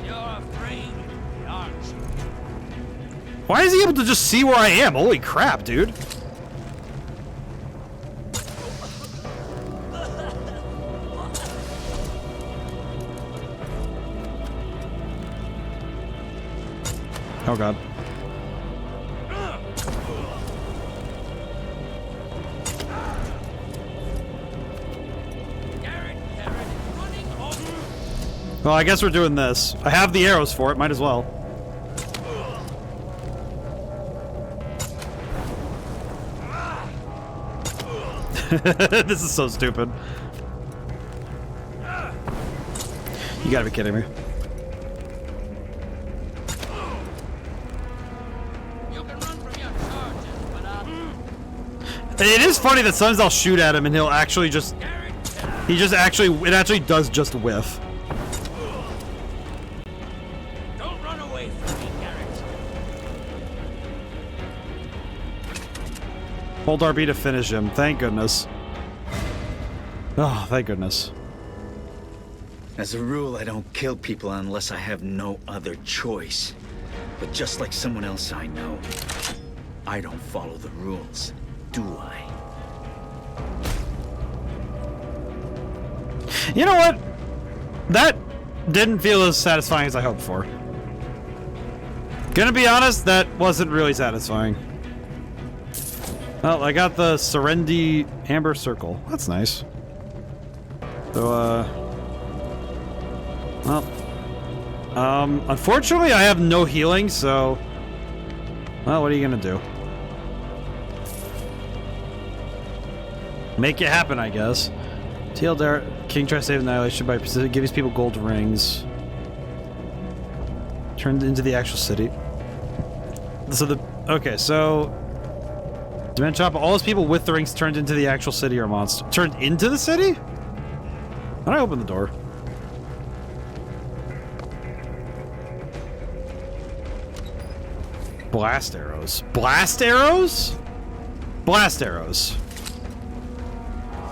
Speaker 9: You're afraid, aren't you?
Speaker 1: Why is he able to just see where I am? Holy crap, dude. Oh god. Well, I guess we're doing this. I have the arrows for it, might as well. This is so stupid. You gotta be kidding me. It is funny that sometimes I'll shoot at him and he'll actually just... it actually does just whiff.
Speaker 9: Don't run away from me, Garrett.
Speaker 1: Hold RB to finish him. Thank goodness. Oh, thank goodness.
Speaker 7: As a rule, I don't kill people unless I have no other choice. But just like someone else I know, I don't follow the rules, do I?
Speaker 1: You know what? That didn't feel as satisfying as I hoped for. Gonna be honest, that wasn't really satisfying. Well, I got the Serendi Amber Circle. That's nice. So, well, unfortunately, I have no healing, so, well, what are you gonna do? Make it happen, I guess. TLDR, King tries to save Annihilation by give these people gold rings. Turned into the actual city. So okay, so Dimension Chop, all those people with the rings turned into the actual city or monster. Turned into the city? How do I open the door? Blast arrows. Blast arrows? Blast arrows.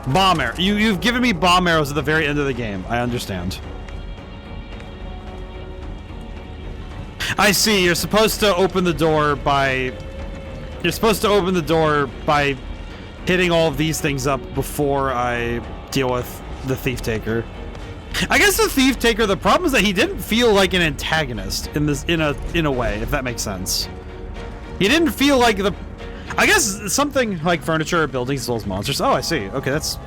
Speaker 1: Bomb arrow. You've given me bomb arrows at the very end of the game. I understand. I see. You're supposed to open the door by... You're supposed to open the door by hitting all of these things up before I deal with the Thief Taker. I guess the Thief Taker, the problem is that he didn't feel like an antagonist in this in a way, if that makes sense. He didn't feel like the... I guess something like furniture or buildings as well as monsters. Oh, I see. Okay, that's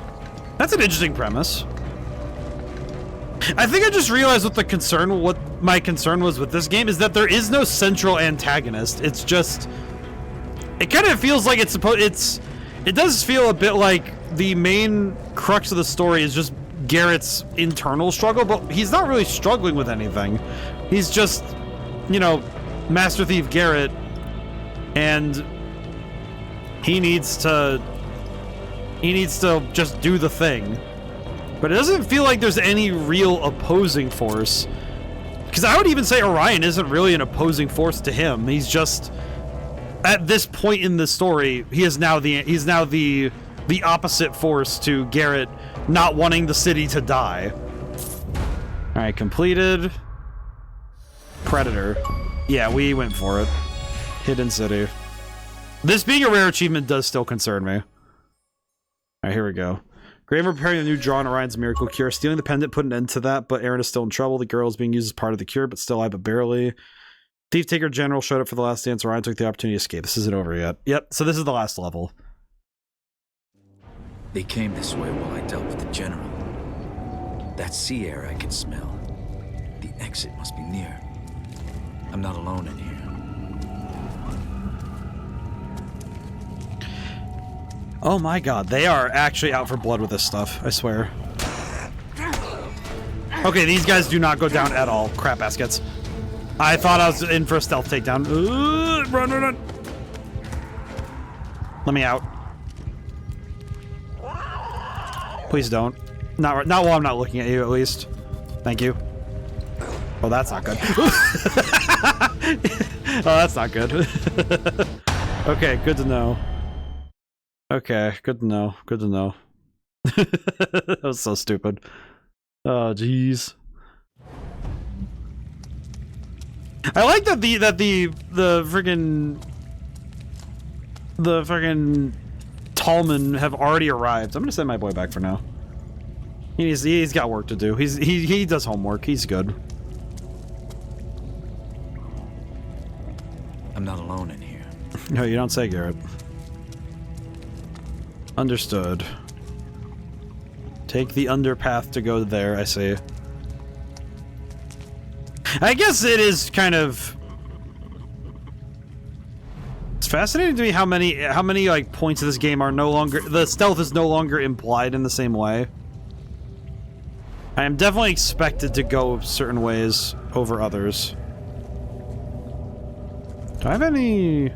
Speaker 1: an interesting premise. I think I just realized what my concern was with this game is that there is no central antagonist. It's just... It kind of feels like it does feel a bit like the main crux of the story is just Garrett's internal struggle, but he's not really struggling with anything. He's just, you know, Master Thief Garrett, and he needs to just do the thing. But it doesn't feel like there's any real opposing force. Because I would even say Orion isn't really an opposing force to him. He's just, at this point in the story, he's now the opposite force to Garrett not wanting the city to die. Alright, completed. Predator. Yeah, we went for it. Hidden City. This being a rare achievement does still concern me. Alright, here we go. Graven preparing a new draw on Orion's miracle cure. Stealing the pendant put an end to that, but Aaron is still in trouble. The girl is being used as part of the cure, but still alive, but barely. Thief Taker General showed up for the last dance. Orion took the opportunity to escape. This isn't over yet. Yep, so this is the last level.
Speaker 7: They came this way while I dealt with the General. That sea air I can smell. The exit must be near. I'm not alone in here.
Speaker 1: Oh my god, they are actually out for blood with this stuff, I swear. Okay, these guys do not go down at all. Crap baskets. I thought I was in for a stealth takedown. Run, run, run. Let me out. Please don't. Not while I'm not looking at you, at least. Thank you. Oh, that's not good. Oh, that's not good. Okay, good to know. Okay, good to know. Good to know. That was so stupid. Oh, jeez. I like that the friggin' Tallman have already arrived. I'm gonna send my boy back for now. He's got work to do. He does homework. He's good.
Speaker 7: I'm not alone in here.
Speaker 1: No, you don't say, Garrett. Understood. Take the underpath to go there, I see. I guess it is kind of... It's fascinating to me how many like points of this game are no longer... The stealth is no longer implied in the same way. I am definitely expected to go certain ways over others. Do I have any...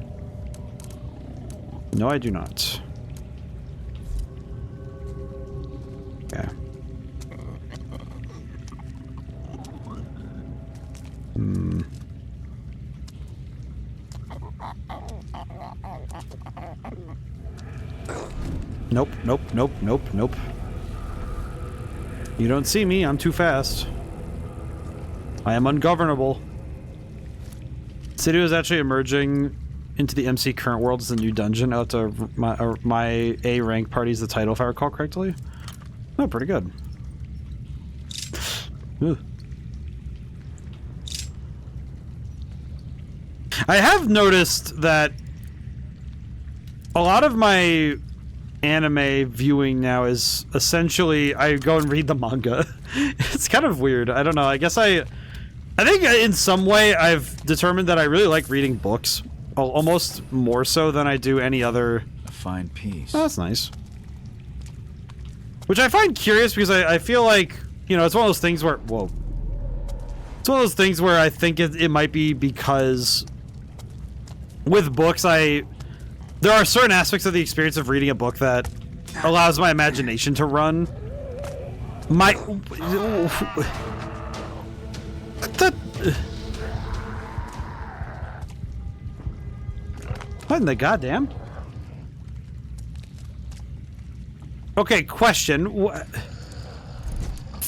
Speaker 1: No, I do not. Okay. Nope, nope, nope, nope, nope. You don't see me, I'm too fast. I am ungovernable. City was actually emerging into the MC current world as a new dungeon out to my A rank party's the title, if I recall correctly. Oh, pretty good. Ugh. I have noticed that a lot of my anime viewing now is essentially I go and read the manga. It's kind of weird. I don't know. I guess I think in some way I've determined that I really like reading books, almost more so than I do any other.
Speaker 7: A fine piece.
Speaker 1: Oh, that's nice. Which I find curious because I feel like, you know, it's one of those things where, whoa. It's one of those things where I think it might be because with books, there are certain aspects of the experience of reading a book that allows my imagination to run. What in the goddamn? Okay, question.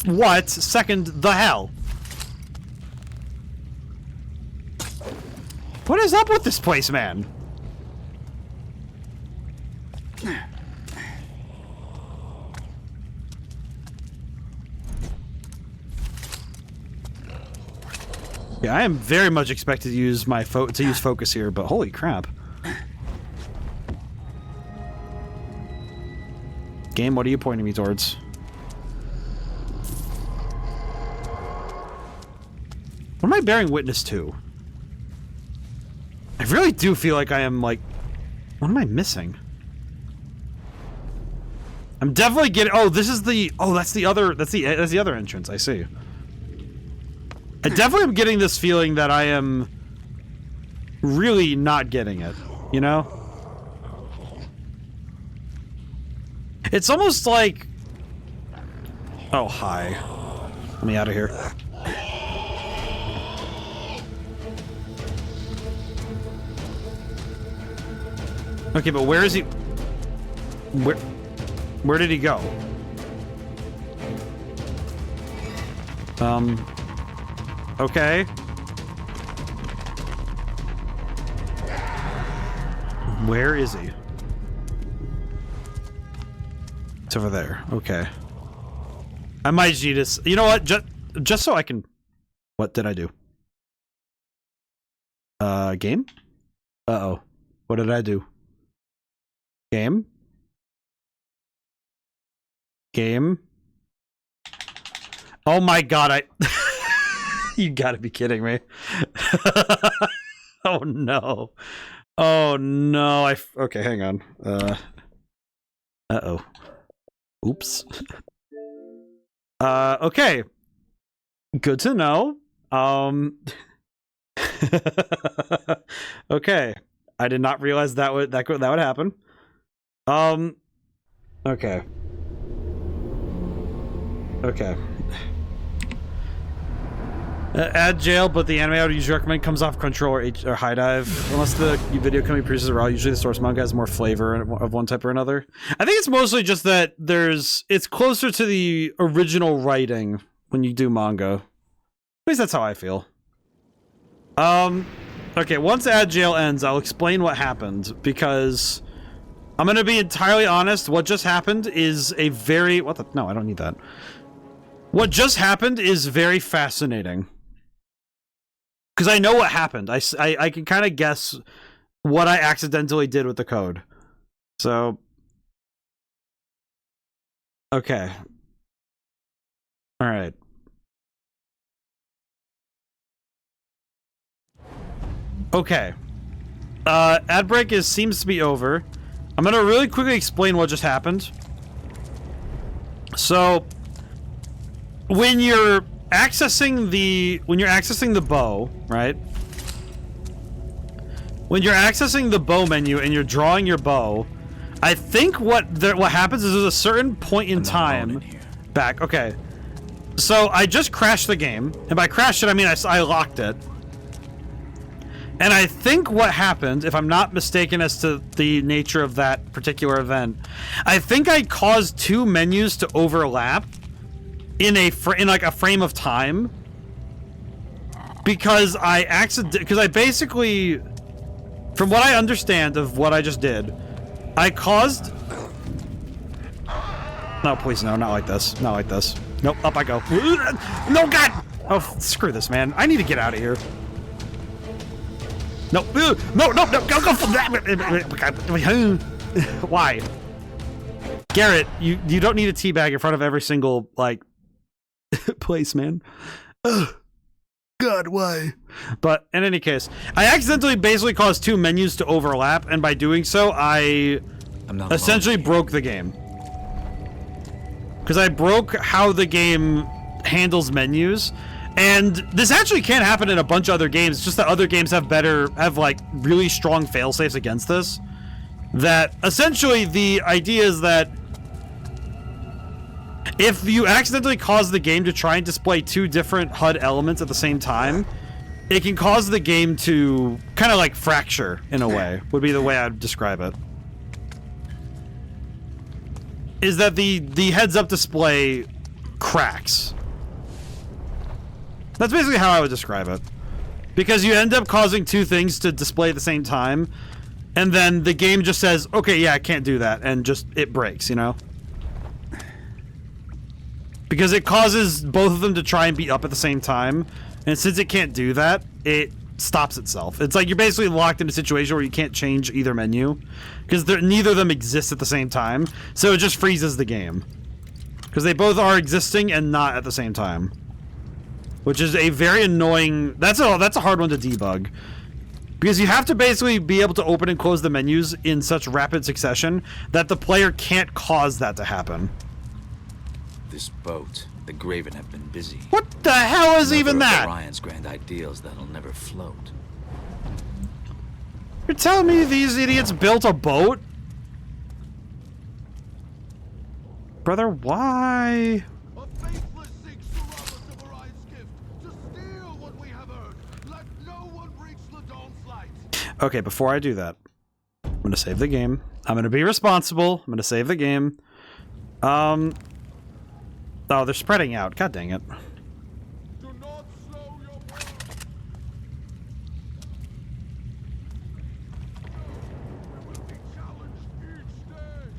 Speaker 1: What second the hell? What is up with this place, man? Yeah, I am very much expected to use my focus here, but holy crap. Game, what are you pointing me towards? What am I bearing witness to? I really do feel like I am, like... What am I missing? I'm definitely getting... Oh, this is the... Oh, that's the other... That's the other entrance, I see. I definitely am getting this feeling that I am really not getting it, you know? It's almost like... Oh, hi. Let me out of here. Okay, but where is he? Where did he go? Okay. Where is he? It's over there. Okay. I might need to... You know what? Just so I can... What did I do? Game? Uh-oh. What did I do? Game? Game? Oh my god, You gotta be kidding me. Oh no. Oh no, okay, hang on. Uh-oh. Oops. Okay. Good to know. Okay. I did not realize that would happen. Okay. Okay. Add jail, but the anime I would usually recommend comes off Crunchyroll or High Dive. Unless the video company produces raw, usually the source manga has more flavor of one type or another. I think it's mostly just that it's closer to the original writing when you do manga. At least that's how I feel. Okay, once Add Jail ends, I'll explain what happened, because I'm gonna be entirely honest, what just happened is a very... What the... No, I don't need that. What just happened is very fascinating. Because I know what happened. I can kind of guess what I accidentally did with the code. So... Okay. Alright. Okay. Ad break seems to be over. I'm gonna really quickly explain what just happened. So... When you're accessing the bow, right? When you're accessing the bow menu and you're drawing your bow, I think what happens is there's a certain point in time back. Okay, so I just crashed the game, and by crashed it I mean I locked it. And I think what happened, if I'm not mistaken as to the nature of that particular event, I think I caused two menus to overlap in like a frame of time, because I basically, from what I understand of what I just did, I caused... No, please, no, not like this. Not like this. Nope, up I go. No, God! Oh, screw this, man. I need to get out of here. No, no, go from that. Why? Garrett, you don't need a teabag in front of every single, like, place, man. Ugh. God, why? But in any case, I accidentally basically caused 2 menus to overlap, and by doing so, I essentially broke the game. Because I broke how the game handles menus, and this actually can happen in a bunch of other games. It's just that other games have like really strong failsafes against this. That essentially the idea is that if you accidentally cause the game to try and display 2 different HUD elements at the same time, it can cause the game to kind of like fracture in a way, would be the way I'd describe it. Is that the heads-up display cracks. That's basically how I would describe it. Because you end up causing 2 things to display at the same time, and then the game just says, okay, yeah, I can't do that, and just, it breaks, you know? Because it causes both of them to try and be up at the same time, and since it can't do that, it stops itself. It's like you're basically locked in a situation where you can't change either menu, because neither of them exist at the same time, so it just freezes the game. Because they both are existing and not at the same time. Which is a very annoying... That's a hard one to debug. Because you have to basically be able to open and close the menus in such rapid succession that the player can't cause that to happen.
Speaker 7: This boat, the Graven have been busy.
Speaker 1: What the hell is even that?
Speaker 7: Orion's grand ideals that'll never float.
Speaker 1: You're telling me these idiots built a boat? Brother, why?
Speaker 13: A faithless seeks to rob us of Orion's gift, to steal what we have earned. Let no one reach the dawn's light.
Speaker 1: Okay, before I do that, I'm gonna save the game. I'm gonna be responsible. I'm gonna save the game. Oh, they're spreading out. God dang it.
Speaker 13: Do not slow your work. We will be challenged each day.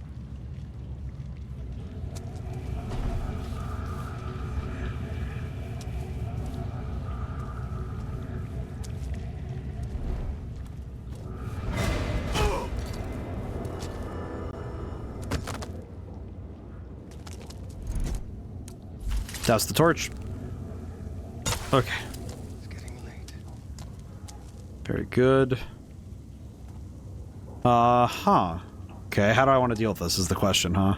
Speaker 1: Douse the torch. Okay.
Speaker 15: It's getting late.
Speaker 1: Very good. Huh. Okay, how do I want to deal with this is the question, huh?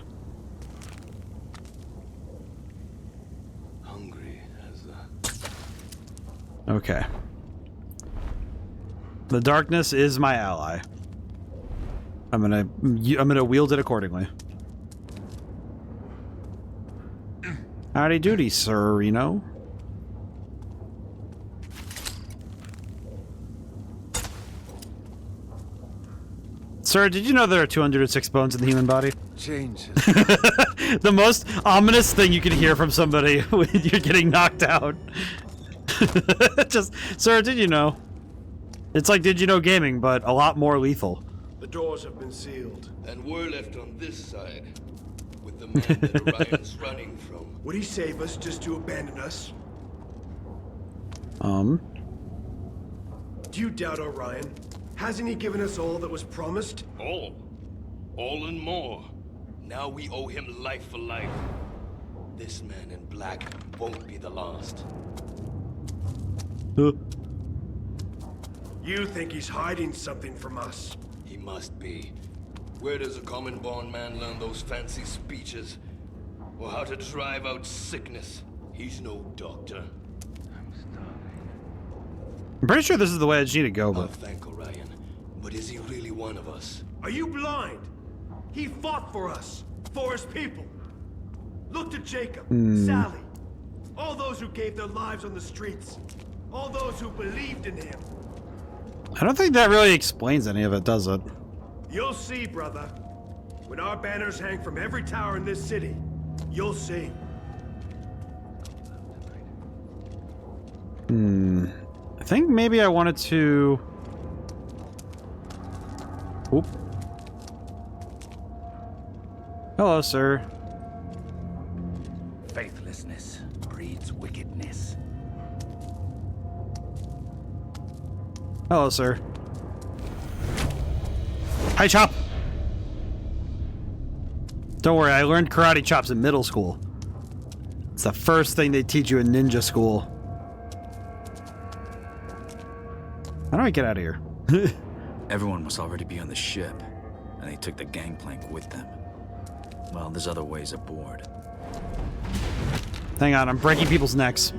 Speaker 5: Hungry as a...
Speaker 1: Okay. The darkness is my ally. I'm gonna wield it accordingly. Howdy doody, Sir Reno. Sir, did you know there are 206 bones in the human body?
Speaker 15: Changes.
Speaker 1: The most ominous thing you can hear from somebody when you're getting knocked out. Just, sir, did you know? It's like Did You Know Gaming, but a lot more lethal.
Speaker 6: The doors have been sealed.
Speaker 5: And we're left on this side, with the man that Orion's running from.
Speaker 6: Would he save us just to abandon us?
Speaker 1: Do
Speaker 6: you doubt Orion? Hasn't he given us all that was promised?
Speaker 5: All? All and more. Now we owe him life for life. This man in black won't be the last.
Speaker 6: You think he's hiding something from us?
Speaker 5: He must be. Where does a common-born man learn those fancy speeches? Or how to drive out sickness? He's no doctor.
Speaker 1: I'm pretty sure this is the way I just need to go,
Speaker 5: I'll
Speaker 1: but...
Speaker 5: thank Orion, but is he really one of us?
Speaker 6: Are you blind? He fought for us, for his people. Look to Jacob, Sally, all those who gave their lives on the streets, all those who believed in him.
Speaker 1: I don't think that really explains any of it, does it?
Speaker 6: You'll see, brother. When our banners hang from every tower in this city, you'll see.
Speaker 1: I think maybe I wanted to... Oop. Hello, sir.
Speaker 4: Faithlessness breeds wickedness.
Speaker 1: Hello, sir. Karate chop! Don't worry, I learned karate chops in middle school. It's the first thing they teach you in ninja school. How do I get out of here?
Speaker 7: Everyone must already be on the ship, and they took the gangplank with them. Well, there's other ways aboard.
Speaker 1: Hang on, I'm breaking people's necks.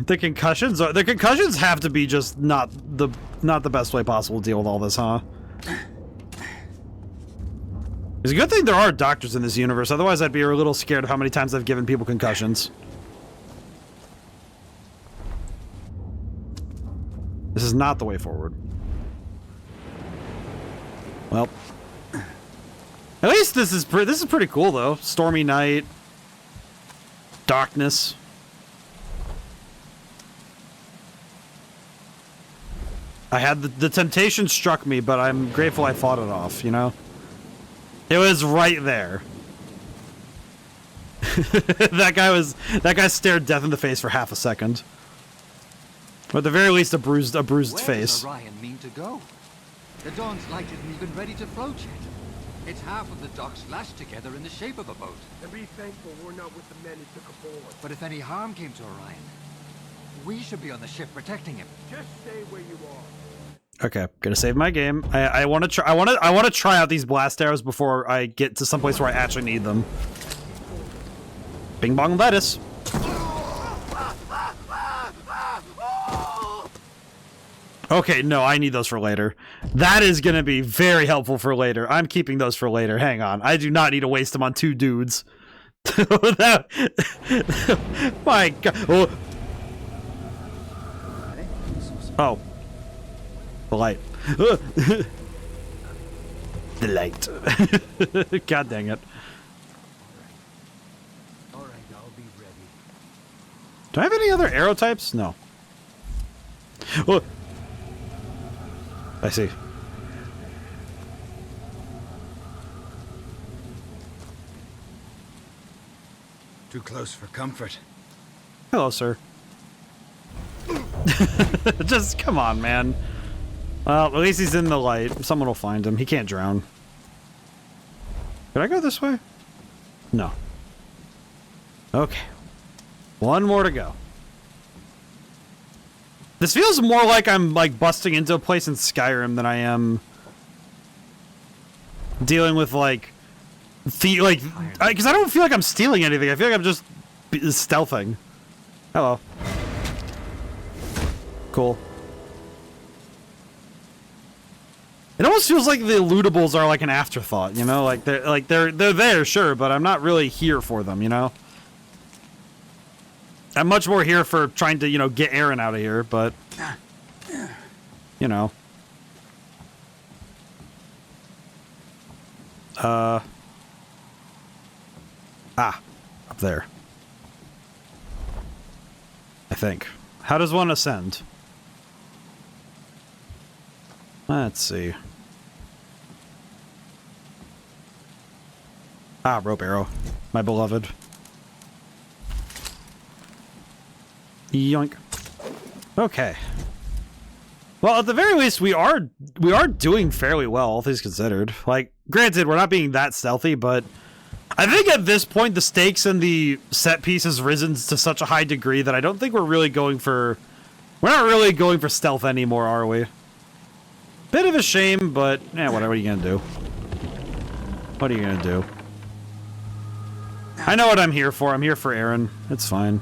Speaker 1: The concussions have to be just not the best way possible to deal with all this, huh? It's a good thing there are doctors in this universe, otherwise I'd be a little scared of how many times I've given people concussions. This is not the way forward. Well, at least this is pretty cool though. Stormy night, darkness. I had the temptation struck me, but I'm grateful I fought it off, you know? It was right there. That guy stared death in the face for half a second. Or at the very least a bruised face.
Speaker 16: Where does Orion mean to go? The Dawn's light isn't even ready to float yet. It's half of the docks lashed together in the shape of a boat.
Speaker 6: And be thankful we're not with the men he took aboard.
Speaker 16: But if any harm came to Orion, we should be on the ship protecting him.
Speaker 6: Just stay where you are.
Speaker 1: Okay, gonna save my game. I want to try out these blast arrows before I get to someplace where I actually need them. Bing bong lettuce. Okay, no, I need those for later. That is gonna be very helpful for later. I'm keeping those for later. Hang on, I do not need to waste them on two dudes. My God. Oh. The light. The light. God dang it.
Speaker 16: Alright, I'll be ready.
Speaker 1: Do I have any other arrow types? No. Oh. I see.
Speaker 16: Too close for comfort.
Speaker 1: Hello, sir. Just come on, man. Well, at least he's in the light. Someone will find him. He can't drown. Did I go this way? No. Okay. One more to go. This feels more like I'm like busting into a place in Skyrim than I am dealing with like because I don't feel like I'm stealing anything. I feel like I'm just stealthing. Hello. Cool. It almost feels like the lootables are like an afterthought, you know? Like they're there, sure, but I'm not really here for them, you know? I'm much more here for trying to, you know, get Aaron out of here, but you know. Up there. I think. How does one ascend? Let's see. Rope arrow. My beloved. Yoink. Okay. Well, at the very least, we are doing fairly well, all things considered. Like, granted, we're not being that stealthy, but I think at this point, the stakes and the set piece has risen to such a high degree that I don't think we're really going for... We're not really going for stealth anymore, are we? Bit of a shame, but whatever are you gonna do? What are you gonna do? I know what I'm here for. I'm here for Aaron. It's fine.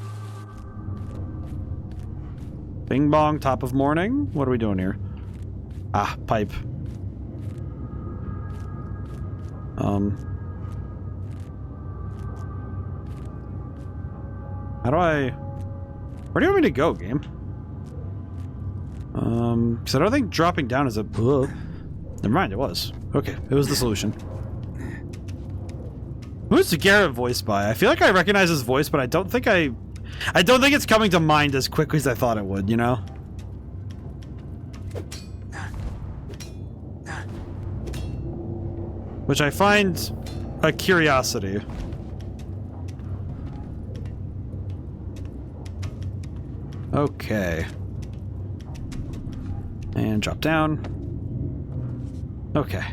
Speaker 1: Bing bong, top of morning. What are we doing here? Pipe. How do I... Where do you want me to go, game? Because I don't think dropping down is a... Never mind, it was. Okay, it was the solution. Who's Garrett voiced by? I feel like I recognize his voice, but I don't think it's coming to mind as quickly as I thought it would, you know? Which I find a curiosity. Okay. And drop down. Okay.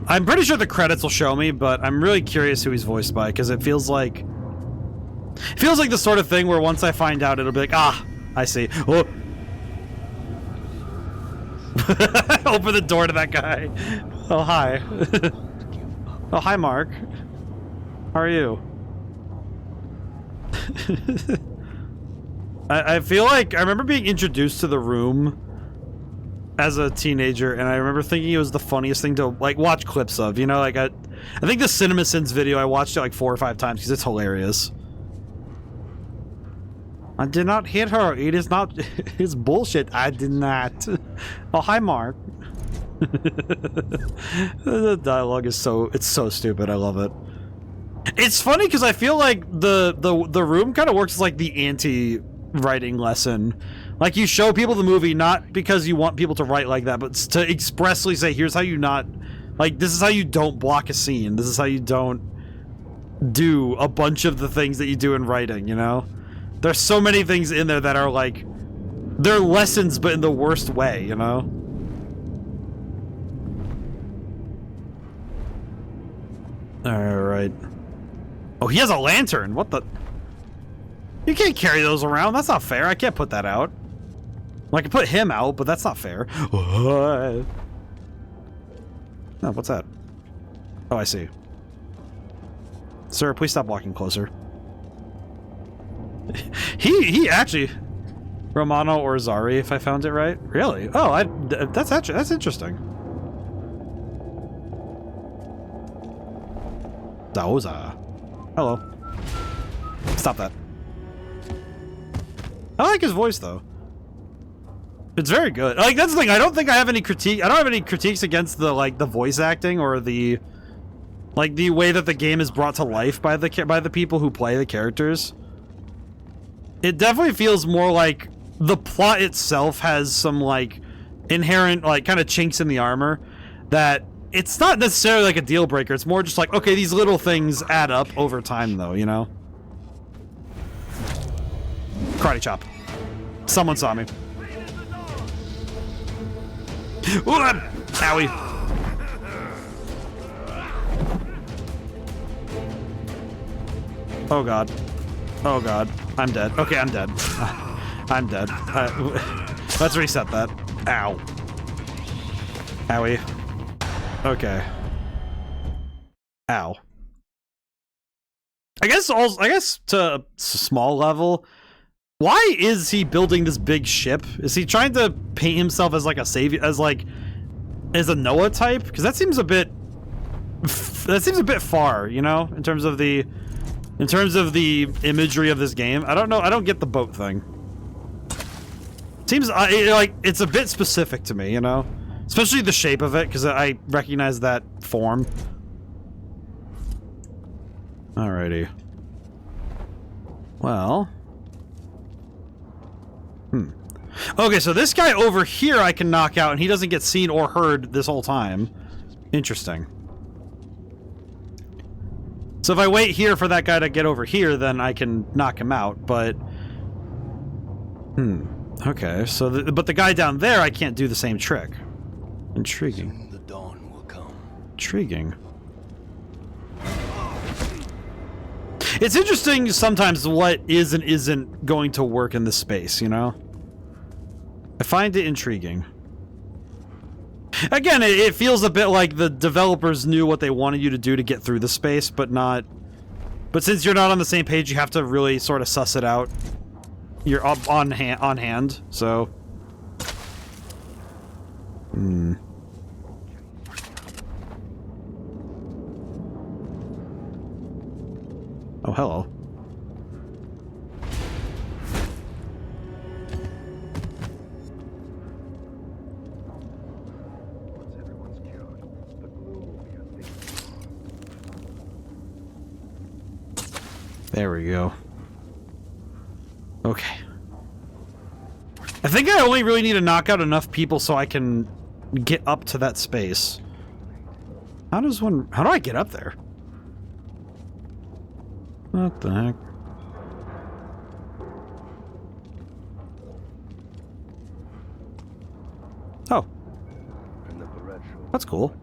Speaker 1: I'm pretty sure the credits will show me, but I'm really curious who he's voiced by, because it feels like the sort of thing where once I find out, it'll be like, ah, I see. Oh. Open the door to that guy. Oh, hi. Oh, hi, Mark. How are you? I feel like I remember being introduced to the room as a teenager, and I remember thinking it was the funniest thing to like watch clips of. You know, like I think the CinemaSins video, I watched it like 4 or 5 times because it's hilarious. I did not hit her. It is not. It's bullshit. I did not. Oh, hi, Mark. The dialogue is it's so stupid. I love it. It's funny because I feel like the room kind of works as like the anti-writing lesson. Like you show people the movie not because you want people to write like that, but to expressly say, here's how you not, like, this is how you don't block a scene. This is how you don't do a bunch of the things that you do in writing, you know? There's so many things in there that are like, they're lessons, but in the worst way, you know? Alright. Oh, he has a lantern. What the? You can't carry those around. That's not fair. I can't put that out. Well, I can put him out, but that's not fair. What? Oh, what's that? Oh, I see. Sir, please stop walking closer. He actually... Romano or Zari, if I found it right. Really? Oh, that's interesting. Daoza. Hello. Stop that. I like his voice, though. It's very good. Like, that's the thing. I don't think I have any critique. I don't have any critiques against the, like, the voice acting or the... like, the way that the game is brought to life by the people who play the characters. It definitely feels more like the plot itself has some, like, inherent, like, kind of chinks in the armor that it's not necessarily like a deal breaker. It's more just like, okay, these little things add up over time, though, you know? Karate chop. Someone saw me. Ooh, owie. Oh god. Oh god. I'm dead. Okay, I'm dead. I'm dead. Let's reset that. Ow. Owie. Okay. Ow. I guess to a small level, why is he building this big ship? Is he trying to paint himself as like a savior, as a Noah type? Because that seems a bit far, you know, in terms of the imagery of this game. I don't know. I don't get the boat thing. Seems like it's a bit specific to me, you know, especially the shape of it, because I recognize that form. Alrighty. Well. Okay, so this guy over here I can knock out and he doesn't get seen or heard this whole time. Interesting. So if I wait here for that guy to get over here, then I can knock him out, but... Okay, so but the guy down there, I can't do the same trick. Intriguing.
Speaker 5: Soon the dawn will come.
Speaker 1: Intriguing. It's interesting sometimes what is and isn't going to work in this space, you know? I find it intriguing. Again, it feels a bit like the developers knew what they wanted you to do to get through the space, but not... But since you're not on the same page, you have to really sort of suss it out. You're up on hand, so... Oh, hello. There we go. Okay. I think I only really need to knock out enough people so I can get up to that space. How do I get up there? What the heck? Oh.
Speaker 3: And the Barret shall
Speaker 1: That's cool.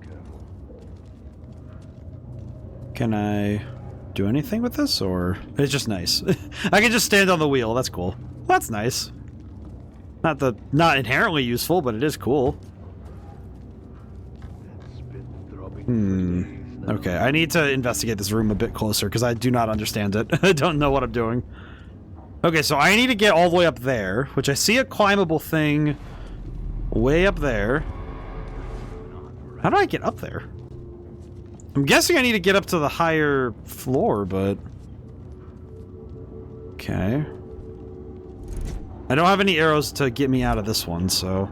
Speaker 1: Can I do anything with this, or it's just nice? I can just stand on the wheel. That's cool. Well, that's nice. Not inherently useful, but it is cool. Okay, I need to investigate this room a bit closer because I do not understand it. I don't know what I'm doing. Okay, so I need to get all the way up there, which I see a climbable thing way up there. How do I get up there? I'm guessing I need to get up to the higher floor, but... Okay. I don't have any arrows to get me out of this one, so...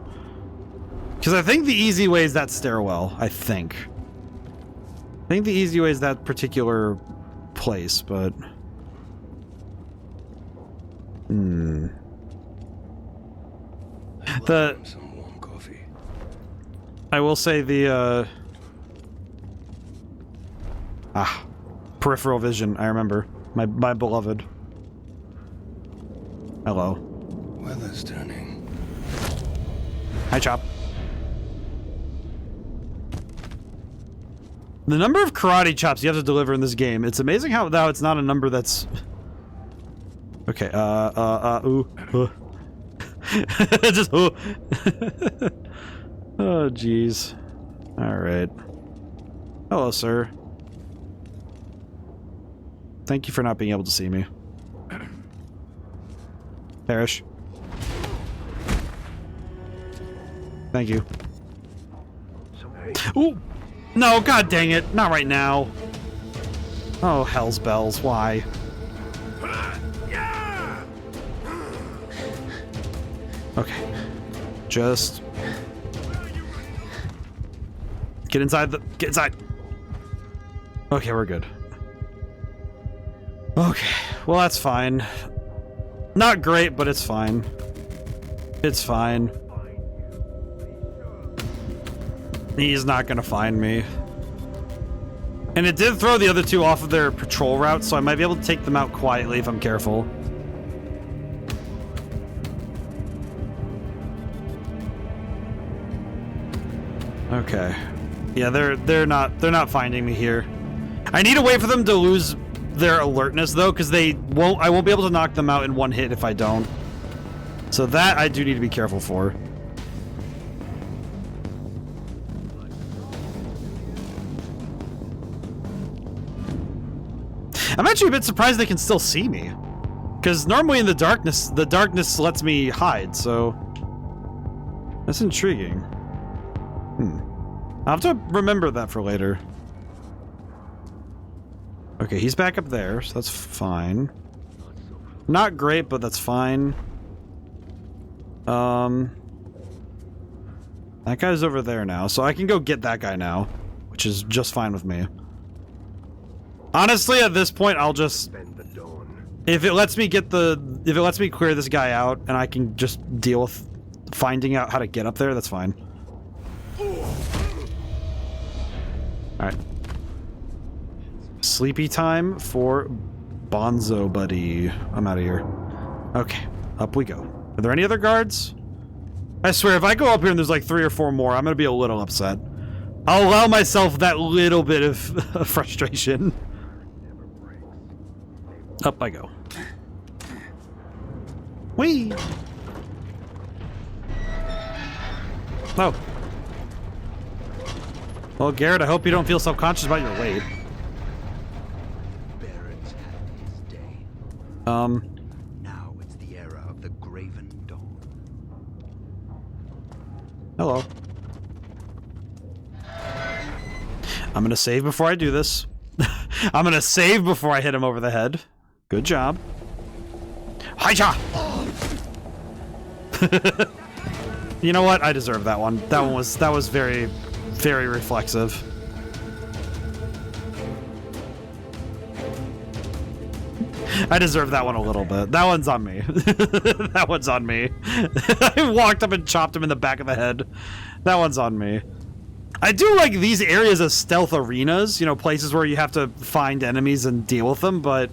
Speaker 1: Because I think the easy way is that stairwell, I think. I think the easy way is that particular place, but...
Speaker 5: Some warm coffee.
Speaker 1: I will say the, peripheral vision, I remember. My beloved. Hello.
Speaker 5: Weather's turning.
Speaker 1: Hi, Chop. The number of karate chops you have to deliver in this game, it's amazing how it's not a number that's... Okay, ooh. Just, ooh. Oh, jeez. Alright. Hello, sir. Thank you for not being able to see me. Perish. Thank you. Ooh! No, god dang it! Not right now. Oh, hell's bells, why? Okay. Just... Get inside the... Get inside! Okay, we're good. Okay. Well, that's fine. Not great, but it's fine. It's fine. He's not gonna find me. And it did throw the other two off of their patrol route, so I might be able to take them out quietly if I'm careful. Okay. Yeah, they're not finding me here. I need to wait for them to lose their alertness though, because I won't be able to knock them out in one hit if I don't. So that I do need to be careful for. I'm actually a bit surprised they can still see me. Because normally in the darkness lets me hide, so... That's intriguing. I'll have to remember that for later. Okay, he's back up there, so that's fine. Not great, but that's fine. That guy's over there now, so I can go get that guy now, which is just fine with me. Honestly, at this point, I'll just... If it lets me clear this guy out, and I can just deal with finding out how to get up there, that's fine. Alright. Sleepy time for Bonzo Buddy. I'm out of here. Okay, up we go. Are there any other guards? I swear, if I go up here and there's like 3 or 4 more, I'm gonna be a little upset. I'll allow myself that little bit of frustration. Up I go. Whee! Oh. Well, Garrett, I hope you don't feel self-conscious about your weight.
Speaker 17: Now it's the era of the Graven Dawn.
Speaker 1: Hello. I'm gonna save before I do this. I'm gonna save before I hit him over the head. Good job. Hi-cha! You know what? I deserve that one. That was very, very reflexive. I deserve that one a little bit. That one's on me. That one's on me. I walked up and chopped him in the back of the head. That one's on me. I do like these areas as stealth arenas, you know, places where you have to find enemies and deal with them, but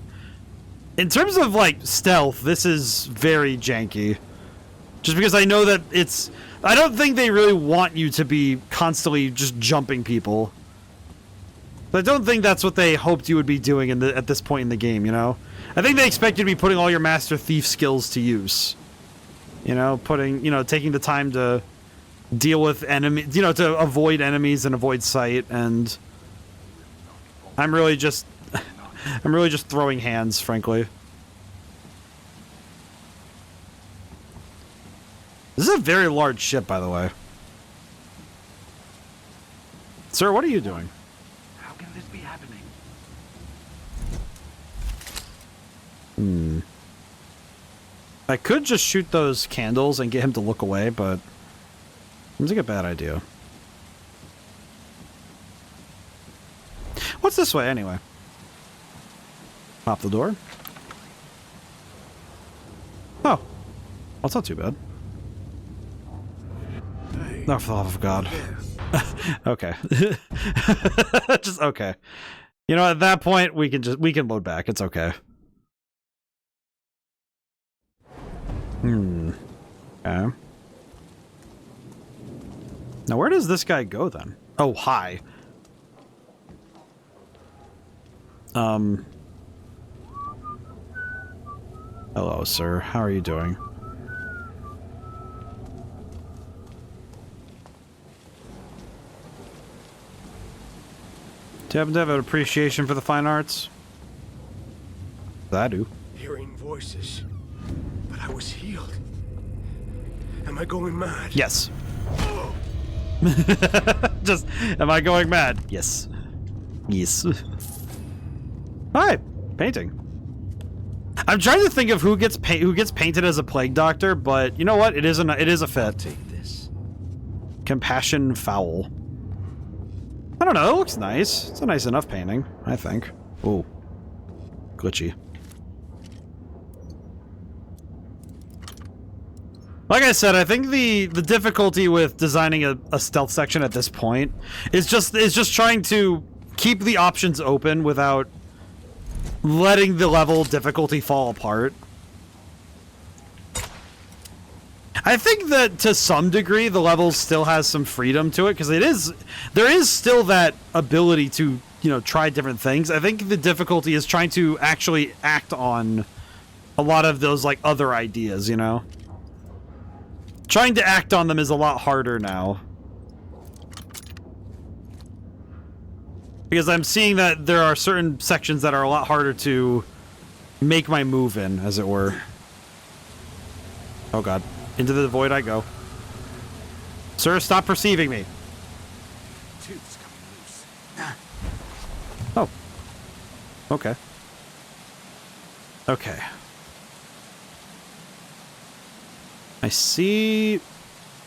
Speaker 1: in terms of, like, stealth, this is very janky. Just because I know that it's... I don't think they really want you to be constantly just jumping people. I don't think that's what they hoped you would be doing at this point in the game, you know? I think they expect you to be putting all your Master Thief skills to use. You know, taking the time to deal with enemies, you know, to avoid enemies and avoid sight, and I'm really just throwing hands, frankly. This is a very large ship, by the way. Sir, what are you doing?
Speaker 6: How can this be happening?
Speaker 1: I could just shoot those candles and get him to look away, but seems like a bad idea. What's this way, anyway? Pop the door. Oh. That's not too bad. Oh, for the love of God. Okay. Just okay. You know, at that point, we can load back. It's okay. Okay. Now, where does this guy go, then? Oh, hi. Hello, sir. How are you doing? Do you happen to have an appreciation for the fine arts? I do.
Speaker 6: Hearing voices, but I was healed. Am I going mad?
Speaker 1: Yes. Just, am I going mad? Yes. Yes. Hi, painting. I'm trying to think of who gets painted as a plague doctor, but you know what? It is a fit.
Speaker 7: Take this.
Speaker 1: Compassion foul. I don't know. It looks nice. It's a nice enough painting, I think. Oh, glitchy. Like I said, I think the difficulty with designing a stealth section at this point is just trying to keep the options open without letting the level difficulty fall apart. I think that to some degree the level still has some freedom to it, because there is still that ability to, you know, try different things. I think the difficulty is trying to actually act on a lot of those like other ideas, you know? Trying to act on them is a lot harder now. Because I'm seeing that there are certain sections that are a lot harder to make my move in, as it were. Oh god. Into the void I go. Sir, stop perceiving me.
Speaker 6: Tooth's coming loose.
Speaker 1: Oh. Okay. Okay. I see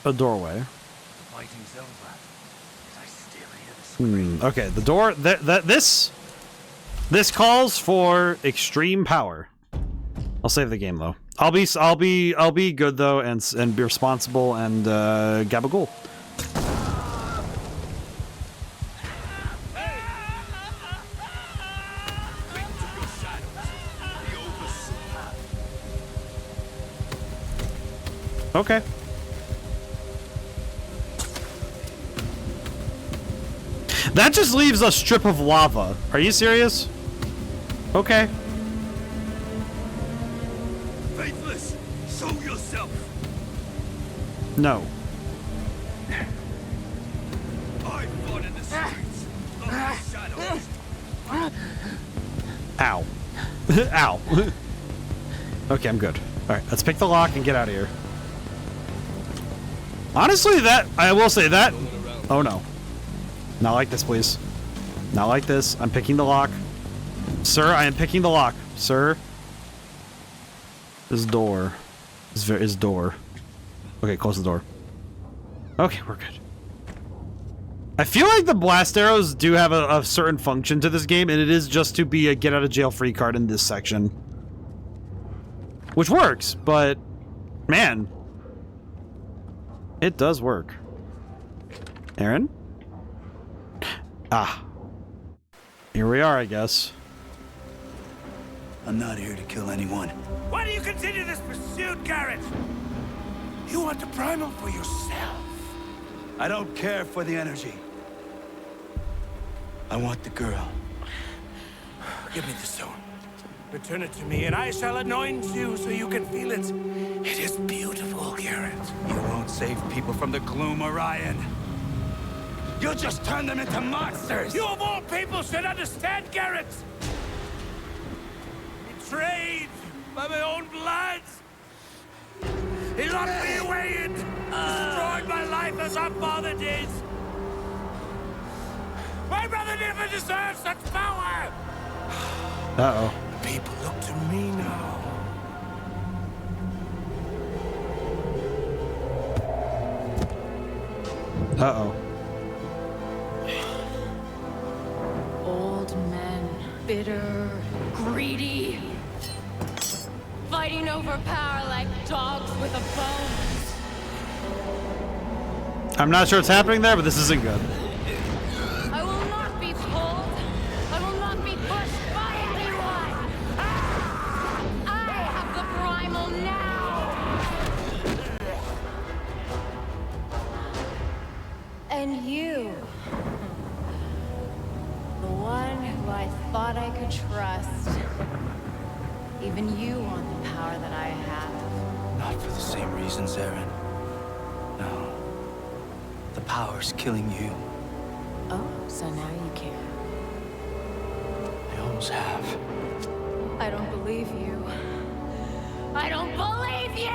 Speaker 1: a doorway.
Speaker 6: The fighting's over. I still hear the
Speaker 1: Okay, the door this calls for extreme power. I'll save the game though. I'll be good though and be responsible and gabagool. Okay. That just leaves a strip of lava. Are you serious? Okay.
Speaker 6: Faithless, show yourself.
Speaker 1: No.
Speaker 6: I fought in the streets of the shadows.
Speaker 1: Ow. Ow. Okay, I'm good. Alright, let's pick the lock and get out of here. Honestly, I will say that... Oh no. Not like this, please. Not like this. I'm picking the lock. Sir, I am picking the lock. Sir. This door. Is door. Okay, close the door. Okay, we're good. I feel like the blast arrows do have a certain function to this game, and it is just to be a get out of jail free card in this section. Which works, but... Man. It does work. Aaron? Ah. Here we are, I guess.
Speaker 18: I'm not here to kill anyone.
Speaker 4: Why do you continue this pursuit, Garrett?
Speaker 15: You want the primal for yourself.
Speaker 7: I don't care for the energy. I want the girl.
Speaker 15: Give me the stone. Return it to me, and I shall anoint you so you can feel it. It is beautiful, Garrett.
Speaker 7: You won't save people from the gloom, Orion. You'll just turn them into monsters!
Speaker 15: You of all people should understand, Garrett! Betrayed by my own blood! He locked me away and destroyed my life as our father did! My brother never deserved such power!
Speaker 1: Uh-oh.
Speaker 15: People look to me now.
Speaker 1: Uh-oh.
Speaker 11: Old men, bitter, greedy, fighting over power like dogs with a bone.
Speaker 1: I'm not sure what's happening there, but this isn't good.
Speaker 11: I will not be pulled. I will not be pushed by anyone. I have the primal now. And you, the one who I thought I could trust. Even you want the power that I have.
Speaker 7: Not for the same reasons, Aaron. No. The power's killing you.
Speaker 11: Oh, so now you care.
Speaker 7: I always have.
Speaker 11: I don't believe you. I don't believe you!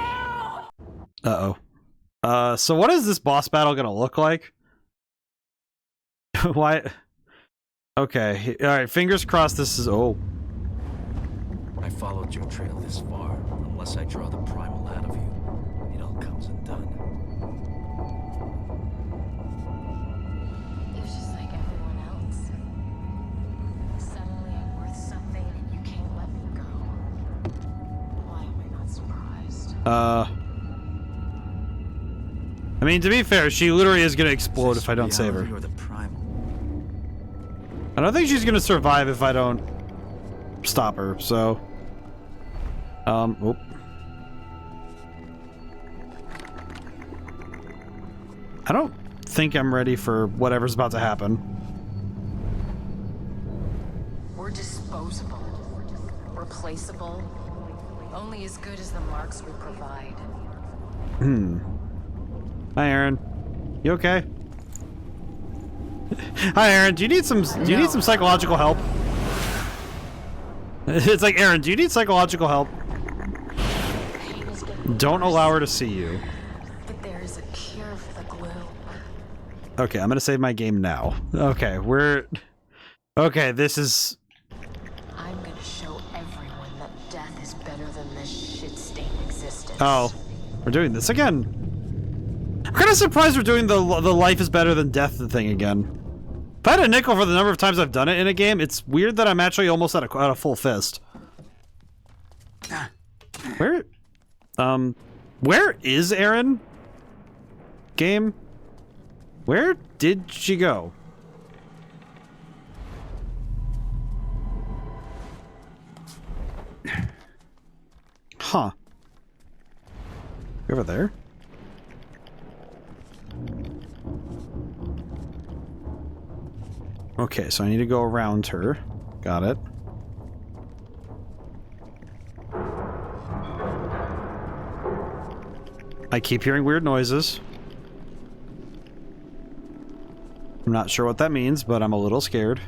Speaker 1: Uh-oh. So what is this boss battle gonna look like? Why? Okay, alright, fingers crossed this is... Oh.
Speaker 7: I followed your trail this far. Unless I draw the primal out of you, it all comes undone.
Speaker 11: You're just like everyone else. Suddenly I'm worth something and you can't let me go. Why am I not surprised?
Speaker 1: I mean, to be fair, she literally is gonna explode if I don't save her.
Speaker 7: Or the primal.
Speaker 1: I don't think she's gonna survive if I don't stop her, so... Oh. I don't think I'm ready for whatever's about to happen.
Speaker 11: We're disposable. Replaceable. Only as good as the marks we provide.
Speaker 1: Hi, Aaron. You okay? Hi, Aaron. Do you need some psychological help? It's like, Aaron, do you need psychological help? Don't allow her to see you.
Speaker 11: But there is a cure for the glue.
Speaker 1: Okay, I'm gonna save my game now. Okay, okay, this is...
Speaker 11: I'm gonna show everyone that death is better than this shit-stained existence.
Speaker 1: Oh, we're doing this again. I'm kind of surprised we're doing the life is better than death thing again. If I had a nickel for the number of times I've done it in a game, it's weird that I'm actually almost at a full fist. Where is Aaron? Game? Where did she go? Huh. You over there? Okay, so I need to go around her. Got it. I keep hearing weird noises. I'm not sure what that means, but I'm a little scared.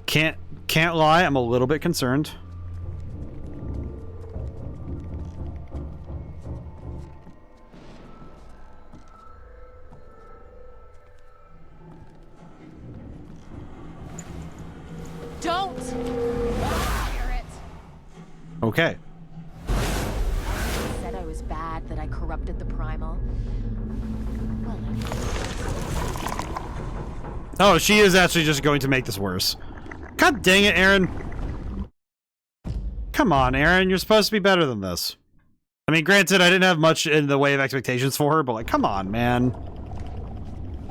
Speaker 1: Can't lie, I'm a little bit concerned.
Speaker 11: Don't fire it.
Speaker 1: Okay.
Speaker 11: Said I was bad, that I corrupted the primal. Well,
Speaker 1: Oh, she is actually just going to make this worse. God dang it, Aaron. Come on, Aaron, you're supposed to be better than this. I mean, granted, I didn't have much in the way of expectations for her, but like, come on, man.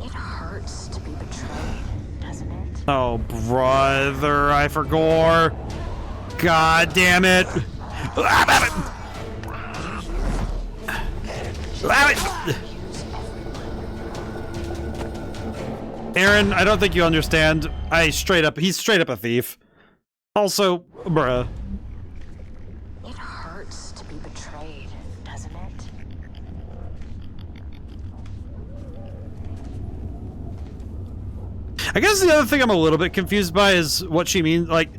Speaker 11: it hurts to be betrayed, doesn't it?
Speaker 1: Oh, brother, I forgot. God damn it. Aaron, I don't think you understand. He's straight up a thief. Also, bruh.
Speaker 11: It hurts to be betrayed, doesn't it?
Speaker 1: I guess the other thing I'm a little bit confused by is what she means. Like,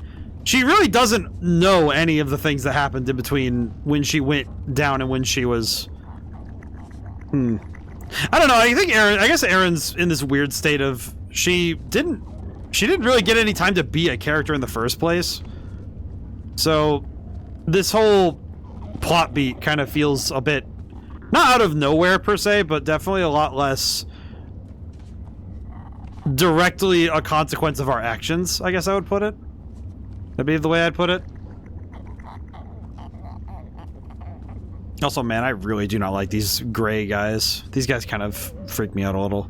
Speaker 1: she really doesn't know any of the things that happened in between when she went down and when she was... I don't know. I guess Aaron's in this weird state of she didn't really get any time to be a character in the first place. So this whole plot beat kind of feels a bit not out of nowhere per se, but definitely a lot less directly a consequence of our actions, I guess I would put it. That'd be the way I'd put it. Also, man, I really do not like these gray guys. These guys kind of freak me out a little.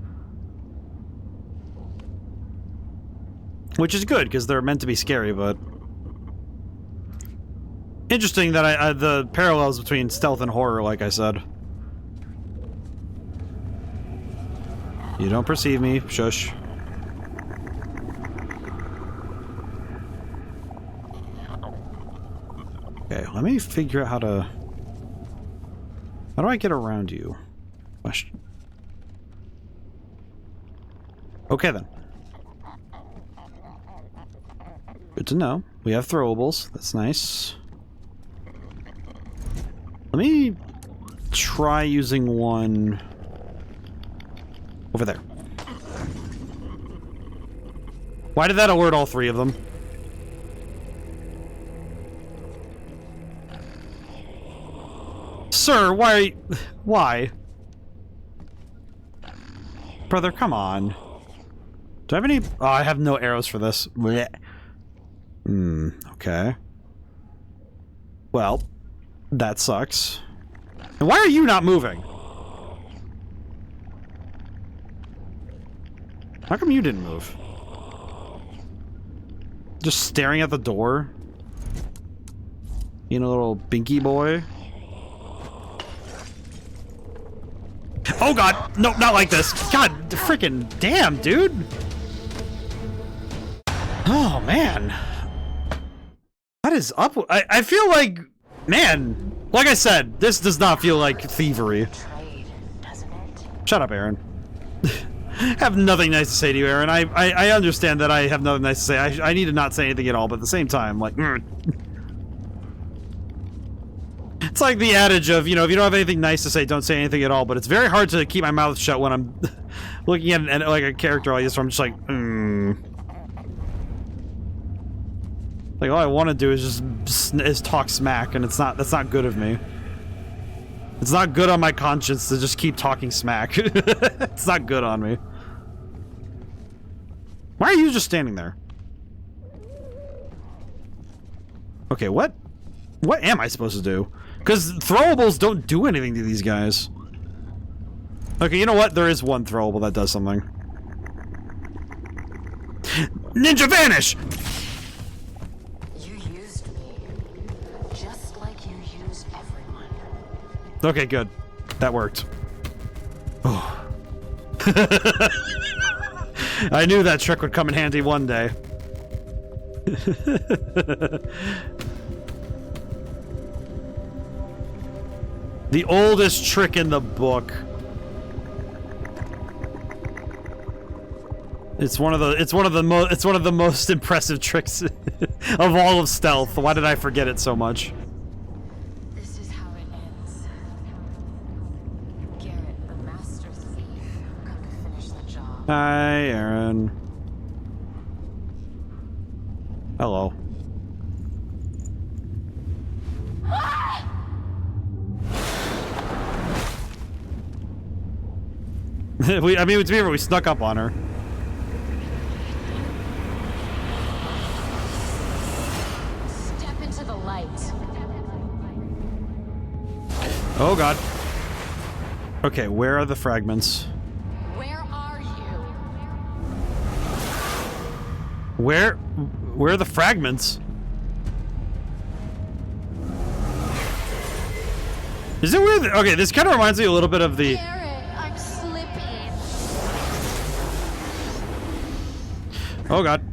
Speaker 1: Which is good, because they're meant to be scary, but... Interesting that the parallels between stealth and horror, like I said. You don't perceive me, shush. Okay, let me figure out how to... How do I get around you? Question. Okay, then. Good to know. We have throwables. That's nice. Let me try using one over there. Why did that alert all three of them? Sir, why? Why? Brother, come on. Do I have any? Oh, I have no arrows for this. Okay. Well, that sucks. And why are you not moving? How come you didn't move? Just staring at the door? You know, little binky boy? Oh god! No, not like this! God, freaking damn, dude! Oh, man. What is up? I feel like... Man, like I said, this does not feel like thievery. Shut up, Aaron. I have nothing nice to say to you, Aaron. I understand that I have nothing nice to say. I need to not say anything at all, but at the same time, like... It's like the adage of, you know, if you don't have anything nice to say, don't say anything at all, but it's very hard to keep my mouth shut when I'm looking at like a character like this where I'm just like, Like, all I want to do is just talk smack, and that's not good of me. It's not good on my conscience to just keep talking smack. It's not good on me. Why are you just standing there? Okay, what am I supposed to do? Because throwables don't do anything to these guys. Okay, you know what? There is one throwable that does something. Ninja vanish!
Speaker 11: You used me, just like you used everyone.
Speaker 1: Okay, good. That worked. Oh. I knew that trick would come in handy one day. The oldest trick in the book. It's one of the most impressive tricks of all of stealth. Why did I forget it so much?
Speaker 11: This is how it ends. Garrett, the master thief, couldn't finish the job.
Speaker 1: Hi, Aaron. Hello. I mean, to be fair, we snuck up on her.
Speaker 11: Step into the light.
Speaker 1: Oh god. Okay, where are the fragments?
Speaker 11: Where are you?
Speaker 1: Where are the fragments? Is it weird? Okay, this kind of reminds me a little bit of the...
Speaker 11: I'm slipping.
Speaker 1: Oh god.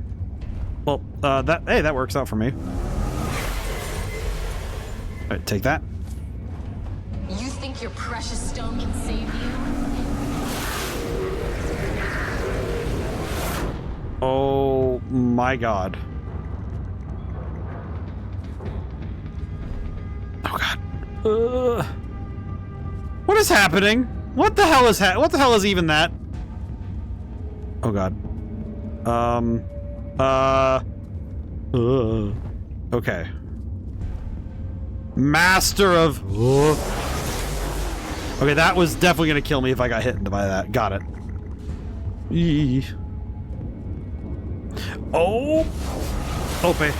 Speaker 1: Well, that works out for me. Alright, take that.
Speaker 11: You think your precious stone can save you?
Speaker 1: Oh my god. Oh god. What is happening? What the hell is even that? Oh god. Okay. Master of... Okay, that was definitely gonna kill me if I got hit by that. Got it. Eee. Oh! Ope.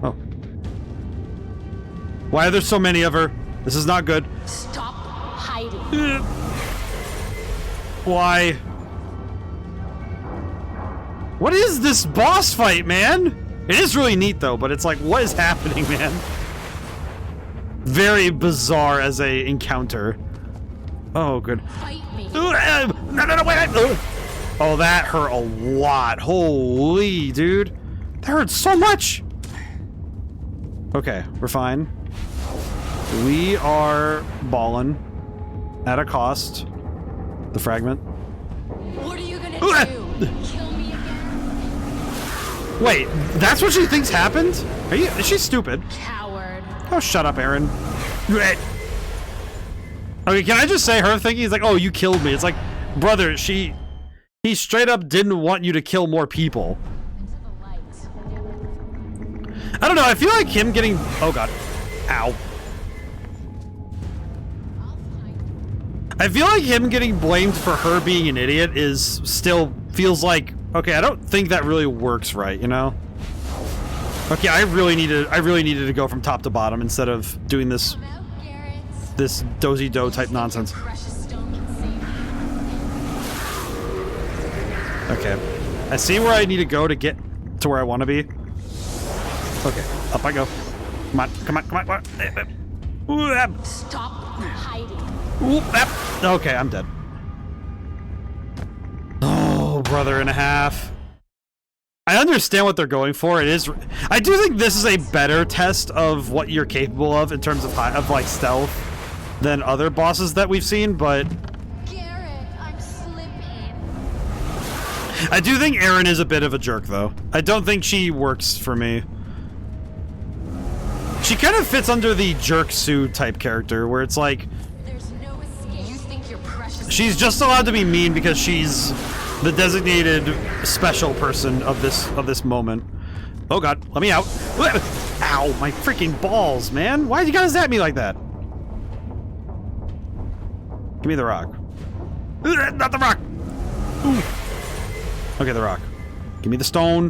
Speaker 1: Oh. Why are there so many of her? This is not good.
Speaker 11: Stop hiding.
Speaker 1: Why? What is this boss fight, man? It is really neat though, but it's like, what is happening, man? Very bizarre as a encounter. Oh, good.
Speaker 11: Fight me.
Speaker 1: No, wait. Oh, that hurt a lot. Holy, dude. That hurt so much. Okay, we're fine. We are ballin' at a cost. The fragment.
Speaker 11: What are you gonna do? Kill me again?
Speaker 1: Wait, that's what she thinks happened? Is she stupid?
Speaker 11: Coward.
Speaker 1: Oh, shut up, Aaron. Okay, can I just say her thinking is like, oh, you killed me. It's like, brother, he straight up didn't want you to kill more people. I don't know, I feel like him getting... Oh, God. Ow. I feel like him getting blamed for her being an idiot is still feels like... Okay, I don't think that really works right, you know? Okay, I really needed to go from top to bottom instead of doing this dozy-do type nonsense. Okay, I see where I need to go to get to where I want to be. Okay, up I go. Come on, come on, come on, come on.
Speaker 11: Stop hiding.
Speaker 1: Okay, I'm dead. Oh, brother and a half. I understand what they're going for. It is. I do think this is a better test of what you're capable of in terms of like stealth than other bosses that we've seen, but
Speaker 11: Garrett, I'm slipping.
Speaker 1: I do think Erin is a bit of a jerk, though. I don't think she works for me. She kind of fits under the jerk Sue type character, where it's like
Speaker 11: There's no escape. You think you're precious.
Speaker 1: she's just allowed to be mean because she's the designated special person of this moment. Oh god, let me out. Ow, my freaking balls, man. Why you gotta zap me like that? Give me the rock. Not the rock. Ooh. Okay, the rock. Give me the stone.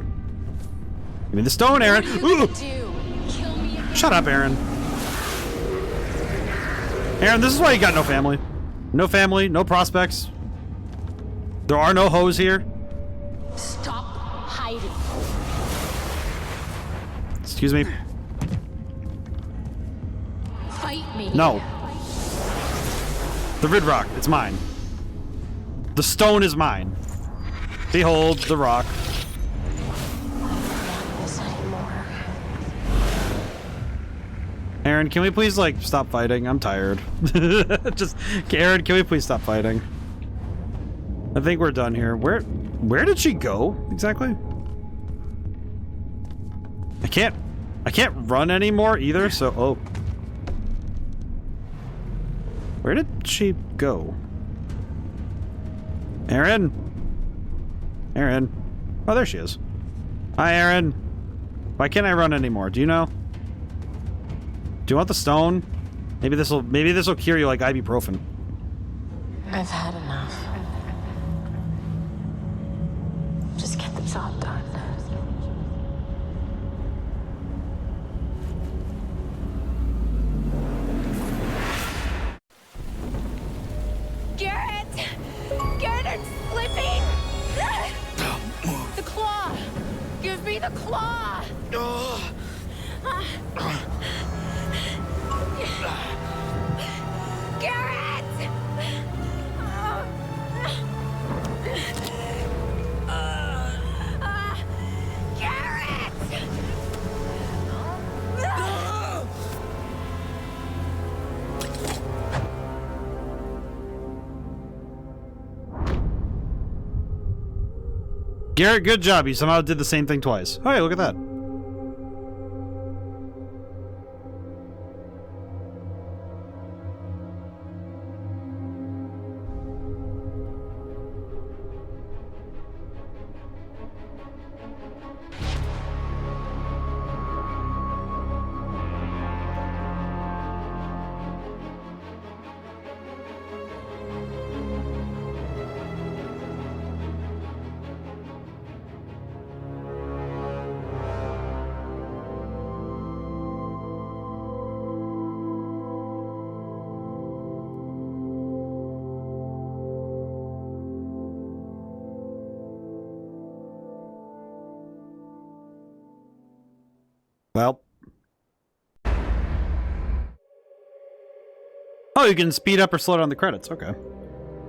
Speaker 1: Give me the stone, Aaron. Ooh. Shut up, Aaron. Aaron, this is why you got no family. No family, no prospects. There are no hoes here.
Speaker 11: Stop hiding.
Speaker 1: Excuse me.
Speaker 11: Fight me.
Speaker 1: No. The red rock, it's mine. The stone is mine. Behold the rock. Aaron, can we please, like, stop fighting? I'm tired. Just, Aaron, can we please stop fighting? I think we're done here. Where did she go, exactly? I can't run anymore either, so, oh. Where did she go? Aaron? Aaron? Oh, there she is. Hi, Aaron. Why can't I run anymore? Do you know? Do you want the stone? Maybe this'll cure you like ibuprofen.
Speaker 11: I've had enough. Just get the job done. Garrett! Garrett, I'm slipping! The claw! Give me the claw!
Speaker 1: Garrett, good job. You somehow did the same thing twice. Oh, hey, look at that. Well. Oh, you can speed up or slow down the credits. Okay.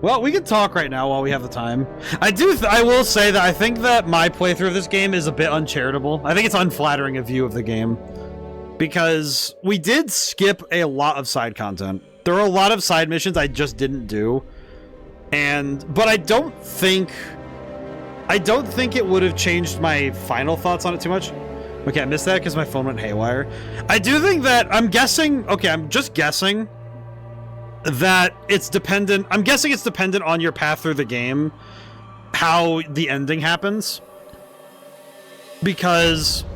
Speaker 1: Well, we can talk right now while we have the time. I will say that I think that my playthrough of this game is a bit uncharitable. I think it's unflattering a view of the game. Because we did skip a lot of side content. There were a lot of side missions I just didn't do. But I don't think it would have changed my final thoughts on it too much. Okay, I missed that because my phone went haywire. I do think that, I'm just guessing that it's dependent, I'm guessing it's dependent on your path through the game, how the ending happens. Because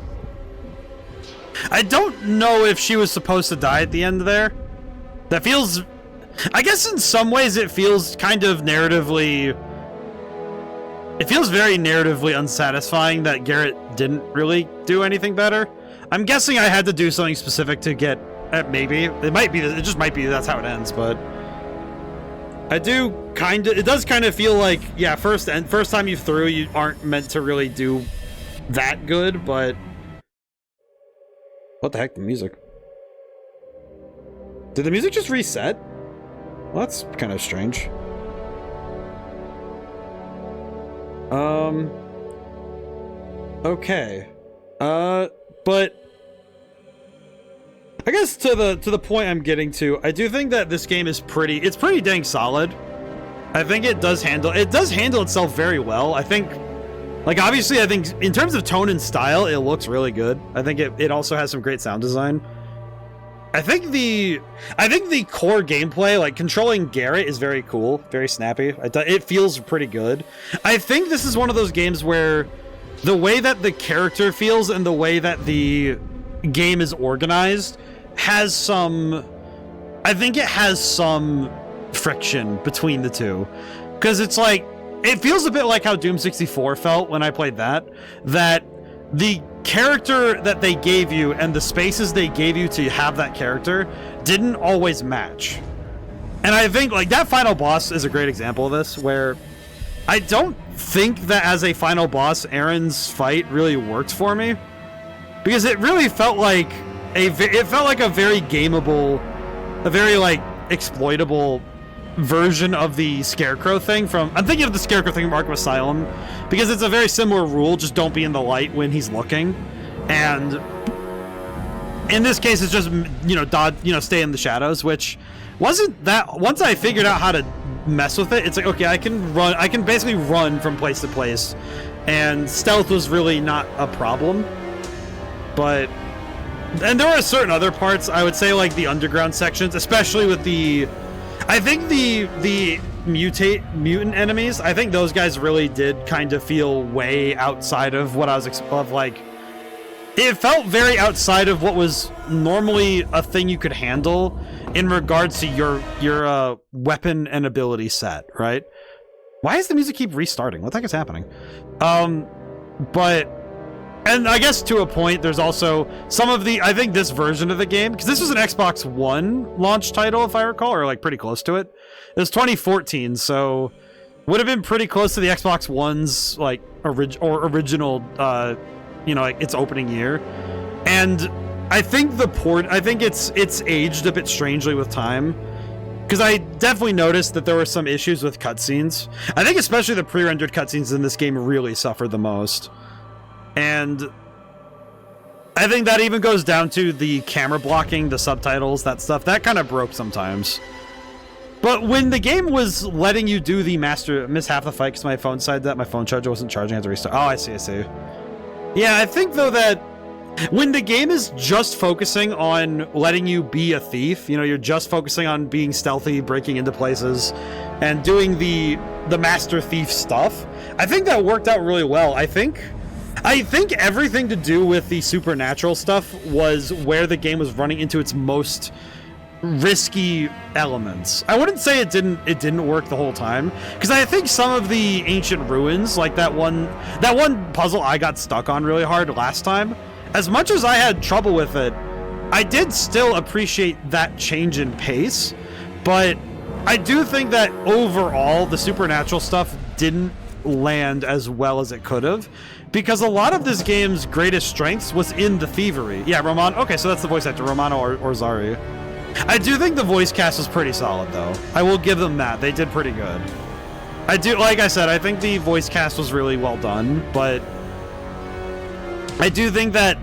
Speaker 1: I don't know if she was supposed to die at the end there. That feels, I guess in some ways it feels kind of narratively, it feels very narratively unsatisfying that Garrett didn't really do anything better. I'm guessing I had to do something specific to get, maybe. It just might be that's how it ends, but it does kind of feel like, yeah, first time you through, you aren't meant to really do that good, but what the heck, the music? Did the music just reset? Well, that's kind of strange. Okay. But I guess to the point I'm getting to, I do think that this game is pretty dang solid. I think it does handle itself very well. I think, like, obviously, I think in terms of tone and style, it looks really good. I think it also has some great sound design. I think the core gameplay, like controlling Garrett, is very cool, very snappy. It feels pretty good. I think this is one of those games where the way that the character feels and the way that the game is organized has some, I think it has some friction between the two. Because it's like, it feels a bit like how Doom 64 felt when I played that the character that they gave you and the spaces they gave you to have that character didn't always match. And I think, like, that final boss is a great example of this, where I don't think that as a final boss, Aaron's fight really worked for me. Because it really felt like a very gameable, a very, like, exploitable version of the Scarecrow thing from, I'm thinking of the Scarecrow thing from Arkham Asylum, because it's a very similar rule, just don't be in the light when he's looking. And in this case, it's just, stay in the shadows, which wasn't that, once I figured out how to mess with it, it's like, okay, I can basically run from place to place, and stealth was really not a problem. But, and there were certain other parts, I would say, like the underground sections, especially with I think the mutant enemies, I think those guys really did kind of feel way outside of what I was it felt very outside of what was normally a thing you could handle in regards to your weapon and ability set, right? Why does the music keep restarting? What the heck is happening? And I guess to a point, there's also some of I think this version of the game, because this was an Xbox One launch title, if I recall, or like pretty close to it. It was 2014, so would have been pretty close to the Xbox One's like original, like its opening year. And I think it's aged a bit strangely with time, because I definitely noticed that there were some issues with cutscenes. I think especially the pre-rendered cutscenes in this game really suffered the most. And I think that even goes down to the camera blocking, the subtitles, that stuff. That kind of broke sometimes. But when the game was letting you do the miss half the fight because my phone said that my phone charger wasn't charging, I had to restart. Oh, I see. Yeah, I think though that when the game is just focusing on letting you be a thief, you know, you're just focusing on being stealthy, breaking into places, and doing the master thief stuff, I think that worked out really well. I think everything to do with the supernatural stuff was where the game was running into its most risky elements. I wouldn't say it didn't work the whole time, because I think some of the ancient ruins, like that one puzzle I got stuck on really hard last time, as much as I had trouble with it, I did still appreciate that change in pace. But I do think that overall the supernatural stuff didn't land as well as it could have, because a lot of this game's greatest strengths was in the thievery. Yeah, Roman. Okay, so that's the voice actor, Romano Orzari. I do think the voice cast was pretty solid, though. I will give them that. They did pretty good. I do, like I said, I think the voice cast was really well done, but I do think that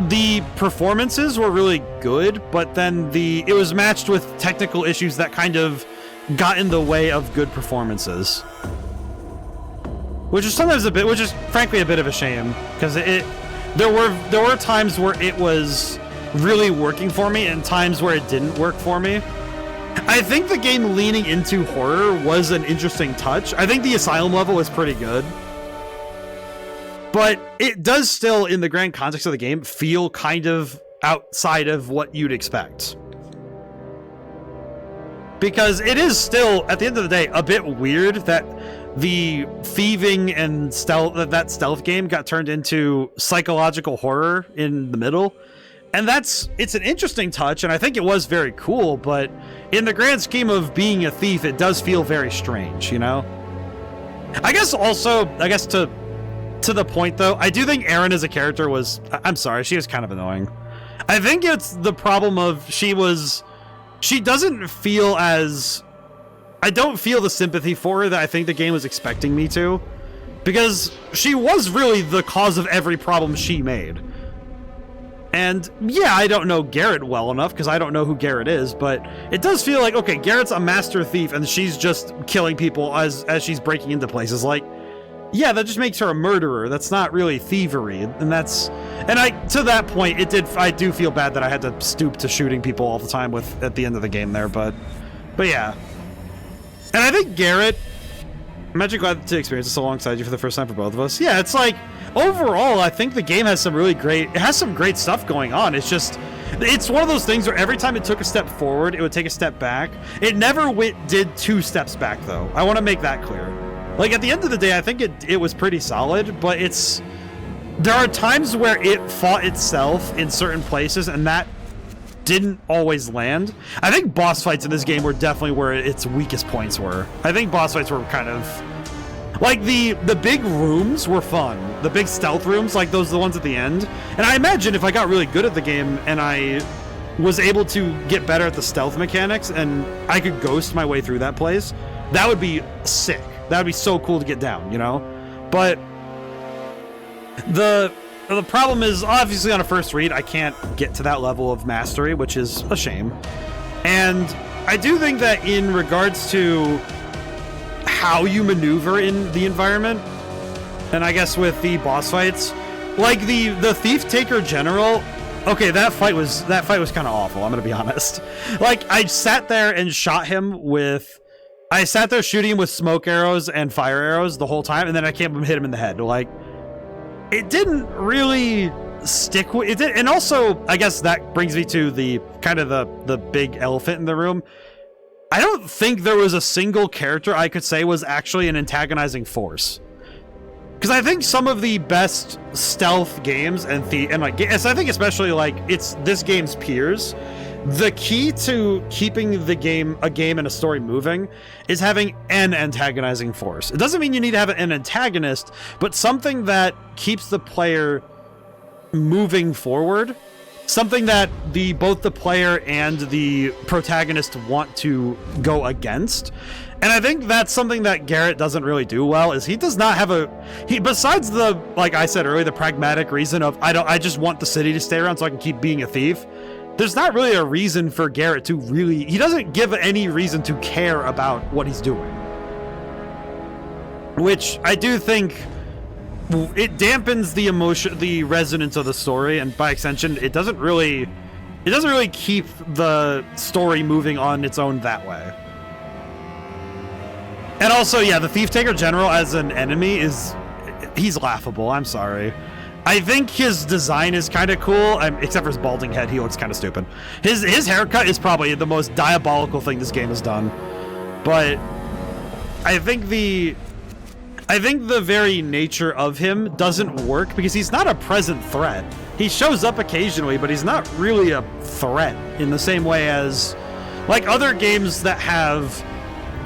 Speaker 1: the performances were really good, but then it was matched with technical issues that kind of got in the way of good performances. Which is frankly a bit of a shame, because there were times where it was really working for me and times where it didn't work for me. I think the game leaning into horror was an interesting touch. I think the asylum level was pretty good. But it does still, in the grand context of the game, feel kind of outside of what you'd expect. Because it is still, at the end of the day, a bit weird that the thieving and that stealth game got turned into psychological horror in the middle. And it's an interesting touch, and I think it was very cool, but in the grand scheme of being a thief, it does feel very strange, you know? I guess to the point, though, I do think Erin as a character I'm sorry, she was kind of annoying. I think it's the problem of she doesn't feel as... I don't feel the sympathy for her that I think the game was expecting me to, because she was really the cause of every problem she made. And yeah, I don't know Garrett well enough, because I don't know who Garrett is, but it does feel like, okay, Garrett's a master thief, and she's just killing people as she's breaking into places. Like, yeah, that just makes her a murderer. That's not really thievery, and to that point, I do feel bad that I had to stoop to shooting people all the time at the end of the game there, but yeah. And I think Garrett, I'm actually glad to experience this alongside you for the first time for both of us. Yeah, it's like, overall, I think the game has some great stuff going on. It's one of those things where every time it took a step forward, it would take a step back. It never did 2 steps back, though. I want to make that clear. Like, at the end of the day, I think it was pretty solid, but there are times where it fought itself in certain places, and that didn't always land. I think boss fights in this game were definitely where its weakest points were. I think boss fights were kind of... Like, the big rooms were fun. The big stealth rooms, like those are the ones at the end. And I imagine if I got really good at the game and I was able to get better at the stealth mechanics and I could ghost my way through that place, that would be sick. That would be so cool to get down, you know? But the problem is, obviously on a first read, I can't get to that level of mastery, which is a shame. And I do think that in regards to how you maneuver in the environment, and I guess with the boss fights, like the Thief Taker General, okay, that fight was kind of awful, I'm gonna be honest. Like, I sat there and shot him with... I sat there shooting him with smoke arrows and fire arrows the whole time, and then I came up and hit him in the head. Like, it didn't really stick with it. And also, I guess that brings me to the kind of the big elephant in the room. I don't think there was a single character I could say was actually an antagonizing force. Because I think some of the best stealth games and I think especially like it's this game's peers, the key to keeping a game and a story moving is having an antagonizing force. It doesn't mean you need to have an antagonist, but something that keeps the player moving forward, something that both the player and the protagonist want to go against. And I think that's something that Garrett doesn't really do well, is he does not have besides like I said earlier, the pragmatic reason of I just want the city to stay around so I can keep being a thief. there's not really a reason for Garrett to really... He doesn't give any reason to care about what he's doing. Which I do think it dampens the emotion, the resonance of the story, and by extension, it doesn't really keep the story moving on its own that way. And also, yeah, the Thief Taker General as an enemy he's laughable. I'm sorry. I think his design is kind of cool, except for his balding head. He looks kind of stupid. His haircut is probably the most diabolical thing this game has done. But I think the very nature of him doesn't work because he's not a present threat. He shows up occasionally, but he's not really a threat in the same way as like other games that have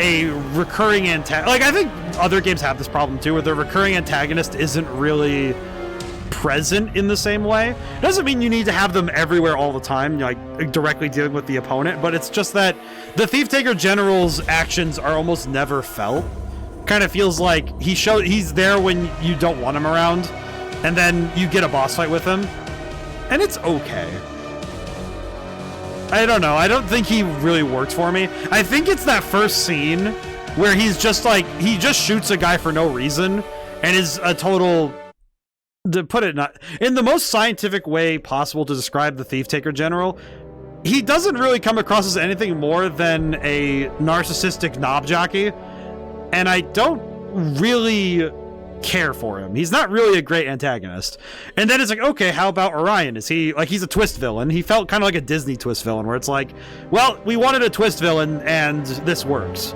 Speaker 1: a recurring antagonist. Like, I think other games have this problem too, where the recurring antagonist isn't really present in the same way. It doesn't mean you need to have them everywhere all the time, like directly dealing with the opponent, but it's just that the Thief Taker General's actions are almost never felt. Kind of feels like he's there when you don't want him around, and then you get a boss fight with him, and it's okay. I don't know. I don't think he really works for me. I think it's that first scene where he's just like, he just shoots a guy for no reason and is a total, to put it not in the most scientific way possible to describe the Thief Taker General, he doesn't really come across as anything more than a narcissistic knob jockey, and I don't really care for him. He's not really a great antagonist. And then it's like, okay, how about Orion? Is he like, he's a twist villain? He felt kind of like a Disney twist villain where it's like, well, we wanted a twist villain and this works.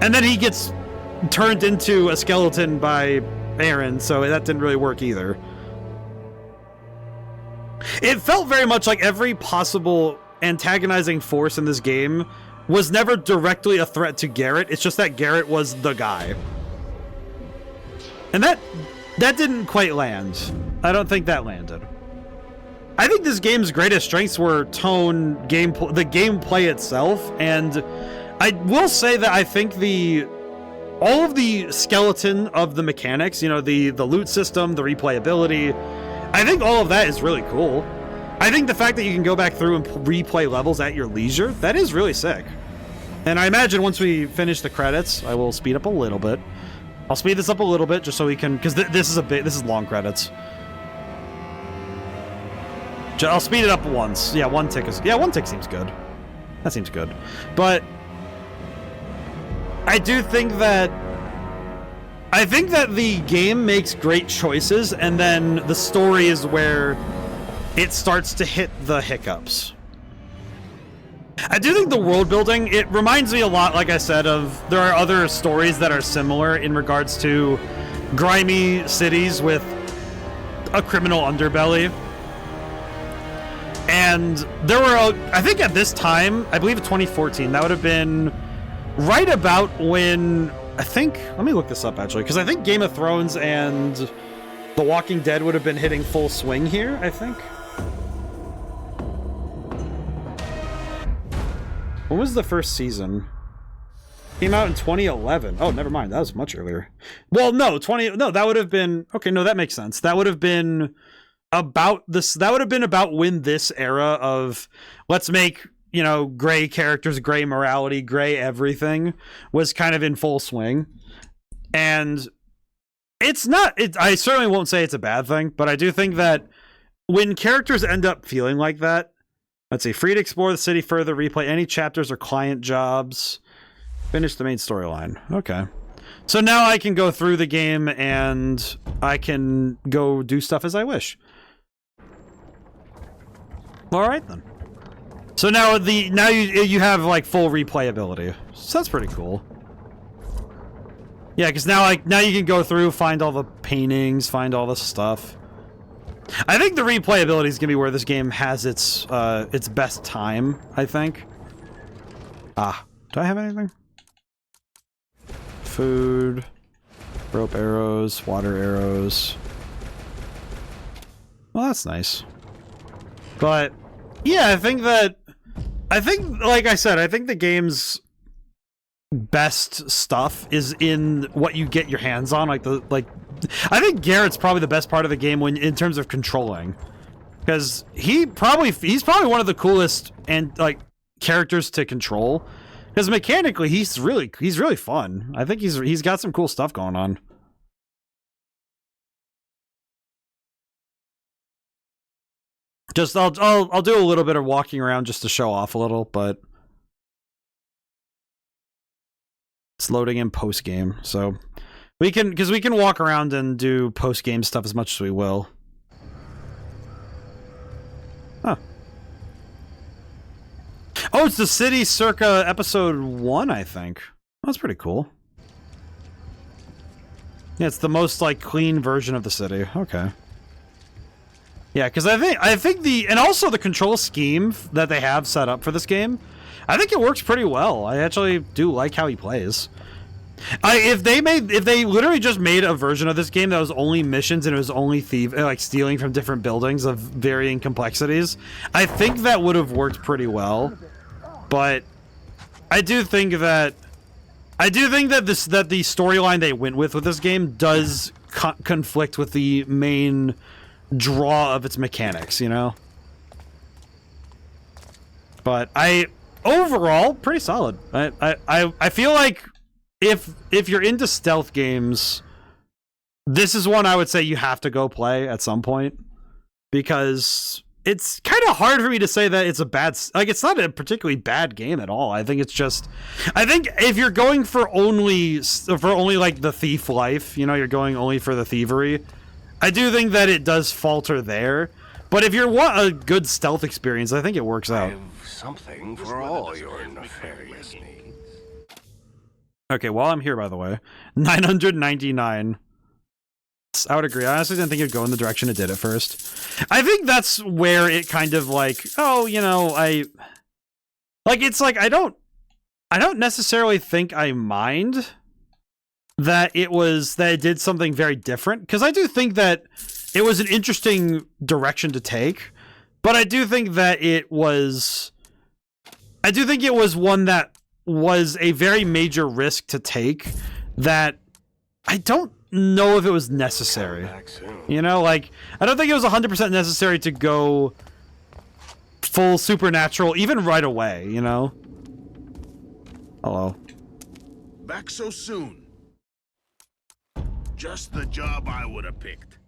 Speaker 1: And then he gets turned into a skeleton by Aaron, so that didn't really work either. It felt very much like every possible antagonizing force in this game was never directly a threat to Garrett. It's just that Garrett was the guy. And that didn't quite land. I don't think that landed. I think this game's greatest strengths were tone, the gameplay itself, and I will say that I think all of the skeleton of the mechanics, you know, the loot system, the replayability, I think all of that is really cool. I think the fact that you can go back through and replay levels at your leisure, that is really sick. And I imagine once we finish the credits, I will speed up a little bit. I'll speed this up a little bit just so we can, because this is long credits. I'll speed it up once. Yeah, one tick seems good. That seems good. But I think that the game makes great choices, and then the story is where it starts to hit the hiccups. I do think the world building, it reminds me a lot, like I said, of there are other stories that are similar in regards to grimy cities with a criminal underbelly. And there were, I think at this time, I believe 2014, that would have been right about when, let me look this up actually, because I think Game of Thrones and The Walking Dead would have been hitting full swing here, I think. When was the first season? Came out in 2011. Oh, never mind. That was much earlier. Well, no, that would have been, okay, no, that makes sense. That would have been about this, that would have been about when this era of let's make, you know, gray characters, gray morality, gray everything was kind of in full swing. And it's not, I certainly won't say it's a bad thing, but I do think that when characters end up feeling like that, let's see, free to explore the city further, replay any chapters or client jobs, finish the main storyline. Okay. So now I can go through the game and I can go do stuff as I wish. All right then. So now you have like full replayability. So that's pretty cool. Yeah, because now you can go through, find all the paintings, find all the stuff. I think the replayability is gonna be where this game has its best time, I think. Ah, do I have anything? Food, rope arrows, water arrows. Well, that's nice. But yeah, I think like I said, I think the game's best stuff is in what you get your hands on. I think Garrett's probably the best part of the game in terms of controlling. because he's probably one of the coolest and like characters to control. Because mechanically, he's really fun. I think he's got some cool stuff going on. Just I'll do a little bit of walking around just to show off a little, but it's loading in post game, so we can walk around and do post game stuff as much as we will. Huh. Oh, it's the city circa episode 1, I think. That's pretty cool. Yeah, it's the most like clean version of the city. Okay. Yeah, because I think and also the control scheme that they have set up for this game, I think it works pretty well. I actually do like how he plays. If they literally just made a version of this game that was only missions and it was only stealing from different buildings of varying complexities, I think that would have worked pretty well. But I do think that the storyline they went with this game does conflict with the main draw of its mechanics, you know? But overall pretty solid. I feel like if you're into stealth games, this is one I would say you have to go play at some point, because it's kind of hard for me to say that it's a bad, like, it's not a particularly bad game at all. I think it's just, I think if you're going for only like the thief life, you know, you're going only for the thievery, I do think that it does falter there. But if you want a good stealth experience, I think it works out.
Speaker 18: Something for all your nefarious needs.
Speaker 1: Okay, while I'm here, by the way, 999. I would agree. I honestly didn't think it'd go in the direction it did at first. I think that's where it kind of like, oh, you know, it's like I don't necessarily think I mind that it did something very different, because I do think that it was an interesting direction to take, but I do think that it was one that was a very major risk to take that I don't know if it was necessary. You know, like, I don't think it was 100% necessary to go full supernatural even right away, you know? Hello.
Speaker 13: Back so soon. Just the job I would have picked.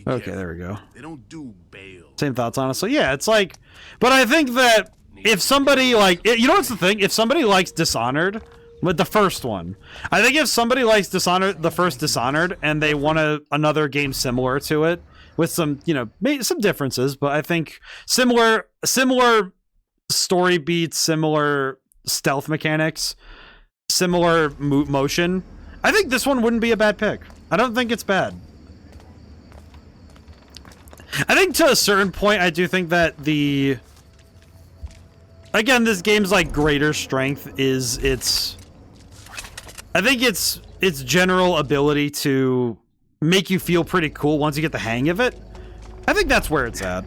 Speaker 1: Okay, there we go.
Speaker 13: They don't do bail.
Speaker 1: Same thoughts, honestly. Yeah, it's like, but I think that if somebody like, you know what's the thing? If somebody likes Dishonored, with the first one, I think if somebody likes Dishonored, the first Dishonored, and they want another game similar to it, with some, you know, maybe some differences, but I think similar story beats, similar stealth mechanics, similar motion, I think this one wouldn't be a bad pick. I don't think it's bad. I think to a certain point, I do think that again, this game's like greater strength is its general ability to make you feel pretty cool once you get the hang of it. I think that's where it's at.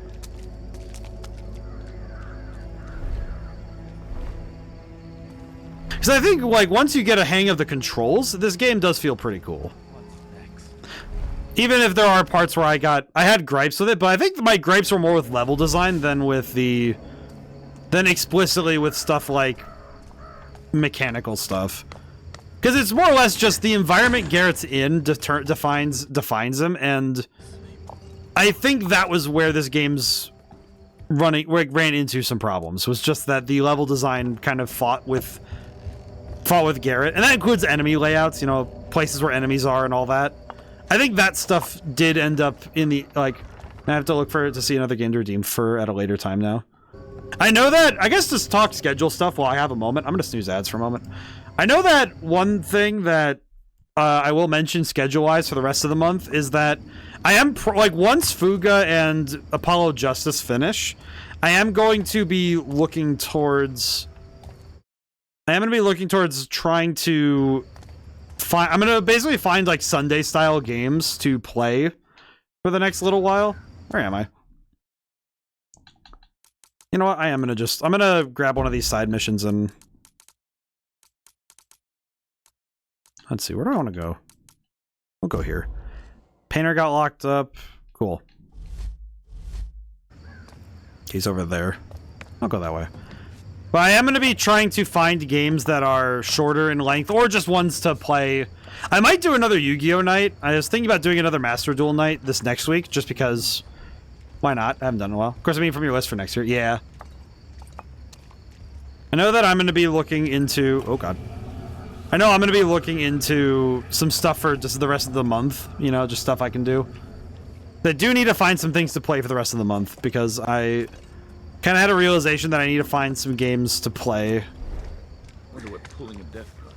Speaker 1: Because I think, like, once you get a hang of the controls, this game does feel pretty cool. Even if there are parts where I had gripes with it, but I think my gripes were more with level design than explicitly with stuff like mechanical stuff. Because it's more or less just the environment Garrett's in defines him, and I think that was where this game's ran into some problems. Was just that the level design kind of fought with Garrett, and that includes enemy layouts, you know, places where enemies are and all that. I think that stuff did end up in the, like, I have to look to see another game to redeem for at a later time now. I know that, I guess to talk schedule stuff while I have a moment, I'm going to snooze ads for a moment. I know that one thing that I will mention schedule-wise for the rest of the month is that I am, once Fuga and Apollo Justice finish, I am going to be looking towards trying to I'm going to basically find, like, Sunday-style games to play for the next little while. Where am I? You know what? I'm going to grab one of these side missions and... Let's see, where do I want to go? We'll go here. Painter got locked up. Cool. He's over there. I'll go that way. But I am going to be trying to find games that are shorter in length, or just ones to play. I might do another Yu-Gi-Oh night. I was thinking about doing another Master Duel night this next week, just because... Why not? I haven't done it well. Of course, I mean from your list for next year. Yeah. I know that I'm going to be looking into... Oh, God. I know I'm going to be looking into some stuff for just the rest of the month. You know, just stuff I can do. I do need to find some things to play for the rest of the month, because I kind of had a realization that I need to find some games to play.
Speaker 19: Wonder what pulling a death card.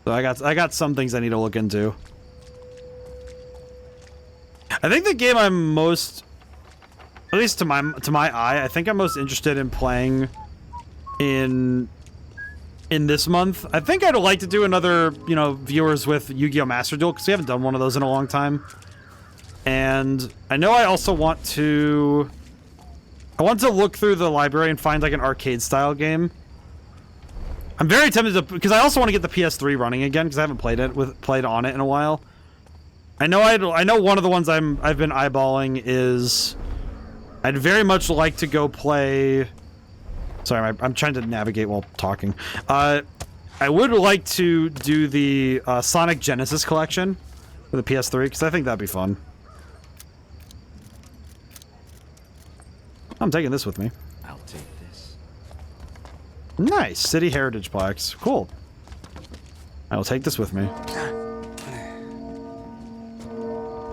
Speaker 1: So I got some things I need to look into. I think the game I'm most, at least to my eye, I think I'm most interested in playing in this month. I think I'd like to do another, you know, viewers with Yu-Gi-Oh! Master Duel, because we haven't done one of those in a long time. And I know I also want to look through the library and find like an arcade style game. I'm very tempted to, because I also want to get the PS3 running again, because I haven't played on it in a while. I know one of the ones I've been eyeballing is, I'd very much like to go play. Sorry, I'm trying to navigate while talking. I would like to do the Sonic Genesis collection for the PS3, because I think that'd be fun. I'm taking this with me.
Speaker 7: I'll take this.
Speaker 1: Nice. City Heritage plaques. Cool. I will take this with me.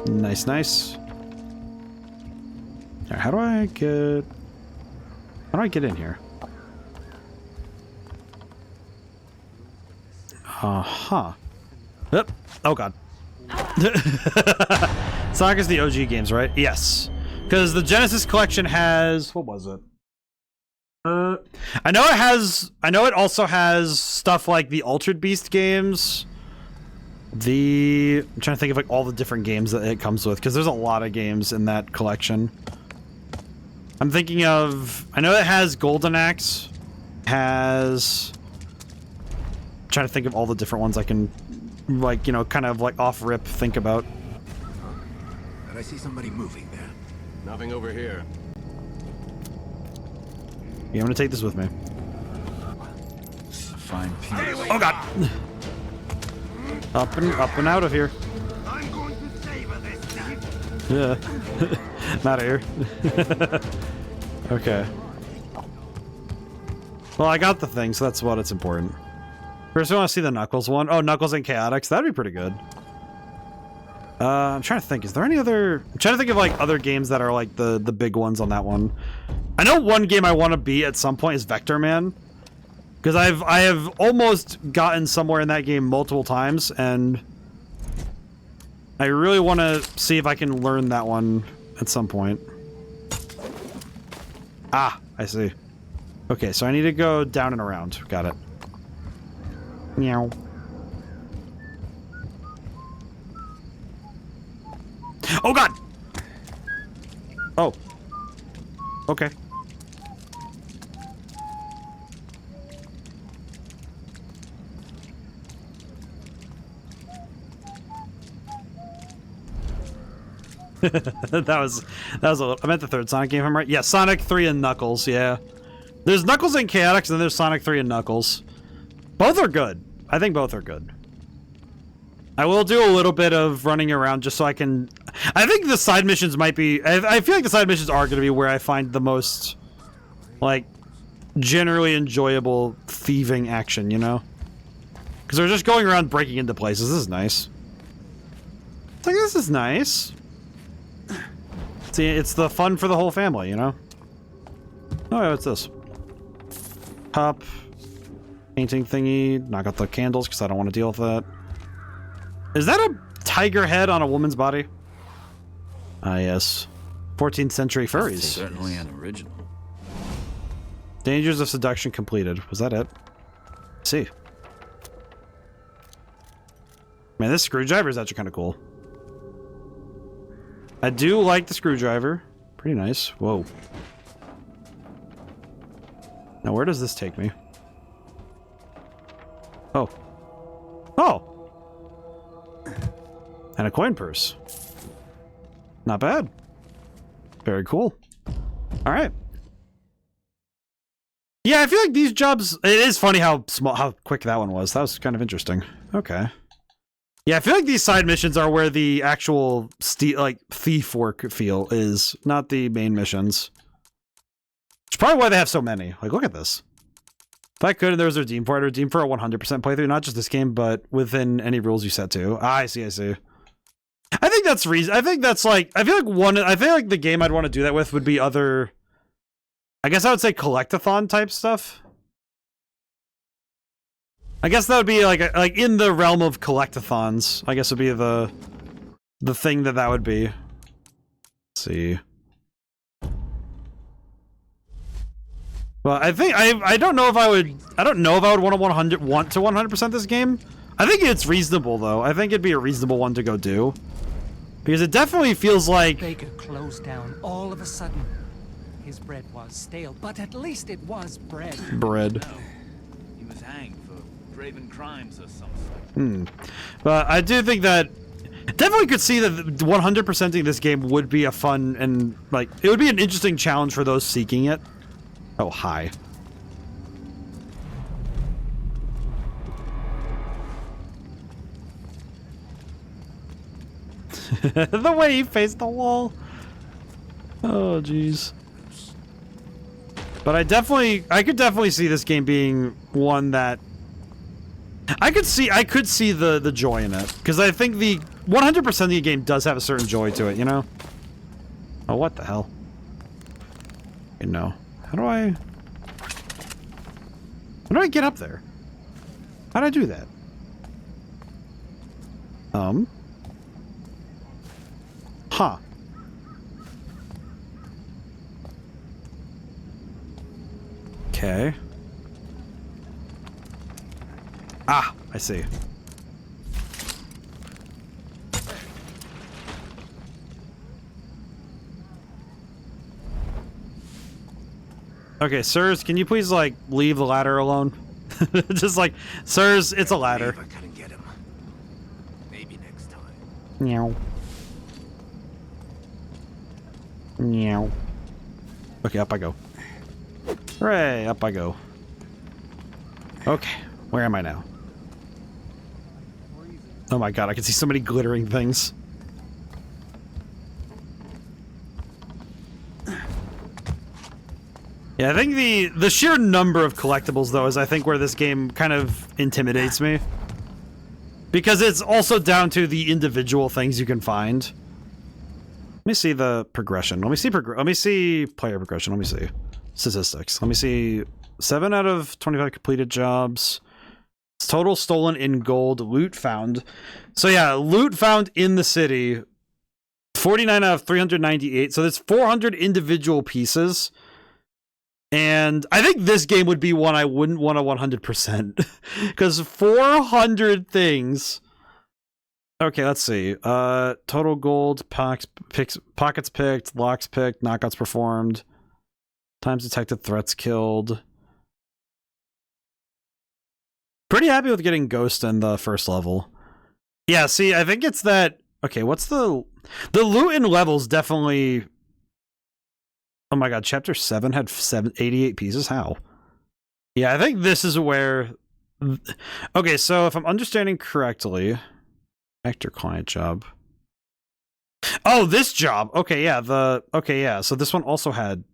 Speaker 1: Nice, nice. Right, how do I get in here? Uh-huh. Yep. Oh, God. Sonic is the OG games, right? Yes. Because the Genesis collection has... What was it? I know it also has stuff like the Altered Beast games. I'm trying to think of like all the different games that it comes with, because there's a lot of games in that collection. I'm thinking of... I know it has Golden Axe. Has... I'm trying to think of all the different ones I can, like, you know, kind of like off-rip think about.
Speaker 17: But I see somebody moving there.
Speaker 19: Nothing over here.
Speaker 1: Yeah, I'm gonna take this with me.
Speaker 7: A fine piece.
Speaker 1: Oh, God! Up and out of here.
Speaker 6: I'm going to savor this thing.
Speaker 1: Yeah. I'm out of here. Okay. Well, I got the thing, so that's what it's important. First, I want to see the Knuckles one. Oh, Knuckles and Chaotix. That'd be pretty good. I'm trying to think. Is there any other... I'm trying to think of, like, other games that are, like, the big ones on that one. I know one game I want to beat at some point is Vector Man. Because I have almost gotten somewhere in that game multiple times, and... I really want to see if I can learn that one at some point. Ah, I see. Okay, so I need to go down and around. Got it. Meow. Oh, God! Oh. Okay. that was a little, I meant the third Sonic game, if I'm right. Yeah, Sonic 3 and Knuckles, yeah. There's Knuckles and Chaotix, and then there's Sonic 3 and Knuckles. Both are good. I think both are good. I will do a little bit of running around just so I can... I think the side missions might be... I feel like the side missions are going to be where I find the most, like, generally enjoyable thieving action, you know? Because they're just going around breaking into places. This is nice. It's like, this is nice. See, it's the fun for the whole family, you know? Oh, yeah, what's this? Cup. Painting thingy. Knock out the candles because I don't want to deal with that. Is that a tiger head on a woman's body? Ah, yes. 14th century furries.
Speaker 7: Certainly an original.
Speaker 1: Dangers of seduction completed. Was that it? Let's see. Man, this screwdriver is actually kind of cool. I do like the screwdriver. Pretty nice. Whoa. Now, where does this take me? Oh. Oh! And a coin purse. Not bad. Very cool. All right. Yeah, I feel like these jobs, it is funny how quick that one was. That was kind of interesting. Okay. Yeah, I feel like these side missions are where the actual thief work feel is, not the main missions. It's probably why they have so many. Like, look at this. If I could, and there was a redeem for it, redeem for a 100% playthrough, not just this game, but within any rules you set to. Ah, I see. I think that's reason. I think that's like, I feel like the game I'd want to do that with would be other, I guess I would say collectathon type stuff. I guess that would be like in the realm of collectathons. I guess would be the thing that would be. Let's see. Well, I think I don't know if I would want to 100% this game. I think it's reasonable though. I think it'd be a reasonable one to go do. Because it definitely feels like
Speaker 12: Baker closed down all of a sudden. His bread was stale, but at least it was bread.
Speaker 1: Bread.
Speaker 19: No, he was hanged for graven crimes or something.
Speaker 1: But I do think that definitely could see that 100%ing this game would be a fun and like it would be an interesting challenge for those seeking it. Oh, hi. The way he faced the wall. Oh, jeez. But I could definitely see this game being one that I could see the joy in it, because I think the 100% of the game does have a certain joy to it, you know? Oh, what the hell? You know, how do I get up there? How do I do that? Huh. Okay. Ah, I see. Okay, sirs, can you please, like, leave the ladder alone? Just like, sirs, it's a ladder.
Speaker 6: I couldn't get him. Maybe next time.
Speaker 1: Meow. Meow. Okay, up I go. Hooray, up I go. Okay, where am I now? Oh my god, I can see so many glittering things. Yeah, I think the sheer number of collectibles, though, is I think where this game kind of intimidates me. Because it's also down to the individual things you can find. Let me see the progression. Let me see player progression. Let me see statistics. Let me see 7 out of 25 completed jobs. Total stolen in gold. Loot found. So yeah, loot found in the city. 49 out of 398. So there's 400 individual pieces. And I think this game would be one I wouldn't want to 100%. Because 400 things. Okay, let's see. Total gold, pockets picked, locks picked, knockouts performed, times detected, threats killed. Pretty happy with getting Ghost in the first level. Yeah, see, I think it's that... Okay, what's the loot in levels definitely... Oh my god, Chapter 7 had 88 pieces? How? Yeah, I think this is where... Okay, so if I'm understanding correctly... Actor client job. Oh, this job! Okay, yeah, Okay, yeah, so this one also had...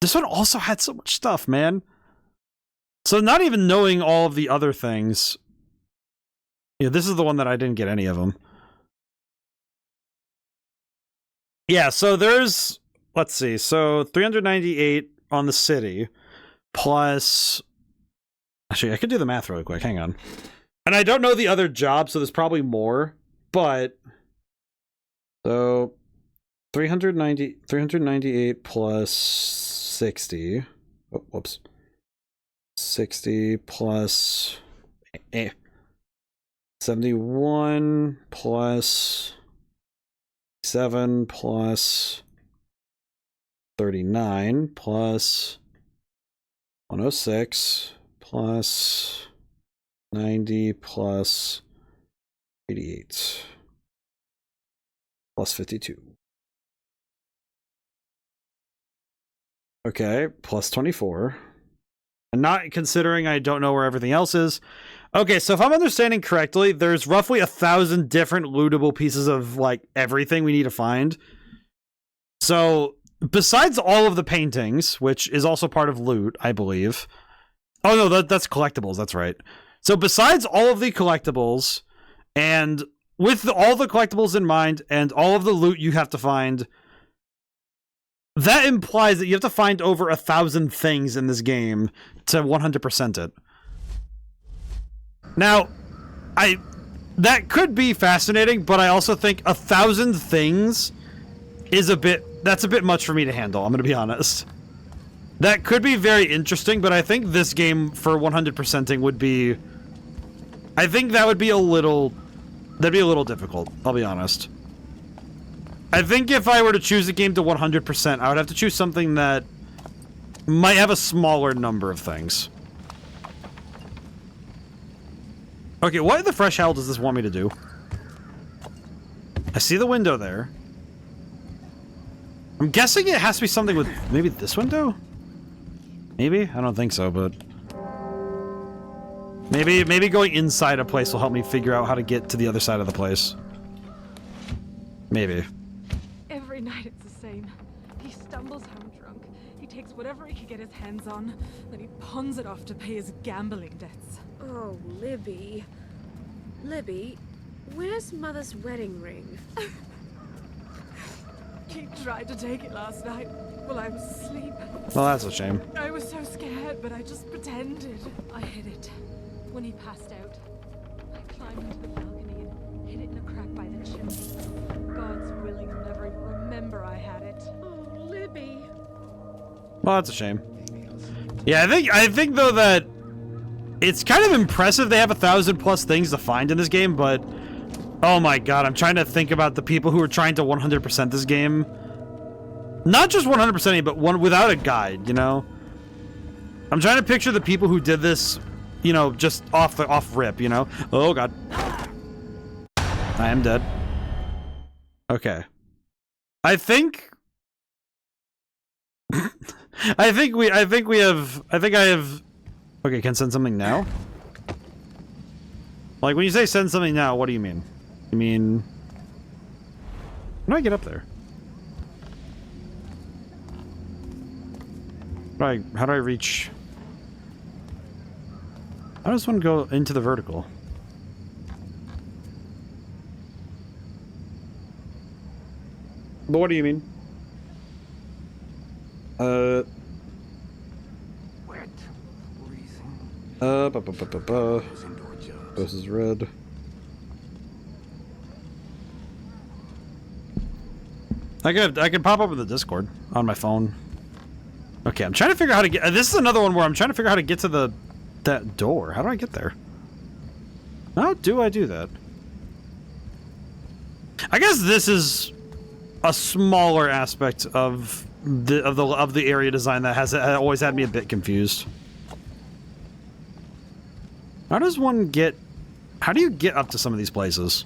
Speaker 1: This one also had so much stuff, man. So not even knowing all of the other things... Yeah, this is the one that I didn't get any of them. Yeah, so there's... Let's see, so 398 on the city, plus... Actually, I could do the math really quick, hang on. And I don't know the other job, so there's probably more, but... So... 398 plus 60... Oh, whoops. 60 plus... 71 plus... 7 plus... 39 plus 106 plus 90 plus 88 plus 52. Okay, plus 24. And not considering I don't know where everything else is. Okay, so if I'm understanding correctly, there's roughly 1,000 different lootable pieces of, like, everything we need to find. So, besides all of the paintings, which is also part of loot, I believe. Oh, no, that's collectibles, that's right. So, besides all of the collectibles, and with all the collectibles in mind, and all of the loot you have to find, that implies that you have to find over 1,000 things in this game to 100% it. Now, that could be fascinating, but I also think 1,000 things is that's a bit much for me to handle, I'm gonna be honest. That could be very interesting, but I think this game for 100%ing would be... I think that would be that'd be a little difficult, I'll be honest. I think if I were to choose a game to 100%, I would have to choose something that might have a smaller number of things. Okay, what in the fresh hell does this want me to do? I see the window there. I'm guessing it has to be something with maybe this window? Maybe? I don't think so, but... Maybe going inside a place will help me figure out how to get to the other side of the place. Maybe.
Speaker 20: Every night it's the same. He stumbles home drunk. He takes whatever he can get his hands on, then he pawns it off to pay his gambling debts.
Speaker 11: Oh, Libby. Libby, where's Mother's wedding ring?
Speaker 20: He tried to take it last night while I was asleep.
Speaker 1: Well, that's a shame.
Speaker 20: I was so scared, but I just pretended. I hid it. When he passed out, I climbed into the balcony and hid it in a crack by the chimney. God's willing he'll never even remember I had it.
Speaker 11: Oh, Libby.
Speaker 1: Well, that's a shame. Yeah, I think though that it's kind of impressive they have 1,000+ things to find in this game, but oh my god, I'm trying to think about the people who are trying to 100% this game. Not just 100%, but one without a guide, you know? I'm trying to picture the people who did this, you know, just off rip, you know? Oh god. I am dead. Okay. I think I have okay, can send something now? Like when you say send something now, what do you mean? You mean how do I get up there? How do I reach? I just want to go into the vertical. But what do you mean?
Speaker 3: Wet, freezing.
Speaker 1: This is red. I can pop up with the Discord on my phone. Okay, I'm trying to figure out how to get. This is another one where I'm trying to figure out how to get to that door. How do I get there? How do I do that? I guess this is a smaller aspect of the area design that has always had me a bit confused. How does one get? How do you get up to some of these places?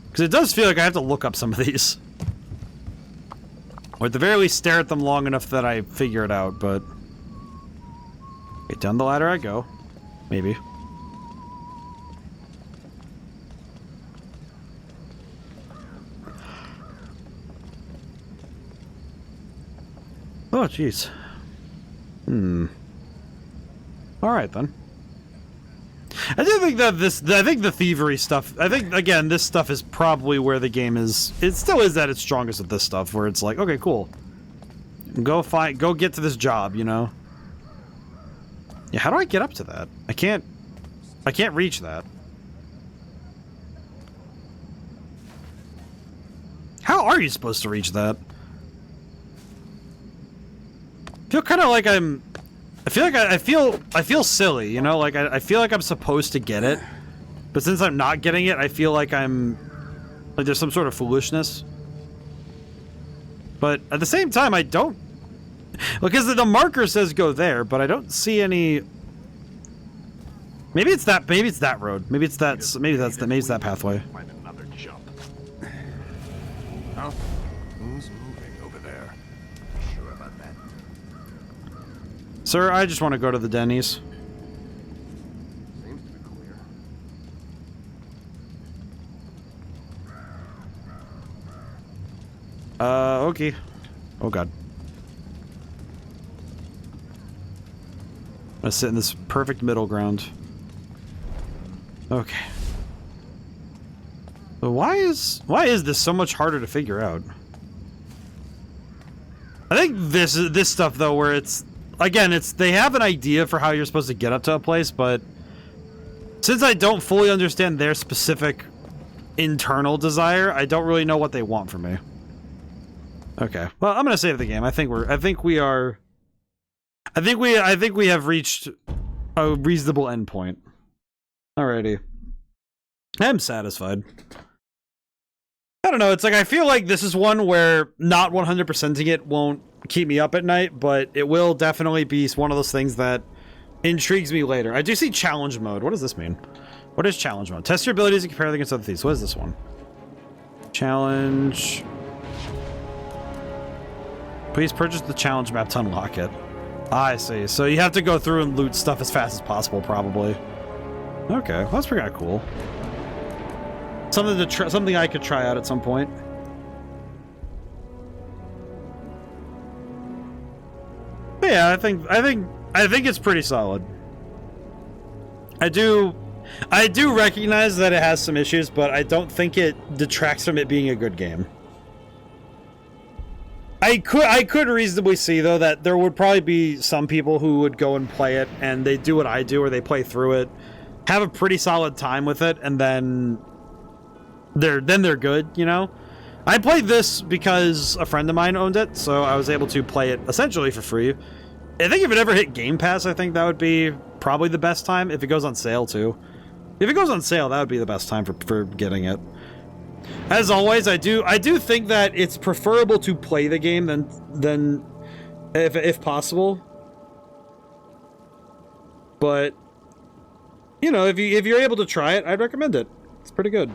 Speaker 1: Because it does feel like I have to look up some of these. Or at the very least stare at them long enough that I figure it out, but... Okay, down the ladder I go. Maybe. Oh, jeez. Alright, then. I do think that I think the thievery stuff, I think, again, this stuff is probably where the game is, it still is at its strongest with this stuff, where it's like, okay, cool. Go get to this job, you know? Yeah, how do I get up to that? I can't reach that. How are you supposed to reach that? I feel kind of like I feel silly, you know, like I feel like I'm supposed to get it, but since I'm not getting it, I feel like there's some sort of foolishness. But at the same time, I don't, because the marker says go there, but I don't see any. Maybe it's that road. Maybe it's that pathway.
Speaker 3: Find another jump. Oh, who's moving over there? Sure about that?
Speaker 1: Sir, I just want to go to the Denny's.
Speaker 18: Seems to be clear.
Speaker 1: Okay. Oh god. I'm gonna sit in this perfect middle ground. Okay. So why is this so much harder to figure out? I think this stuff though, where it's again, they have an idea for how you're supposed to get up to a place, but since I don't fully understand their specific internal desire, I don't really know what they want from me. Okay. Well, I'm gonna save the game. I think we have reached a reasonable endpoint. Alrighty. I'm satisfied. I don't know, it's like I feel like this is one where not 100%ing it won't keep me up at night, but it will definitely be one of those things that intrigues me later. I do see challenge mode. What does this mean? What is challenge mode? Test your abilities and compare them against other thieves. What is this one? Challenge. Please purchase the challenge map to unlock it. I see. So you have to go through and loot stuff as fast as possible, probably. Okay, well, that's pretty kind of cool. Something I could try out at some point. But yeah, I think it's pretty solid. I do recognize that it has some issues, but I don't think it detracts from it being a good game. I could reasonably see though that there would probably be some people who would go and play it and they do what I do, or they play through it, have a pretty solid time with it, and then they're good, you know? I played this because a friend of mine owned it, so I was able to play it essentially for free. I think if it ever hit Game Pass, I think that would be probably the best time. If it goes on sale too. If it goes on sale, that would be the best time for getting it. As always, I do think that it's preferable to play the game than if possible. But you know, if you're able to try it, I'd recommend it. It's pretty good.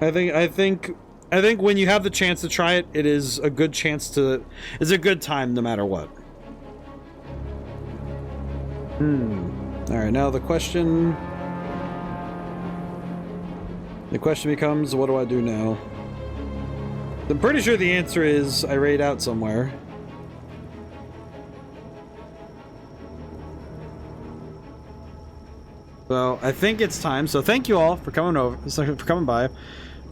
Speaker 1: I think when you have the chance to try it, it is a good chance to. It's a good time, no matter what. All right, now the question. The question becomes, what do I do now? I'm pretty sure the answer is I raid out somewhere. So I think it's time. So thank you all for coming by.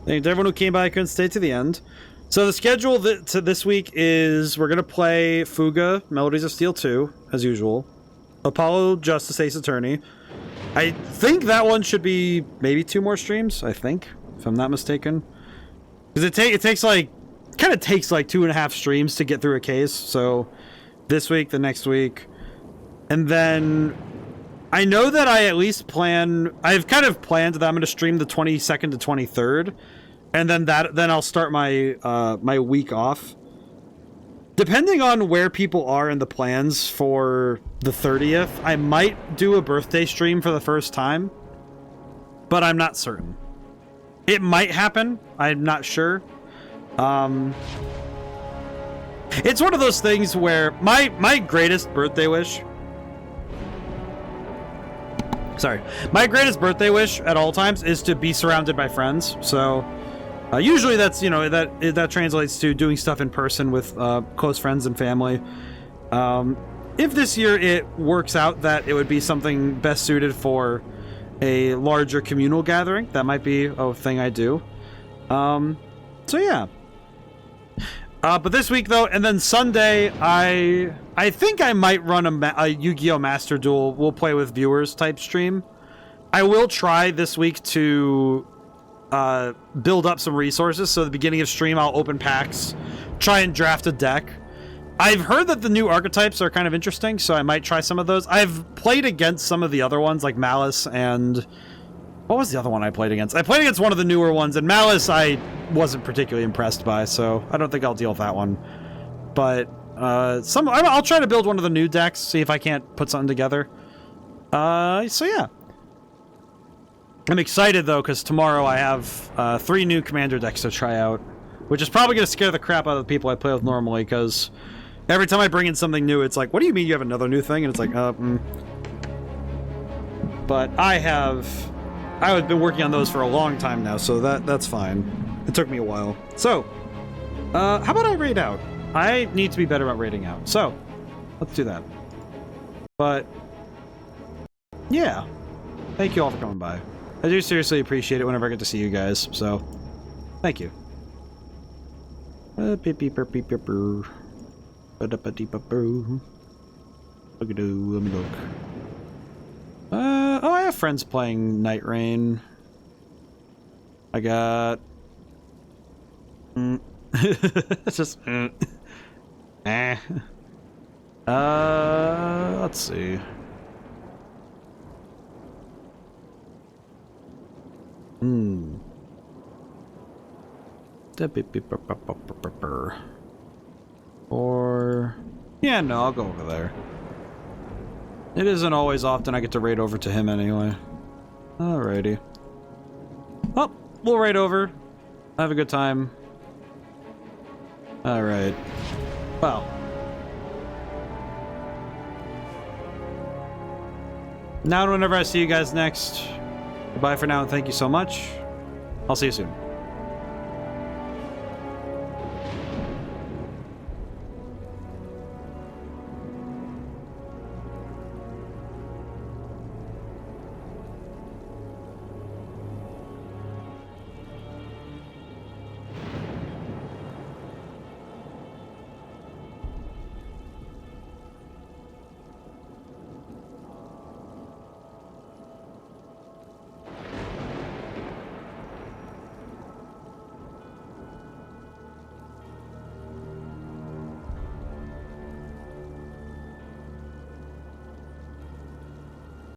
Speaker 1: Thank everyone who came by. I couldn't stay to the end. So the schedule this week is we're gonna play Fuga, Melodies of Steel 2 as usual. Apollo Justice Ace Attorney. I think that one should be maybe 2 more streams, I think, if I'm not mistaken. Because it takes like 2.5 streams to get through a case. So this week, the next week, and then I know that I at least I've kind of planned that I'm going to stream the 22nd to 23rd, and then I'll start my my week off. Depending on where people are in the plans for the 30th, I might do a birthday stream for the first time, but I'm not certain. It might happen. I'm not sure. It's one of those things where my greatest birthday wish. Sorry, my greatest birthday wish at all times is to be surrounded by friends. So. Usually that's, you know, that translates to doing stuff in person with close friends and family. If this year it works out that it would be something best suited for a larger communal gathering, that might be a thing I do. So yeah. But this week though, and then Sunday, I think I might run a Yu-Gi-Oh! Master Duel. We'll play with viewers type stream. I will try this week to build up some resources, so at the beginning of stream I'll open packs, try and draft a deck. I've heard that the new archetypes are kind of interesting, so I might try some of those. I've played against some of the other ones, like Malice, and what was the other one I played against? I played against one of the newer ones, and Malice I wasn't particularly impressed by, so I don't think I'll deal with that one. But I'll try to build one of the new decks, see if I can't put something together. So yeah. I'm excited though, because tomorrow I have 3 new commander decks to try out, which is probably going to scare the crap out of the people I play with normally, because Every time I bring in something new, it's like, what do you mean you have another new thing? And it's like, But I've been working on those for a long time now, so that's fine. It took me a while. So, how about I raid out? I need to be better about raiding out. So, let's do that. But, yeah. Thank you all for coming by. I do seriously appreciate it whenever I get to see you guys, so thank you. Let me look. Oh, I have friends playing Night Rain. I got... it's just... let's see. Or... yeah, no, I'll go over there. It isn't always often I get to raid over to him anyway. Alrighty. Well, we'll raid over. Have a good time. Alright. Well. Now and whenever I see you guys next, goodbye for now and thank you so much. I'll see you soon.